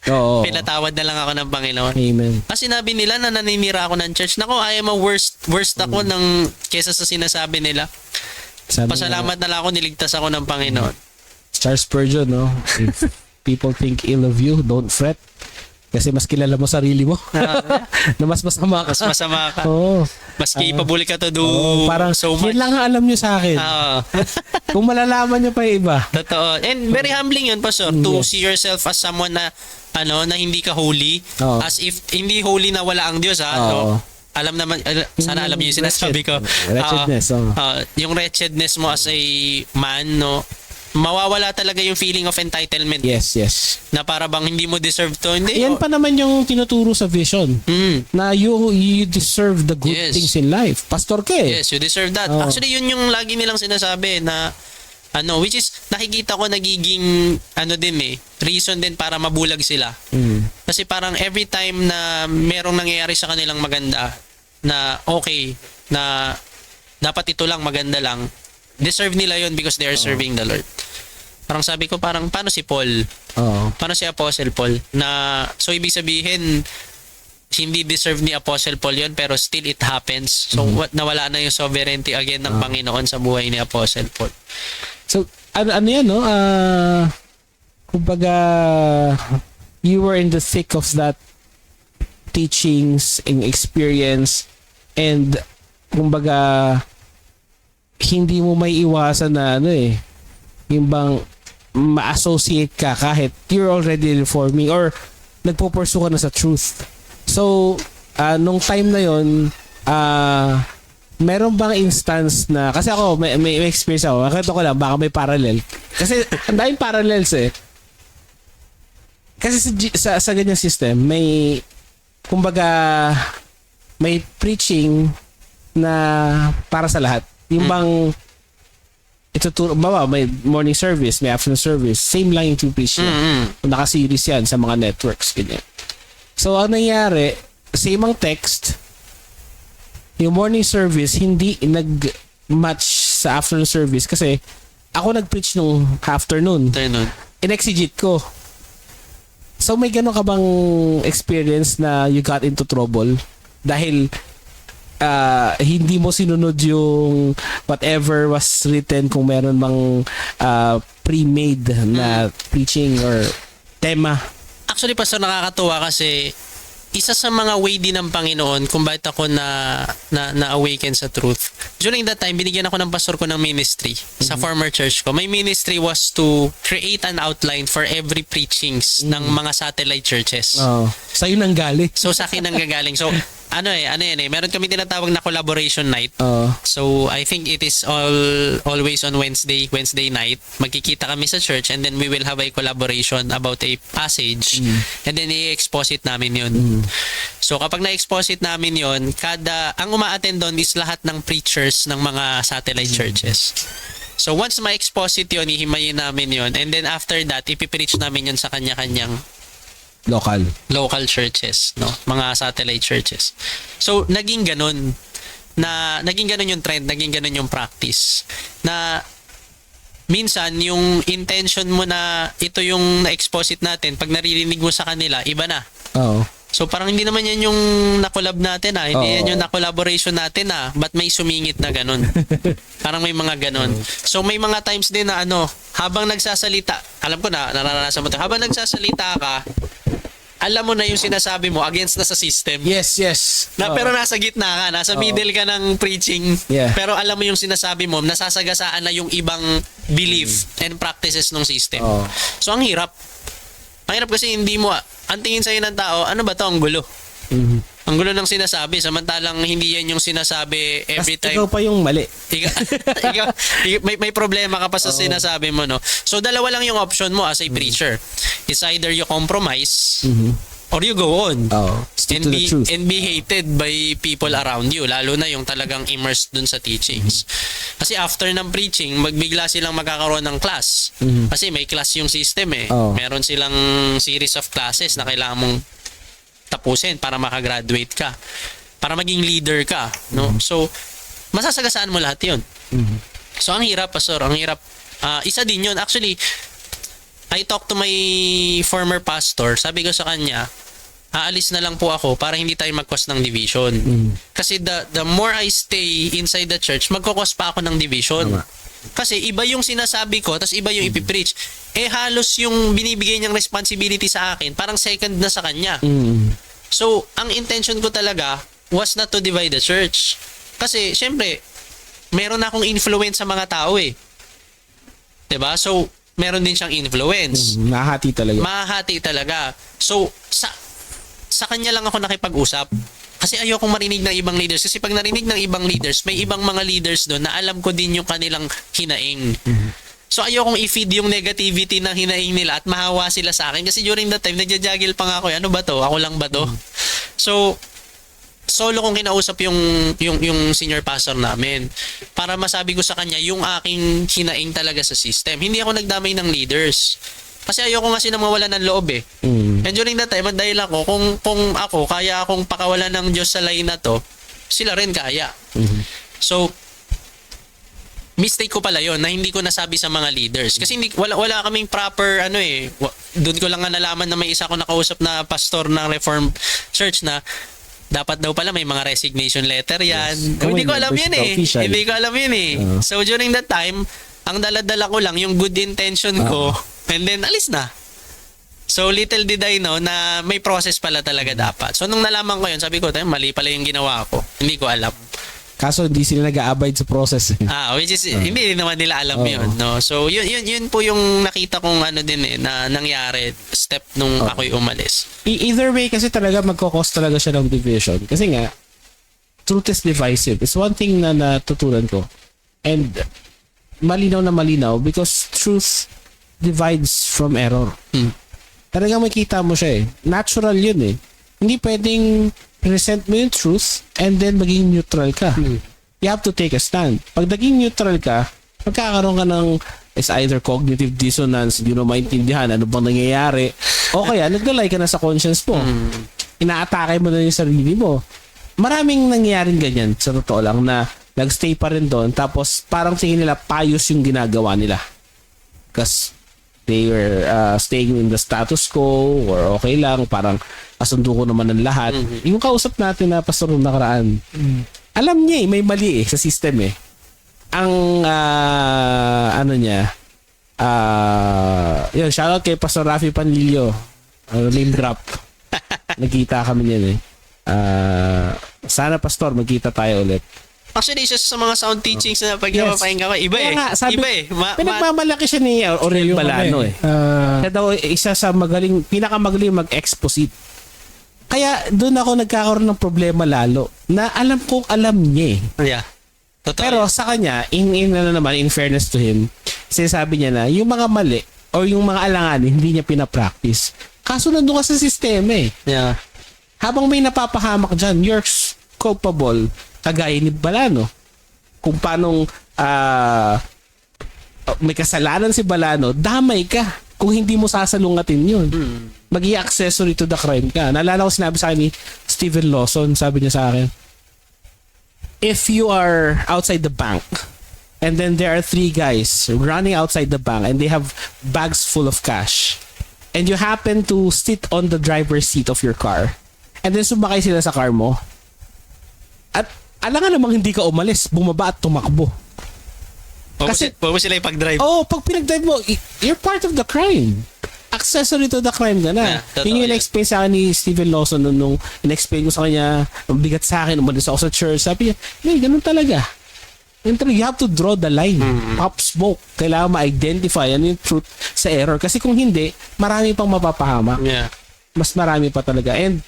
Oo. Pinatawad na lang ako ng Panginoon. Amen. Kasi sinabi nila na naninira ako ng church. Nako, I am a worst ako kesa sa sinasabi nila. Sabi Pasalamat na lang ako, niligtas ako ng Panginoon. Charles Spurgeon, no? If people think ill of you, don't fret. Kasi mas kilala mo sarili mo. Na mas masama ka. Mas masama ka. Oo. Mas capable ka to do Parang, so much. yun lang ang alam nyo sa akin. Oo. Kung malalaman nyo pa yung iba. Totoo. And very humbling yun, Pastor, to Yes. see yourself as someone na na hindi ka holy. Oo. As if hindi holy na wala ang Diyos, ha? Oo. No? Alam naman, sana alam niyo yung sinasabi ko. Wretchedness. Yung wretchedness mo as a man, no? Mawawala talaga yung feeling of entitlement. Yes. Na para bang hindi mo deserve to. Hindi. Yan pa naman yung tinuturo sa vision. Na you deserve the good Yes. things in life. Pastor ka eh. Yes, you deserve that. Oo. Actually, yun yung lagi nilang sinasabi na which is nakikita ko nagiging reason din para mabulag sila. Kasi parang every time na merong nangyayari sa kanilang maganda na okay, na dapat ito lang maganda lang, deserve nila yun because they are serving the Lord. Parang sabi ko, paano si Paul? Oo. Paano si Apostle Paul? So ibig sabihin, hindi deserve ni Apostle Paul yun, pero still it happens. So nawala na yung sovereignty again ng Panginoon sa buhay ni Apostle Paul. So, ano yan, no? Kumbaga, you were in the thick of that teachings and experience And kumbaga hindi mo may iwasan na yung bang ma-associate ka kahit you're already reforming or nagpo-pursue ka na sa truth. So, nung time na yon, meron bang instance na, kasi ako, may experience ako, nakita ko lang, baka may parallel. Kasi, ang daming parallels eh. Kasi sa ganyang system, may, kumbaga, may preaching na para sa lahat. Yung bang, may morning service, may afternoon service, same lang yung preach niya. Naka-series yan sa mga networks, ganyan. So, ang nangyari, same ang text, yung morning service, hindi nag-match sa afternoon service kasi ako nag-preach nung afternoon. In-exegete ko. So, may gano'n ka bang experience na you got into trouble dahil hindi mo sinunod yung whatever was written kung meron mang pre-made na preaching or tema? Actually, Pastor, nakakatuwa kasi isa sa mga way din ng Panginoon kung bakit ako na-awaken sa truth. During that time, binigyan ako ng pastor ko ng ministry sa former church ko. My ministry was to create an outline for every preachings ng mga satellite churches. Sa'yo nang galing. So, sa akin nang gagaling. So, ano yan eh. Meron kami tinatawag na collaboration night. So, I think it is always on Wednesday night. Magkikita kami sa church and then we will have a collaboration about a passage and then i-exposit namin yun. So, kapag na-exposit namin yun, ang uma-attend doon is lahat ng preachers ng mga satellite churches. So, once ma-exposit yun, ihimayin namin yun and then after that, ipipreach namin yun sa kanya-kanyang local churches, no, mga satellite churches. So naging ganun yung trend, naging ganun yung practice na minsan yung intention mo na ito yung na-exposit natin, pag naririnig mo sa kanila, iba na. So parang hindi naman yan yung na-collab natin hindi yan yung na-collaboration natin ba't may sumingit na ganun. Parang may mga ganun. So may mga times din na habang nagsasalita, alam ko na naranasan mo ito, habang nagsasalita ka, alam mo na yung sinasabi mo against na sa system. Yes. Pero nasa gitna ka, nasa middle ka ng preaching. Yeah. Pero alam mo yung sinasabi mo, nasasagasaan na yung ibang belief and practices ng system. So ang hirap. Ang hirap kasi hindi mo, ang tingin sa'yo ng tao, ano ba to, ang gulo. Ang gulo ng sinasabi, samantalang hindi yan yung sinasabi every time. Ikaw pa yung mali. Ikaw, may problema ka pa sa sinasabi mo, no? So, dalawa lang yung option mo as a preacher. It's either you compromise or you go on and be hated by people around you, lalo na yung talagang immersed dun sa teachings. Kasi after ng preaching, magbigla silang magkakaroon ng class. Kasi may class yung system Meron silang series of classes na kailangan mong tapusin para makagraduate ka, para maging leader ka, no? So masasagasaan mo lahat 'yun. So ang hirap, Pastor, ang hirap. Isa din 'yun. Actually, I talked to my former pastor. Sabi ko sa kanya, aalis na lang po ako para hindi tayo mag-cause ng division. Kasi the more I stay inside the church, magko-cause pa ako ng division. Kasi iba yung sinasabi ko, tapos iba yung ipipreach. Halos yung binibigay niyang responsibility sa akin, parang second na sa kanya. So, ang intention ko talaga was not to divide the church. Kasi, syempre, meron akong influence sa mga tao 'Diba? So, meron din siyang influence. Mahahati talaga. So, sa kanya lang ako nakipag-usap. Kasi ayokong marinig ng ibang leaders. Kasi pag narinig ng ibang leaders, may ibang mga leaders doon na alam ko din yung kanilang hinaing. So ayokong i-feed yung negativity ng hinaing nila at mahawa sila sa akin. Kasi during that time, nagja-juggle pa nga ako. Ano ba to? Ako lang ba to? So, solo kong kinausap yung senior pastor namin para masabi ko sa kanya yung aking hinaing talaga sa system. Hindi ako nagdamay ng leaders. Kasi ayoko nga silang mawalan ng loob And during that time, dahil ako, kung ako, kaya akong pakawalan ng Diyos sa line na to, sila rin kaya. So, mistake ko pala yon na hindi ko nasabi sa mga leaders. Kasi wala kaming proper, doon ko lang nga nalaman na may isa ko nakausap na pastor ng Reformed Church na dapat daw pala may mga resignation letter yan. Hindi ko alam yan So, during that time, ang dala-dala ko lang yung good intention ko and then alis na. So little did I know na may process pala talaga dapat. So nung nalaman ko yun, sabi ko, mali pala yung ginawa ko. Hindi ko alam. Kaso hindi sila nag-a-abide sa process. Which is hindi naman nila alam yun, no. So yun po yung nakita kong ano din na nangyari step nung ako'y umalis. Either way kasi talaga magkakos talaga siya ng division. Kasi nga truth is divisive. It's one thing na natutunan ko. And malinaw na malinaw because truth divides from error. Talagang makita mo siya Natural yun Hindi pwedeng present mo yung truth and then maging neutral ka. You have to take a stand. Pag naging neutral ka, magkakaroon ka ng is either cognitive dissonance, hindi mo maintindihan ano bang nangyayari, o kaya naglalay ka na sa conscience mo. Inaatake mo na yung sarili mo. Maraming nangyayaring ganyan sa totoo lang na nagstay pa rin doon tapos parang tingin nila payos yung ginagawa nila. Kasi they were staying in the status quo or okay lang, parang kasundo ko naman ng lahat. Yung kausap natin na pastor nung nakaraan, alam niya may mali sa system Ang ano niya, yun, shoutout kay Pastor Rafi Panlilio. Name drop. Nagkita kami niyan sana pastor, magkita tayo ulit. Actually, isa sa mga sound teachings na pag napapahinga ko, iba Nga, sabi, iba pinagmamalaki siya ni Aurel Balano Siya daw isa sa pinakamagaling mag-exposit. Kaya doon ako nagkakaroon ng problema lalo na alam kong alam niya Yeah. Totoo. Pero sa kanya, in fairness to him, sinasabi niya na yung mga mali o yung mga alanganin hindi niya pinapractice. Kaso nandun ka sa sistema Yeah. Habang may napapahamak dyan, you're culpable. Kagaya ni Balano. Kung paanong may kasalanan si Balano, damay ka kung hindi mo sasalungatin yun. Magiging accessory to the crime ka. Naalala ko sinabi sa akin ni Steven Lawson, sabi niya sa akin, if you are outside the bank and then there are 3 guys running outside the bank and they have bags full of cash and you happen to sit on the driver's seat of your car and then sumakay sila sa car mo at alangan namang hindi ka umalis, bumaba at tumakbo. Kasi sila ipag-drive. Pag pinag-drive mo, you're part of the crime. Accessory to the crime ka na. Yun yung in-explain sa akin ni Steven Lawson nung in-explain ko sa kanya, mabigat sa akin, umalis ako sa church. Sabi niya, ganun talaga. You have to draw the line. Pop smoke. Kailangan ma-identify ano yung truth sa error. Kasi kung hindi, marami pang mapapahamak. Yeah. Mas marami pa talaga. And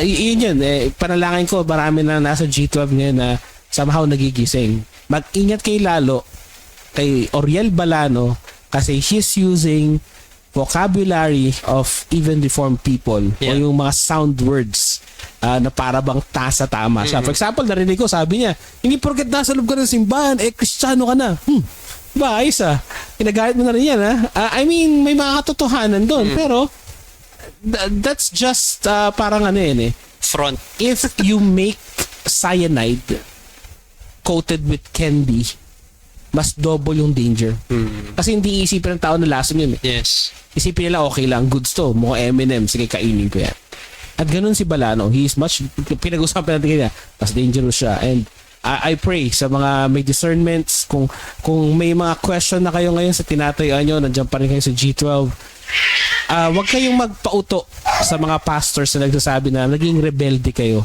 yun panalangin ko, marami na nasa G12 ngayon na somehow nagigising. Mag-ingat kay lalo kay Aurel Balano kasi he's using vocabulary of even reformed people o yung mga sound words na para bang tasa tama siya. For example, narinig ko, sabi niya, hindi porket nasa loob ka ng simbahan, Kristiyano ka na. Ba, ayos Kinagalit mo na rin yan I mean, may mga katotohanan doon. Pero, that's just parang Front. If you make cyanide coated with candy, mas double yung danger. Kasi hindi isipin ng tao na lason yun Yes. Isipin nila okay lang, goods to, mukhang M&M, sige kainin ko yan. At ganun si Balano, he is much, pinag-usapan natin kanya, mas dangerous siya. And I pray sa mga may discernments, kung may mga question na kayo ngayon sa tinatayuan nyo, nandiyan pa rin kayo sa G12, wag kayong magpauto sa mga pastors na nagsasabi na naging rebelde kayo.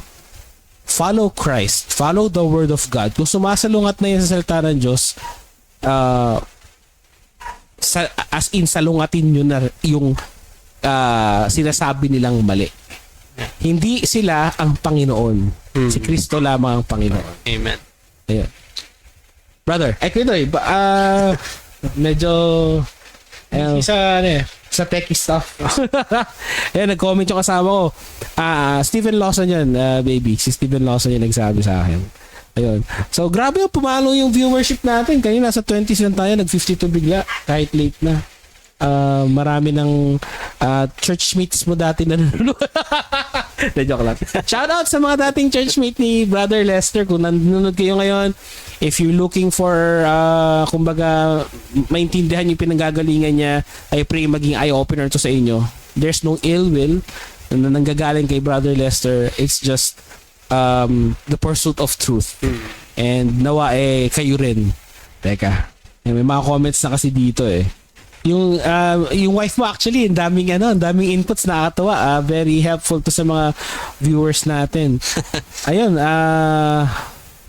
Follow Christ. Follow the Word of God. Kung sumasalungat na yan sa salita ng Diyos, as in salungatin nyo na yung sinasabi nilang mali. Hindi sila ang Panginoon. Si Kristo lamang ang Panginoon. Amen. Ayan. Brother, Kridoy, medyo sa techie stuff. Ayan, nag-comment yung kasama ko. Steven Lawson yan, baby. Si Steven Lawson yan nagsabi sa akin. Ayun. So, grabe pumalo yung viewership natin. Kanina nasa 20s lang tayo, nag-52 bigla. Kahit late na. Marami ng churchmates mo dati na nanonood. Joke lang. Shoutout sa mga dating churchmate ni Brother Lester. Kung nanonood kayo ngayon, if you're looking for kumbaga maintindihan yung pinanggagalingan niya, I pray maging eye-opener to sa inyo. There's no ill will na nanggagaling kay Brother Lester. It's just the pursuit of truth. And nawa kayo rin. Teka, may mga comments na kasi dito Yung wife mo actually, ang daming inputs, nakakatuwa. Very helpful to sa mga viewers natin. Ayun,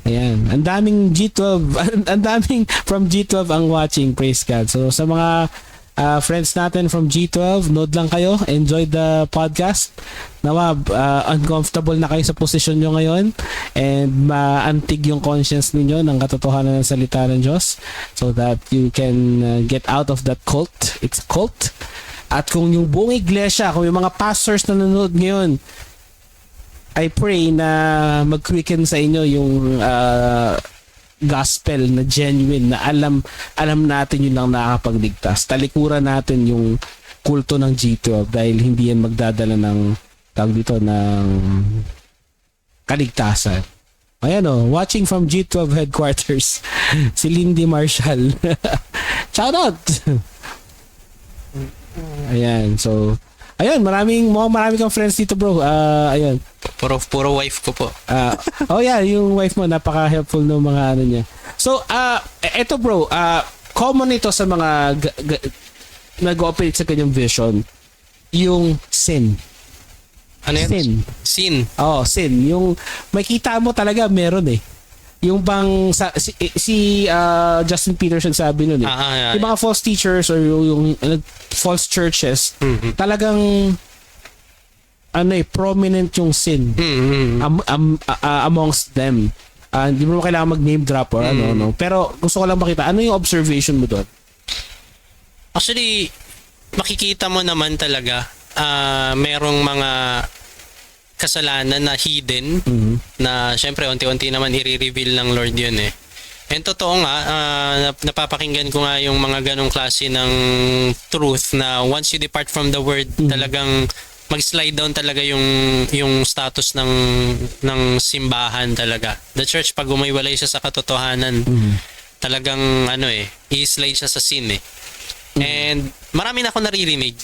ayan. Ang daming G12, ang daming from G12 ang watching, praise God. So sa mga friends natin from G12, nood lang kayo, enjoy the podcast. Nawa, uncomfortable na kayo sa position nyo ngayon and maantig yung conscience ninyo ng katotohanan ng salita ng Diyos so that you can get out of that cult. It's a cult. At kung yung buong iglesia, kung yung mga pastors na nanonood ngayon, I pray na mag-quicken sa inyo yung gospel na genuine, na alam natin yun lang nakakapagligtas. Talikuran natin yung kulto ng G12 dahil hindi yan magdadala ng tawag dito ng kaligtasan. Ayan watching from G12 headquarters si Lindy Marshall. Shout out. Ayan, so ayun, marami kang friends dito, bro. Ayun. Puro wife ko po. Yung wife mo, napaka-helpful ng mga ano niya. So, eto bro, common ito sa mga nag-operate sa kanyang vision, yung sin. Ano yan? Sin. Sin. Yung makita mo talaga meron yung bang si Justin Peterson sabi nun yung mga false teachers or yung false churches talagang prominent yung sin amongst them. Hindi mo kailangan mag-name drop or pero gusto ko lang makita ano yung observation mo doon. Actually, makikita mo naman talaga merong mga kasalanan na hidden na syempre unti-unti naman i-reveal ng Lord yun And totoo nga, napapakinggan ko nga yung mga ganong klase ng truth na once you depart from the word, talagang mag-slide down talaga yung status ng simbahan talaga. The church, pag umiwalay siya sa katotohanan, talagang i-slide siya sa sin And marami na ako naririnig.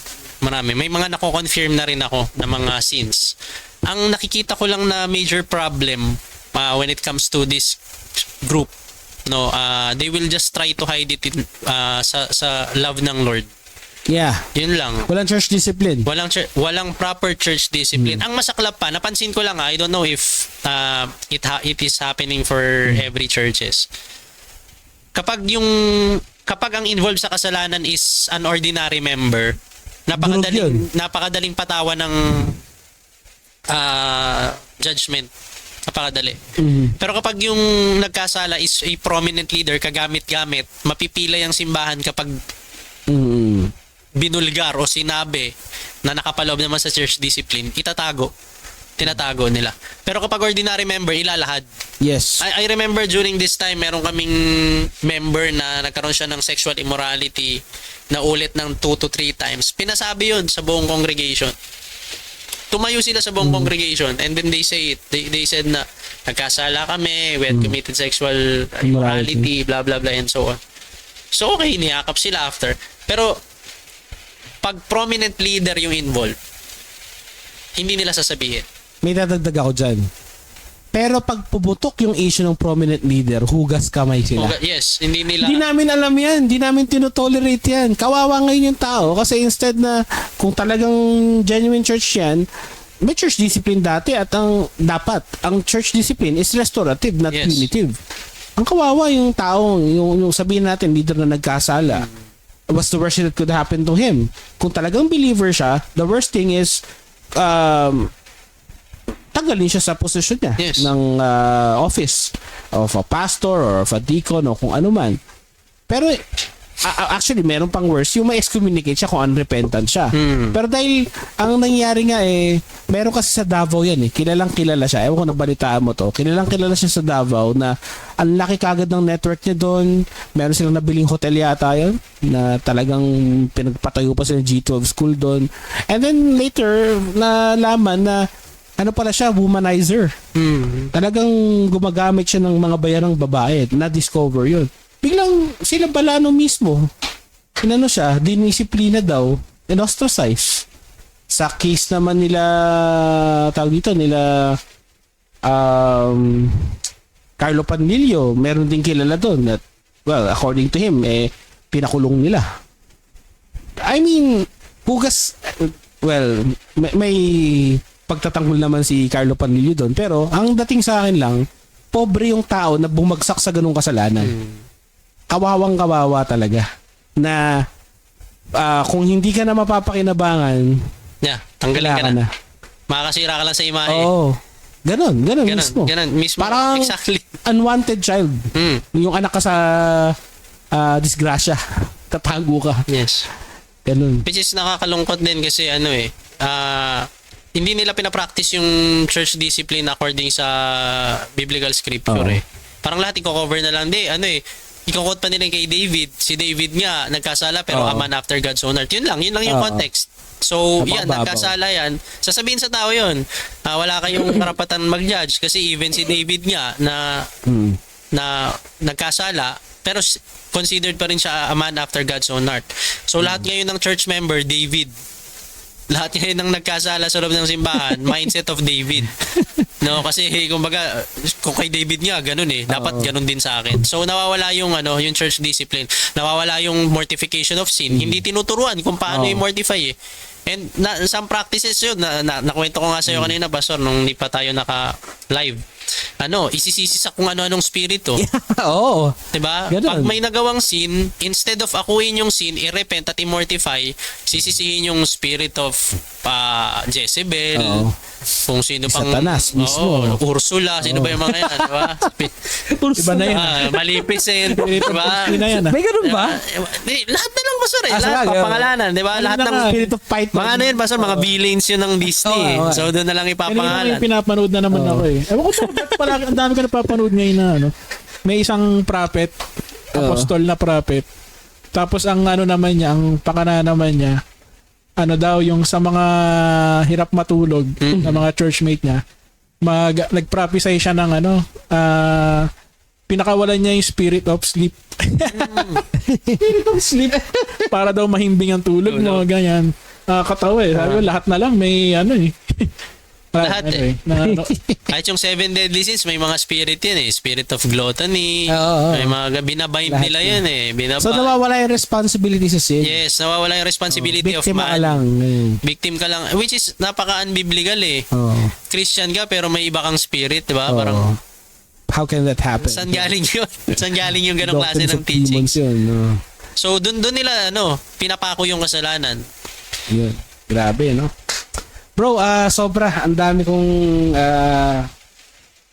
May mga nako-confirm na rin ako na mga sins. Ang nakikita ko lang na major problem when it comes to this group, they will just try to hide it sa love ng Lord. Yeah. Yun lang. Walang church discipline. Walang proper church discipline. Ang masaklap pa, napansin ko lang I don't know if it is happening for every churches. Kapag ang involved sa kasalanan is an ordinary member, napakadaling patawan ng judgment. Napakadali. Pero kapag yung nagkasala is a prominent leader, kagamit-gamit, mapipila yung simbahan kapag binulgar o sinabi na nakapaloob naman sa church discipline, tinatago nila. Pero kapag ordinary member, ilalahad. Yes. I remember during this time, meron kaming member na nagkaroon siya ng sexual immorality na ulit ng 2 to 3 times. Pinasabi yun sa buong congregation. Tumayo sila sa buong congregation and then they say it. They said na nagkasala kami, we had committed sexual immorality, blah blah blah and so on. So okay, niyakap sila after. Pero pag prominent leader yung involved, hindi nila sasabihin. May dadagdag ako dyan. Pero pag puputok yung issue ng prominent leader, hugas kamay sila. Yes, hindi nila. Hindi namin alam yan. Hindi namin tinotolerate yan. Kawawa ngayon yung tao kasi instead na kung talagang genuine church yan, may church discipline dati at ang church discipline is restorative, not punitive. Ang kawawa yung tao, yung sabihin natin, leader na nagkasala. What's the worst that could happen to him? Kung talagang believer siya, the worst thing is tanggalin siya sa posisyon niya ng office of a pastor or of a deacon o kung ano man. Pero actually meron pang worse, yung ma-excommunicate siya kung unrepentant siya. Pero dahil ang nangyari nga meron kasi sa Davao yan kilalang kilala siya. Ewan ko nabalitaan mo to. Kilalang kilala siya sa Davao na ang laki kagad ng network niya doon. Meron silang nabiling hotel yata yun na talagang pinagpatayo pa sila G12 school doon. And then later nalaman na ano pala siya, womanizer. Talagang gumagamit siya ng mga bayanang babae. Na-discover yun. Biglang sila Balano mismo, inano siya, dinisiplina daw, and ostracize. Sa case naman nila, Carlo Panlilio, meron din kilala doon. Well, according to him, pinakulong nila. I mean, hugas, well, may pagtatanggol naman si Carlo Panlilio doon, pero ang dating sa akin lang, pobre yung tao na bumagsak sa ganung kasalanan. Kawawang-kawawa talaga. Na kung hindi ka na mapapakinabangan, Yeah, tanggalin ka wala na. Makakasira ka lang sa imahe. Oo. Ganon mismo. Ganon mismo. Parang Exactly. unwanted child. Mm. Yung anak ka sa disgrasya. Tatago ka. Yes. Ganon. Which is nakakalungkot din kasi hindi nila pinapractice yung church discipline according sa biblical scripture Oo. Parang lahat i-cover na lang. I-quote pa nila kay David. Si David nga, nagkasala pero a man after God's own heart. Yun lang yung Oo. context. So, yan, Napababaw. nagkasala yan. Sasabihin sa tao yun, wala kayong karapatan mag-judge kasi even si David nga na nagkasala, pero considered pa rin siya a man after God's own heart. So, lahat ngayon ng church member, David. Lahat ngayon ng nagkasala sa loob ng simbahan, mindset of David. No, kasi kumbaga kung kay David nga ganun dapat ganun din sa akin. So nawawala yung yung church discipline. Nawawala yung mortification of sin. Hindi tinuturuan kung paano i-mortify And some practices yun nakwento ko nga sa iyo kanina, Pastor, nung hindi pa tayo naka-live. Isisisi sa kung ano-anong spirito. Oo. Diba? Ganun. Pag may nagawang sin, instead of akuin yung sin, i-repent at i-mortify, sisisihin yung spirit of Jezebel, Oo. kung sino pang Satanas mismo. Ursula, sino ba yung mga yan, diba? Iba na yun. Maleficent, diba? Yun na yan. May ganun ba? Lahat na lang, Pastor, lahat sabagay, papangalanan, diba? Lahat ng Spirit of Python. mga ano yun, Pastor, mga villains yun ng Disney. Oo. So doon na lang Kanina ipapangalan. yung pinapanood na naman ako Ewan ko ba't pala, ang dami ko napapanood ngayon na May isang prophet, apostol na prophet. Tapos ang naman niya, ang pakana naman niya, daw yung sa mga hirap matulog na mga churchmate niya, nag-prophesy siya ng pinakawalan niya yung spirit of sleep. Spirit of sleep. Para daw mahimbing ang tulog mo, ganyan. Katawa Sabi ko, lahat na lang may Lahat Na, Kahit yung 7 deadly sins, may mga spirit yan Spirit of gluttony. Oo. May mga binabind Lahat nila yan. yan So nawawala yung responsibility sa sin. Yes, nawawala yung responsibility of Biktima ka man. lang. Victim ka lang. Which is napaka-unbiblical Oo. Christian ka pero may iba kang spirit, di ba? Oo. Parang, How can that happen? saan galing yun? Saan galing yung ganong klase Doctrines ng of demons teachings? yun. No? So, dun nila, pinapako yung kasalanan. Yun. Grabe, no? Bro, sobra. Ang dami kong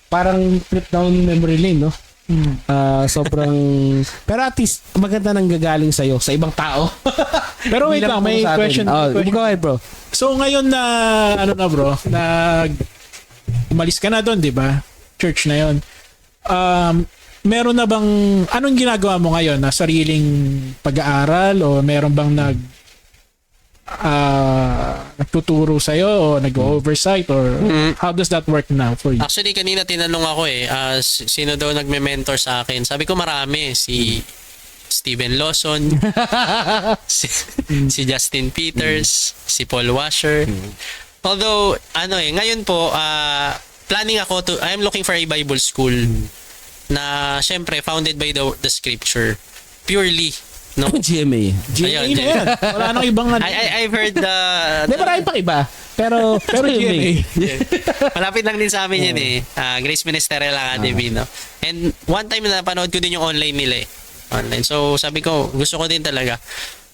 parang trip down memory lane, no? Sobrang pero at least maganda nang gagaling sa'yo sa ibang tao. Pero wait lang, may question. Go ahead, bro. So ngayon na bro, umalis ka na doon, 'di ba? Church na 'yon. Meron na bang anong ginagawa mo ngayon? Na sariling pag-aaral o meron bang nagtuturo sa iyo o nag-oversight or how does that work now for you? Actually, kanina tinanong ako sino daw nagme-mentor sa akin. Sabi ko marami. Si Steven Lawson, si Justin Peters, si Paul Washer. Although, ngayon po, planning ako I'm looking for a Bible school na syempre founded by the scripture. Purely. No? GMA. Ayun, na yan. Wala nang ibang I've heard Hindi, marami pang iba. Pero GMA. Malapit lang din sa amin yun Grace Ministerial Academy, no? And one time na napanood ko din yung online nila Online. So, sabi ko, gusto ko din talaga.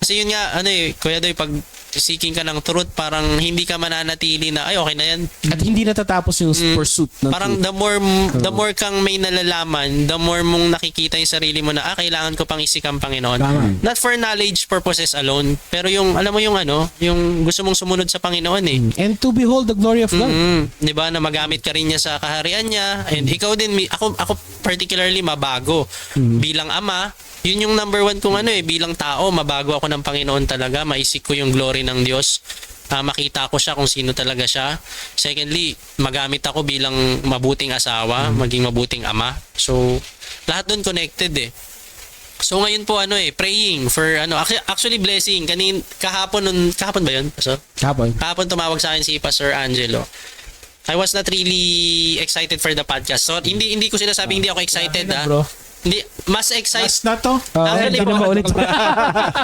Kasi yun nga, Kuya Doy, pag seeking ka ng truth, parang hindi ka mananatili na, okay na yan. At hindi natatapos yung pursuit ng Parang truth. the more kang may nalalaman, the more mong nakikita yung sarili mo na, kailangan ko pang isikang Panginoon. Tama. Not for knowledge purposes alone, pero yung, alam mo yung yung gusto mong sumunod sa Panginoon And to behold the glory of God. Di ba, na magamit ka rin niya sa kaharian niya. And ikaw din, ako particularly mabago. Bilang ama, yun yung number one kung bilang tao, mabago ako ng Panginoon talaga, maisik ko yung glory ng Diyos, makita ko siya kung sino talaga siya. Secondly, magamit ako bilang mabuting asawa, maging mabuting ama. So, lahat doon connected So ngayon po praying for actually blessing kahapon ba yun? So, kahapon tumawag sa akin si Pastor Angelo. I was not really excited for the podcast. So hindi ko sinasabing hindi ako excited bro. Hindi, mas excited. Last na to. Actually, hindi na maulit.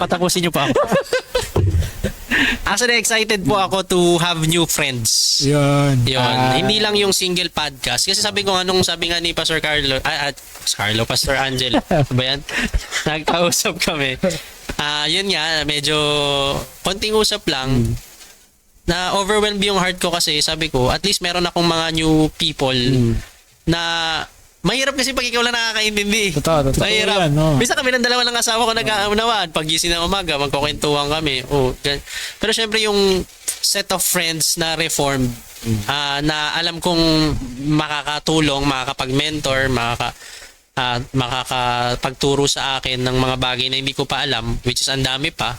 patapusin niyo pa ako. Actually, excited po ako to have new friends. Yun. Yun. Hindi lang yung single podcast. Kasi sabi ko sabi nga ni Pastor Pastor Angel. Ba yan? Nagkausap kami. Yun nga, medyo konting usap lang. Na overwhelmed yung heart ko kasi sabi ko, at least meron akong mga new people na mahirap kasi pag ikaw lang nakakaintindi. Totoo. Mahirap. Yan, no? Bisa kami ng dalawa ng asawa ko nag-aunawaan. Pag gising ng umaga, magkukwentuhan kami. Pero syempre yung set of friends na reformed, na alam kong makakatulong, makakapag-mentor, makakapagturo sa akin ng mga bagay na hindi ko pa alam, which is ang dami pa,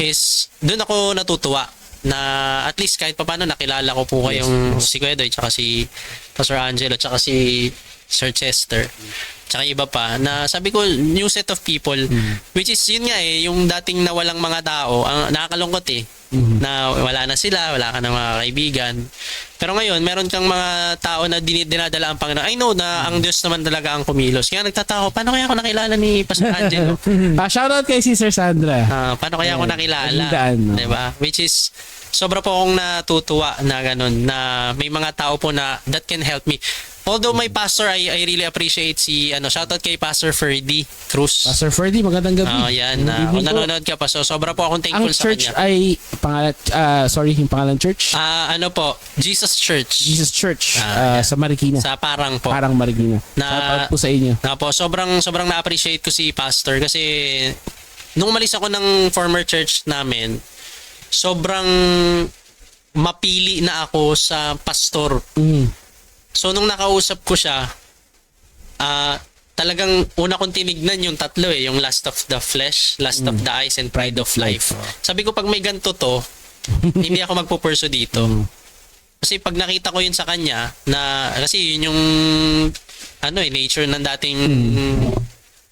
is doon ako natutuwa na at least kahit paano nakilala ko po kayong si Kuya Doy, tsaka si Pastor Angelo, tsaka si Sir Chester, tsaka iba pa, na sabi ko new set of people, which is yun nga yung dating nawalang mga tao, ang nakakalungkot na wala na sila, wala ka ng mga kaibigan. Pero ngayon, meron kang mga tao na dinadala ang Panginoon. I know na ang Diyos naman talaga ang kumilos. Kaya nagtataka ko, paano kaya ako nakilala ni Pastor Angelo? Shoutout kay Sister Sandra. Paano kaya ako nakilala? Magandaan, no? Diba? Which is, sobra po akong natutuwa na ganun, na may mga tao po na that can help me. Although my pastor, I really appreciate shoutout kay Pastor Ferdy Cruz. Pastor Ferdy, magandang gabi. Yan. Kung nanonood ka pa, so sobra po akong thankful Ang sa church kanya. ay yung pangalan church? Jesus Church. Jesus Church Yeah. sa Marikina. Sa Parang po. Parang Marikina. Shoutout po sa inyo. Sobrang na-appreciate ko si Pastor kasi nung umalis ako ng former church namin, sobrang mapili na ako sa pastor. So nung nakausap ko siya, talagang una kong tinignan yung tatlo yung lust of the flesh, lust of the eyes, and pride of life. Sabi ko pag may ganito to, hindi ako magpupursue dito. Kasi pag nakita ko yun sa kanya, kasi yun yung nature ng dating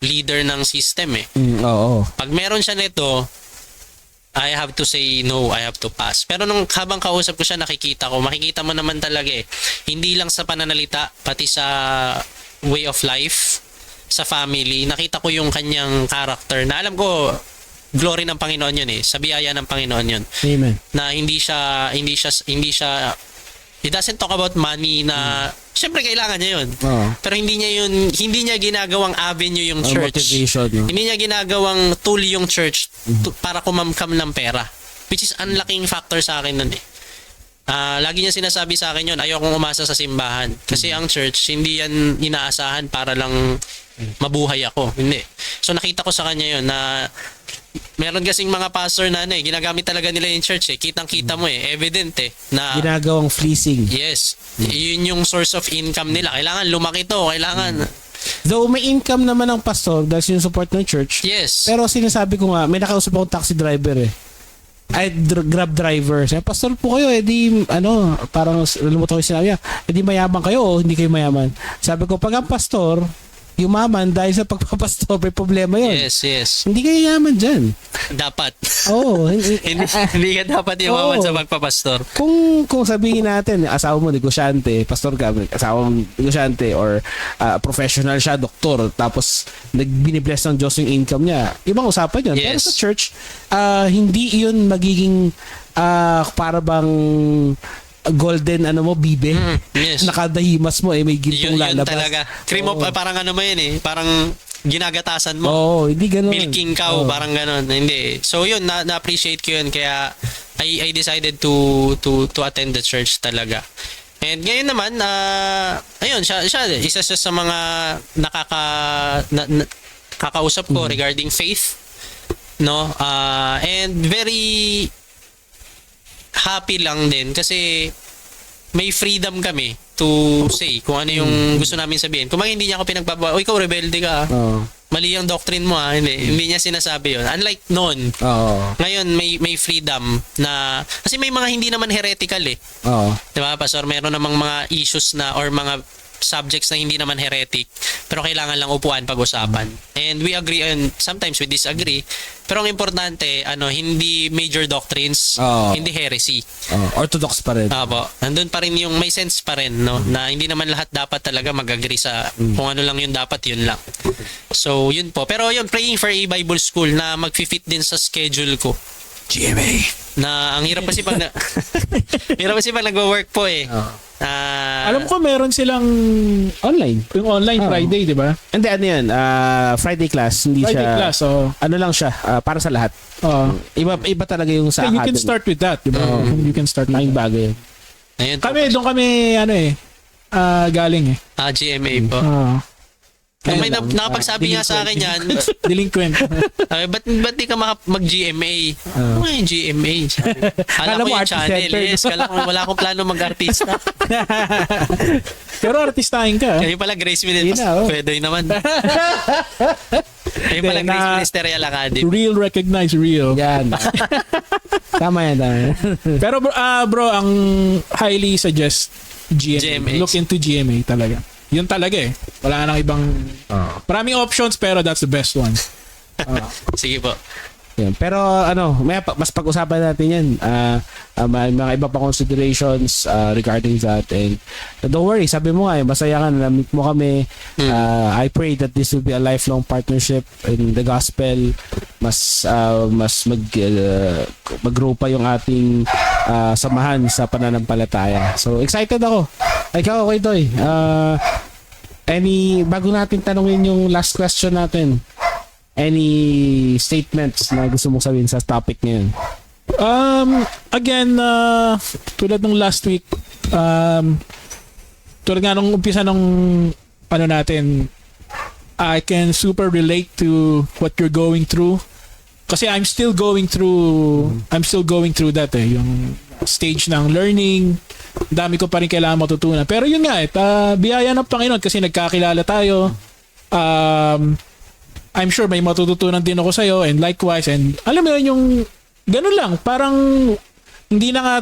leader ng system Oo. Pag meron siya nito, I have to say no, I have to pass. Pero nung habang kausap ko siya, makikita mo naman talaga hindi lang sa pananalita, pati sa way of life, sa family, nakita ko yung kanyang character na alam ko, glory ng Panginoon yun sa biyaya ng Panginoon yun. Amen. Na hindi siya, he doesn't talk about money na, syempre kailangan niya yun. Pero hindi niya ginagawang avenue yung church. Motivation. No? Hindi niya ginagawang tool yung church para kumamkam ng pera. Which is ang laking factor sa akin nun lagi niya sinasabi sa akin yun, ayokong umasa sa simbahan. Kasi ang church, hindi yan inaasahan para lang mabuhay ako. Hindi. So nakita ko sa kanya yun na meron kasing mga pastor na ginagamit talaga nila yung church kitang-kita mo evident na ginagawang fleecing. Yes. Yun yung source of income nila. Kailangan lumaki to, kailangan Though may income naman ng pastor dahil sinusupport ng church. Yes. Pero sinasabi ko nga, may nakausap akong taxi driver ay grab driver. Sabi, pastor po kayo, parang lumuto ko yung sinabi niya, mayaman kayo o hindi kayo mayaman? Sabi ko, pag ang pastor, yumaman dahil sa pagpapastor, may problema yun. Yes. Hindi kayo yaman dyan. Dapat. Oo. Hindi ka dapat yumaman sa pagpapastor. Kung sabihin natin, asawa mo negosyante, pastor ka, asawa mo negosyante, or professional siya, doktor, tapos binibless ng Diyos yung income niya, ibang usapan yun. Yes. Pero sa church, hindi yun magiging para bang golden bibe. Yes. Nakadahimas mo may gintong Yun lalabas. talaga. Cream of, parang mo yun parang ginagatasan mo. Hindi ganun. Milking cow, parang ganun. Hindi. So yun, na-appreciate ko yun. Kaya I decided to attend the church talaga. And ngayon naman, ayun, siya isa sa mga kakausap ko regarding faith. No? And very happy lang din kasi may freedom kami to say kung ano yung gusto namin sabihin. Kung hindi niya ako pinagbabawa, ikaw rebelde ka. Mali ang doctrine mo Hindi niya sinasabi yun. Unlike noon. Ngayon may freedom na kasi may mga hindi naman heretical Diba, Pastor? Meron namang mga issues na or mga subjects na hindi naman heretic pero kailangan lang upuan pag-usapan. And we agree and sometimes we disagree. Pero ang importante, hindi major doctrines, hindi heresy. Orthodox pa rin. Nandun pa rin yung may sense pa rin, no? Na hindi naman lahat dapat talaga mag-agree sa kung ano lang yung dapat, yun lang. So, yun po. Pero yun, praying for a Bible school na mag-fit din sa schedule ko. GMA. Na ang hirap kasi pag hirap kasi pag nagwo-work po eh. Alam ko meron silang Online. yung online Friday, di ba? Hindi, ano yun? Friday class. Hindi Friday siya... class, oh. Ano lang siya, para sa lahat. Iba talaga yung sa You can academy. start with that, di ba? You can start with Laking that. bagay yun. Ayun po. Doon kami, galing eh. GMA po. Nung may nakapagsabi nga sa akin yan, Delinquent. ba't di ka mag-GMA? Ano nga yung GMA? Sabi. Kala Kala ko mo yung artist channel. center, Yes, kala ko wala akong plano mag-artista. Pero artistahin ka. Kaya pala Grace Yun na, oh. Pwede naman. Kaya pala Hindi, Grace na- Ministerial Academy. Real recognize real. Yan. Tama yan. Pero bro, ang highly suggest GMA. GMA. Look into GMA talaga. Yun talaga eh. Wala nang ibang maraming options pero that's the best one. Sige po. Yan. Pero mas pag-usapan natin yan. May mga iba pa considerations regarding that. And don't worry, sabi mo nga, masaya ka, na-meet mo kami. I pray that this will be a lifelong partnership in the gospel. Mas mag-grow pa yung ating samahan sa pananampalataya. So, excited ako. Ikaw, okay, Toy. Bago natin tanungin yung last question natin, any statements na gusto mong sabihin sa topic ngayon? Again, tulad ng last week, tulad nga nung umpisa ng natin, I can super relate to what you're going through. Kasi I'm still going through that eh, yung stage ng learning. Dami ko pa rin kailangan matutunan. Pero yun nga biyaya ng Panginoon kasi nagkakilala tayo. I'm sure may matututunan din ako sa'yo and likewise, and alam mo yun, yung ganun lang, parang hindi na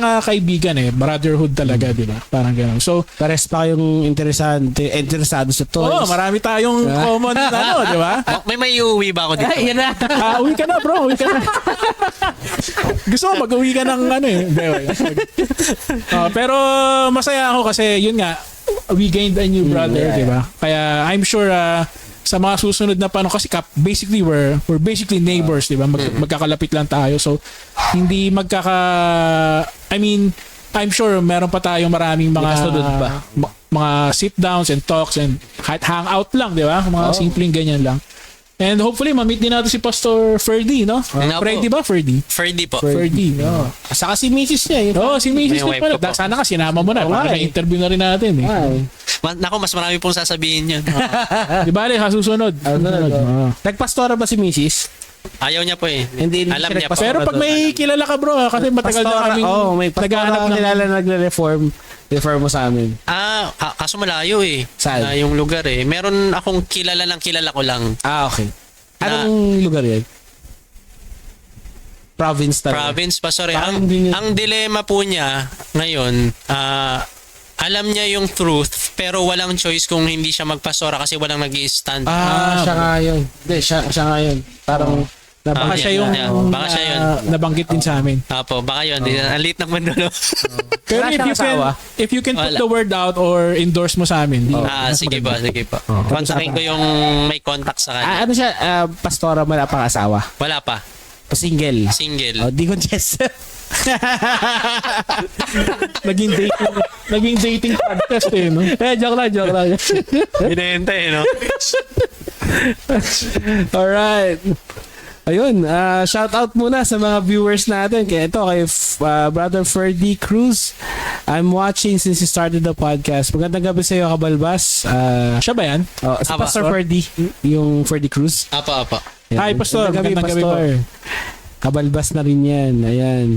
nga kaibigan eh, brotherhood talaga, di ba? Parang ganun. So, Pares pa kayong interesado sa toys. marami tayong common di ba? May uuwi ba ako dito? Ay, yan na. Uwi ka na, bro. Uwi ka na. Gusto ko mag-uwi ka ng pero masaya ako kasi yun nga, we gained a new brother, di ba? Kaya I'm sure sa mga susunod na paano kasi basically we're basically neighbors, di ba? Magkakalapit lang tayo. So hindi I'm sure meron pa tayong maraming mga Sunod pa. mga sit downs and talks and hang out lang, di ba? Mga simpleng ganyan lang. And hopefully ma-meet din natin si Pastor Ferdy, no? Nga po. Ferdy ba? Ferdy. Ferdy po. Ferdy. Saka si Mrs. niya. Si Mrs. May pala. wife ko po. Sana ka sinama mo na. Oo, Para eh. na-interview na rin natin eh. Naku, mas marami pong sasabihin yun. Di ba, susunod. Nagpastora ba si Mrs.? Ayaw niya po eh. Hindi Alam siya niya po. Pero pag may kilala ka bro, kasi matagal na kaming may pastora naghahanap ka ng kilala na nagre-reform. Refer mo sa amin. Kaso malayo eh. Saan? Yung lugar eh. Meron akong kilala ko lang. Okay. Anong lugar yan? Province talaga. Province pa, sorry. Parang hindi niya- Ang dilema po niya ngayon, alam niya yung truth, pero walang choice kung hindi siya magpasora kasi walang nag-i-stand. Siya nga yun. Hindi, siya nga yun. Parang baka siya yung Baka siya yun. nabanggit din sa amin. Apo, baka yun. Ang liit ng mundo, no? Pero Wala siyang asawa? if you can put Wala. the word out or endorse mo sa amin. Sige po. Kontakin ko yung may contact sa kanya. ano siya? Pastora, wala pang asawa. Wala pa. Single. Single. Di ko Jess. naging dating podcast eh, no? Joke lang. Binenta eh, no? Alright. Ayun, shout out muna sa mga viewers natin. Kaya ito kay Brother Ferdy Cruz. I'm watching since you started the podcast. Magandang gabi sa iyo, Kabalbas. Siya ba yan? Si Pastor Ferdy, yung Ferdy Cruz. Apa. Yan. Hi, Pastor. Magandang gabi, Magandang gabi Pastor. Kabalbas na rin yan. Ayan.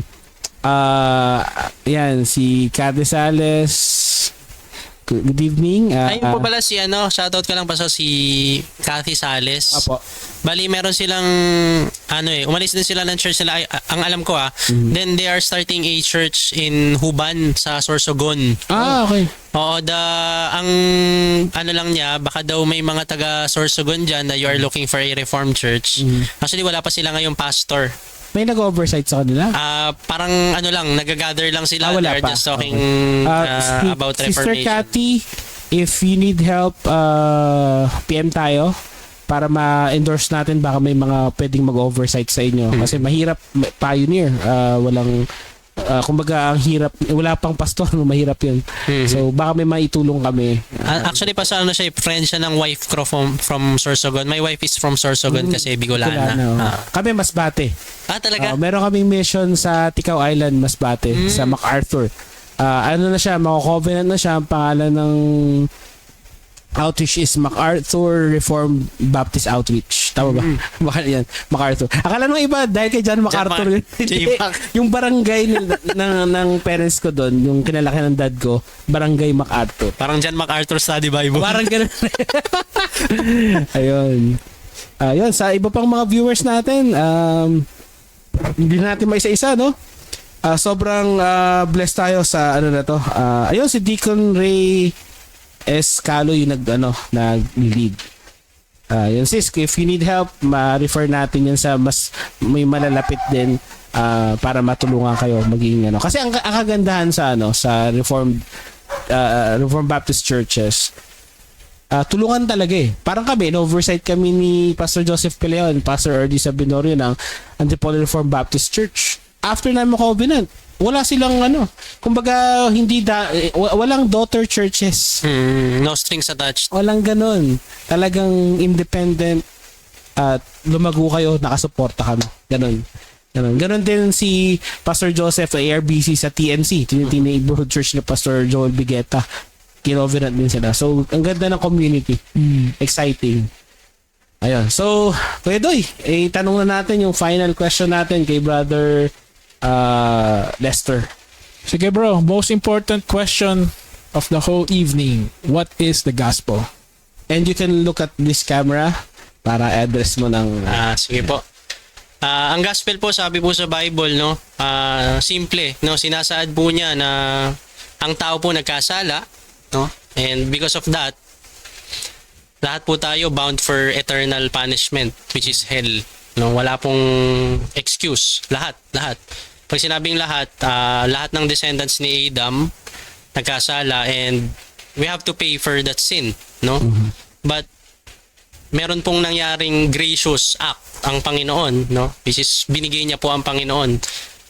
Yan, si Kate Sales. Good evening. Ayun po pala si shoutout ko lang pa si Kathy Sales. Apo. Bali, meron silang, umalis din sila ng church nila, ang alam ko Then they are starting a church in Huban sa Sorsogon. Okay. Oo, ang lang niya, baka daw may mga taga Sorsogon dyan na you are looking for a reformed church. Actually, wala pa sila ngayong pastor. May nag-oversight sa kanila? Parang nagagather lang sila. Wala They're pa. just talking about Sister reformation. Cathy, if you need help, PM tayo para ma-endorse natin, baka may mga pwedeng mag-oversight sa inyo. Kasi mahirap, pioneer. Walang, kumbaga, ang hirap, wala pang pastor, mahirap yun. So, baka may maitulong kami. Actually, Pastor, ano siya, friend siya ng wife ko from Sorsogon. My wife is from Sorsogon kasi Bicolana. Kami Masbate. Talaga? Meron kaming mission sa Ticao Island, Masbate, sa MacArthur. Ano na siya, Covenant na siya. Ang pangalan ng outreach is MacArthur Reformed Baptist Outreach. Tama ba? Baka yan, MacArthur. Akala nung iba, dahil kay John MacArthur yun. Yung barangay ng parents ko doon, yung kinalaki ng dad ko, Barangay MacArthur. Parang John MacArthur Study Bible. Parang ganun. Ayun. Ayun, sa iba pang mga viewers natin, hindi natin maisa-isa, no? Sobrang blessed tayo sa ano na to. Ayun, si Deacon Ray Escalo yung nag-lead. Yun sis, if you need help, ma-refer natin yan sa mas may malalapit din para matulungan kayo maging ano. Kasi ang kagandahan sa Reformed Baptist churches, tulungan talaga eh. Parang kami, oversight kami ni Pastor Joseph Peleon, Pastor Erdy Sabinorio ng Antipolo Reformed Baptist Church. After namin Covenant, wala silang kumbaga walang daughter churches. No strings attached. Walang ganun. Talagang independent at lumago kayo, nakasuporta kami. Ganun din si Pastor Joseph ARBC sa TNC, Trinity Neighborhood Church ni Pastor Joel Bigueta. Kinovenant din sila. So, ang ganda ng community. Exciting. Ayun. So, Kuya Doy, tanong na natin yung final question natin kay Brother Lester. Sige bro, most important question of the whole evening. What is the gospel? And you can look at this camera para address mo ng... Sige po. Ang gospel po, sabi po sa Bible, no? Simple, no? Sinasaad po niya na ang tao po nagkasala, no? And because of that, lahat po tayo bound for eternal punishment, which is hell. No, wala pong excuse. Lahat. Pag sinabing lahat ng descendants ni Adam nagkasala and we have to pay for that sin, no? But meron pong nangyaring gracious act ang Panginoon, no? Which is binigay niya po ang Panginoon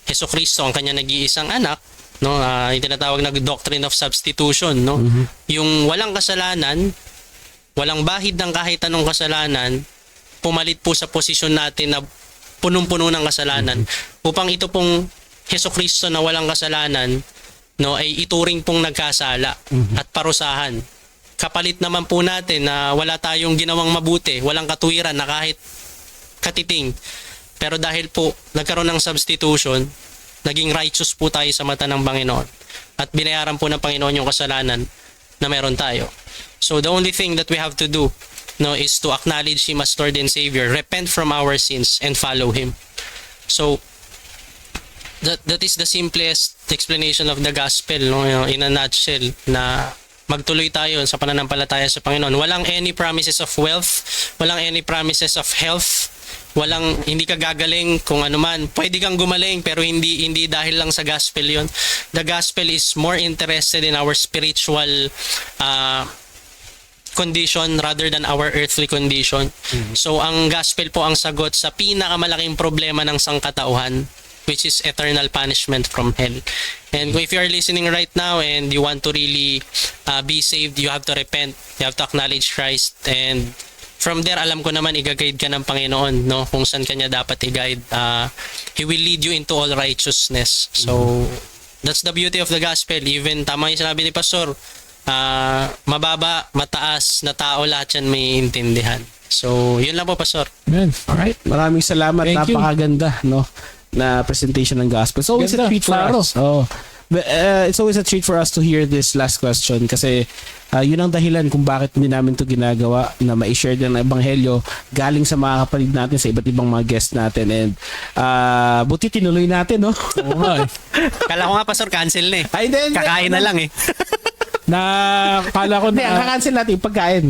Jesucristo, ang kanya nag-iisang anak, no? Yung tinatawag na doctrine of substitution, no? Yung walang kasalanan, walang bahid ng kahit anong kasalanan, pumalit po sa posisyon natin na punong-puno ng kasalanan upang ito pong Jesucristo na walang kasalanan, no, ay ituring pong nagkasala at parusahan. Kapalit naman po natin na wala tayong ginawang mabuti, walang katuwiran na kahit katiting. Pero dahil po nagkaroon ng substitution, naging righteous po tayo sa mata ng Panginoon at binayaran po ng Panginoon yung kasalanan na meron tayo. So the only thing that we have to do, no, is to acknowledge Him as Lord and Savior, repent from our sins, and follow Him. So, that is the simplest explanation of the gospel, no, in a nutshell, na magtuloy tayo sa pananampalataya sa Panginoon. Walang any promises of wealth, walang any promises of health, hindi ka gagaling kung ano man. Pwede kang gumaling pero hindi dahil lang sa gospel yon. The gospel is more interested in our spiritual condition rather than our earthly condition. So ang gospel po ang sagot sa pinakamalaking problema ng sangkatauhan, which is eternal punishment from hell. And if you are listening right now and you want to really be saved, you have to repent, you have to acknowledge Christ, and from there alam ko naman i-guide ka ng Panginoon, no, kung saan kanya dapat i-guide. He will lead you into all righteousness. So that's the beauty of the gospel. Even tama yung sinabi ni Pastor, mababa, mataas na tao, lahat yan may intindihan. So, yun lang po, Pastor. Amen. Alright, maraming salamat. Thank you. Napakaganda, no, na presentation ng gospel. So, always a Ganda, treat for klaro. us. But, it's always a treat for us to hear this last question kasi yun ang dahilan kung bakit hindi namin to ginagawa, na ma-share din ang ebanghelyo galing sa mga kapatid natin, sa iba't ibang mga guests natin. And buti tinuloy natin, no? Oo nga eh. Kala ko nga, Pastor, cancel na eh. Ay, hindi. Kakain na lang eh. Kala ko Hindi, ang na... kakancel natin yung pagkain.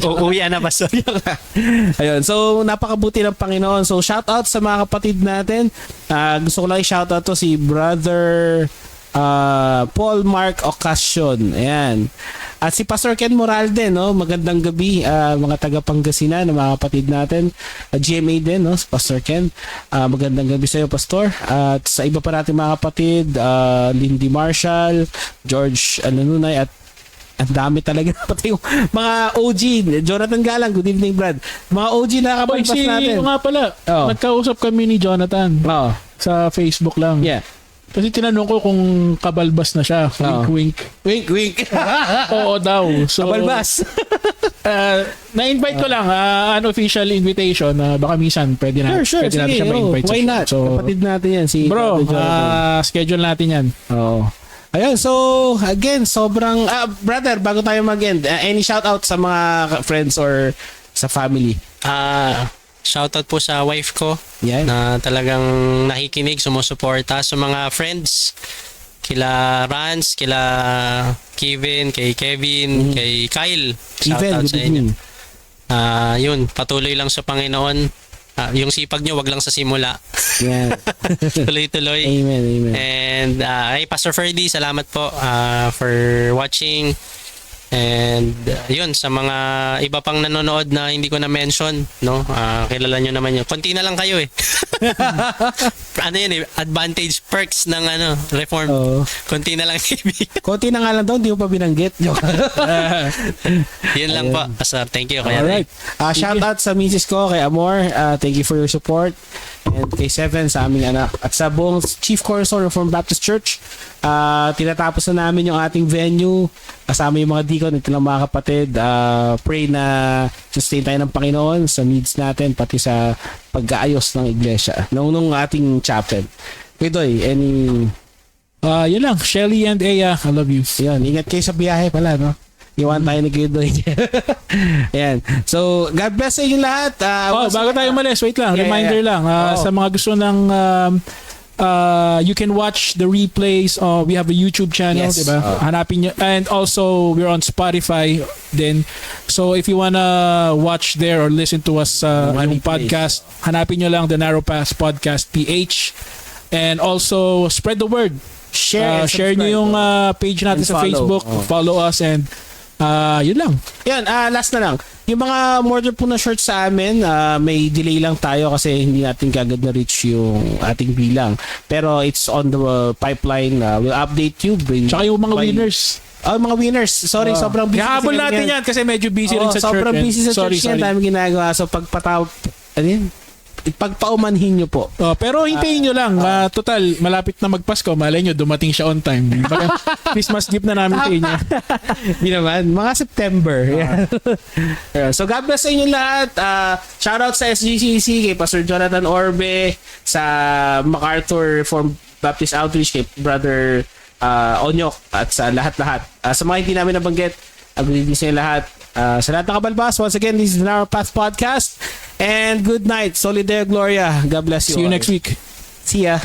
Uuwi na, Pastor. Ayun, so napakabuti ng Panginoon. So shout out sa mga kapatid natin. Gusto ko lang i-shout out to si Brother Paul Mark Ocasio. Ayan. At si Pastor Ken Moralde, no? Magandang gabi, mga taga Pangasinan, mga kapatid natin. GMA din, no? Si Pastor Ken. Magandang gabi sa iyo, Pastor. At sa iba pa natin mga kapatid, Lindy Marshall, George Ananunay, at ang dami talaga pati yung mga OG. Jonathan Galang, good evening, Brad. Mga OG na Oy, kabalbas natin. nga pala, Oh. nagkausap kami ni Jonathan Oo. sa Facebook lang. Yeah. Kasi tinanong ko kung kabalbas na siya. Oo. Wink, wink. Wink, wink. Oo daw. So, Kabalbas. na-invite ko lang, unofficial invitation. Baka minsan pwede na, Sure. pwede natin Sige, siya ma-invite. sa why show. not? So, Kapatid natin yan. Si bro, Brother Jonathan. schedule natin yan. Oo. Ayun, so again, sobrang brother, bago tayo mag-end, any shout out sa mga friends or sa family? Shoutout po sa wife ko Yan. na talagang nakikinig, sumusuporta sa mga friends. Kila Rans, kila Kevin, kay Kevin, kay Kyle. Steven, Shoutout good sa inyo. evening. Yun, patuloy lang sa Panginoon. Yung sipag nyo, wag lang sa simula. Yan. Tuloy-tuloy. Amen. And hey, Pastor Ferdy, salamat po for watching. And yun, sa mga iba pang nanonood na hindi ko na-mention, no? Kilala nyo naman yun. Konti na lang kayo eh. Ano yun eh, advantage, perks ng Reform. Oo. Konti na lang kaibigan. Konti na nga lang daw, hindi mo pa binanggit. Joke. Yun lang po, Pastor. Thank you. Kaya Alright. Shout out sa misis ko, kay Amor. Thank you for your support. And kay Seven, sa aming anak. At sa buong Chief Cornerstone Reformed Baptist Church, tinatapos na namin yung ating venue. Kasama yung mga deacon, ito lang mga kapatid. Pray na sustain tayo ng Panginoon sa needs natin, pati sa pag-aayos ng iglesia. Nung ating chapel. Pidoy, any... Yun lang, Shelly and Aya, I love you. Yan, ingat kayo sa biyahe pala, no? Iwan tayo ni Pidoy. Ayan. So, God bless sa inyo lahat. Bago tayo umalis, wait lang, Yeah, reminder yeah. lang. Sa mga gusto ng you can watch the replays. We have a YouTube channel, Yes. diba? Hanapin nyo. And also, we're on Spotify then. So, if you wanna watch there or listen to us yung podcast, hanapin nyo lang the Narrow Path Podcast PH. And also, spread the word. Share Nyo yung page natin And sa follow. Facebook. Follow us and yun lang. Yan, last na lang. Yung mga order po na shirts sa amin, may delay lang tayo kasi hindi natin kagad na-reach yung ating bilang. Pero it's on the pipeline. We'll update you. Tsaka yung mga winners. Mga winners. Sorry, sobrang busy. Kahabol kasi natin yan kasi medyo busy rin sa church. Sobrang busy sa church yan. Dami ginagawa. So, pagpaumanhin nyo po. Pero hintayin nyo lang. Total, malapit na magpasko. Malay nyo, dumating siya on time. Baka Christmas gift na namin sa inyo. Hindi naman. Mga September. Yeah. So, God bless sa inyo lahat. Shoutout sa SGCC, kay Pastor Jonathan Orbe, sa MacArthur Reformed Baptist Outreach, kay Brother Onyok, at sa lahat-lahat. Sa mga hindi namin nabanggit, good sa inyo lahat. Sa lahat ng kabalbas, once again, this is the Narrow Path Podcast. And good night. Solid Deo Gloria. God bless you. See you all. next week. See ya.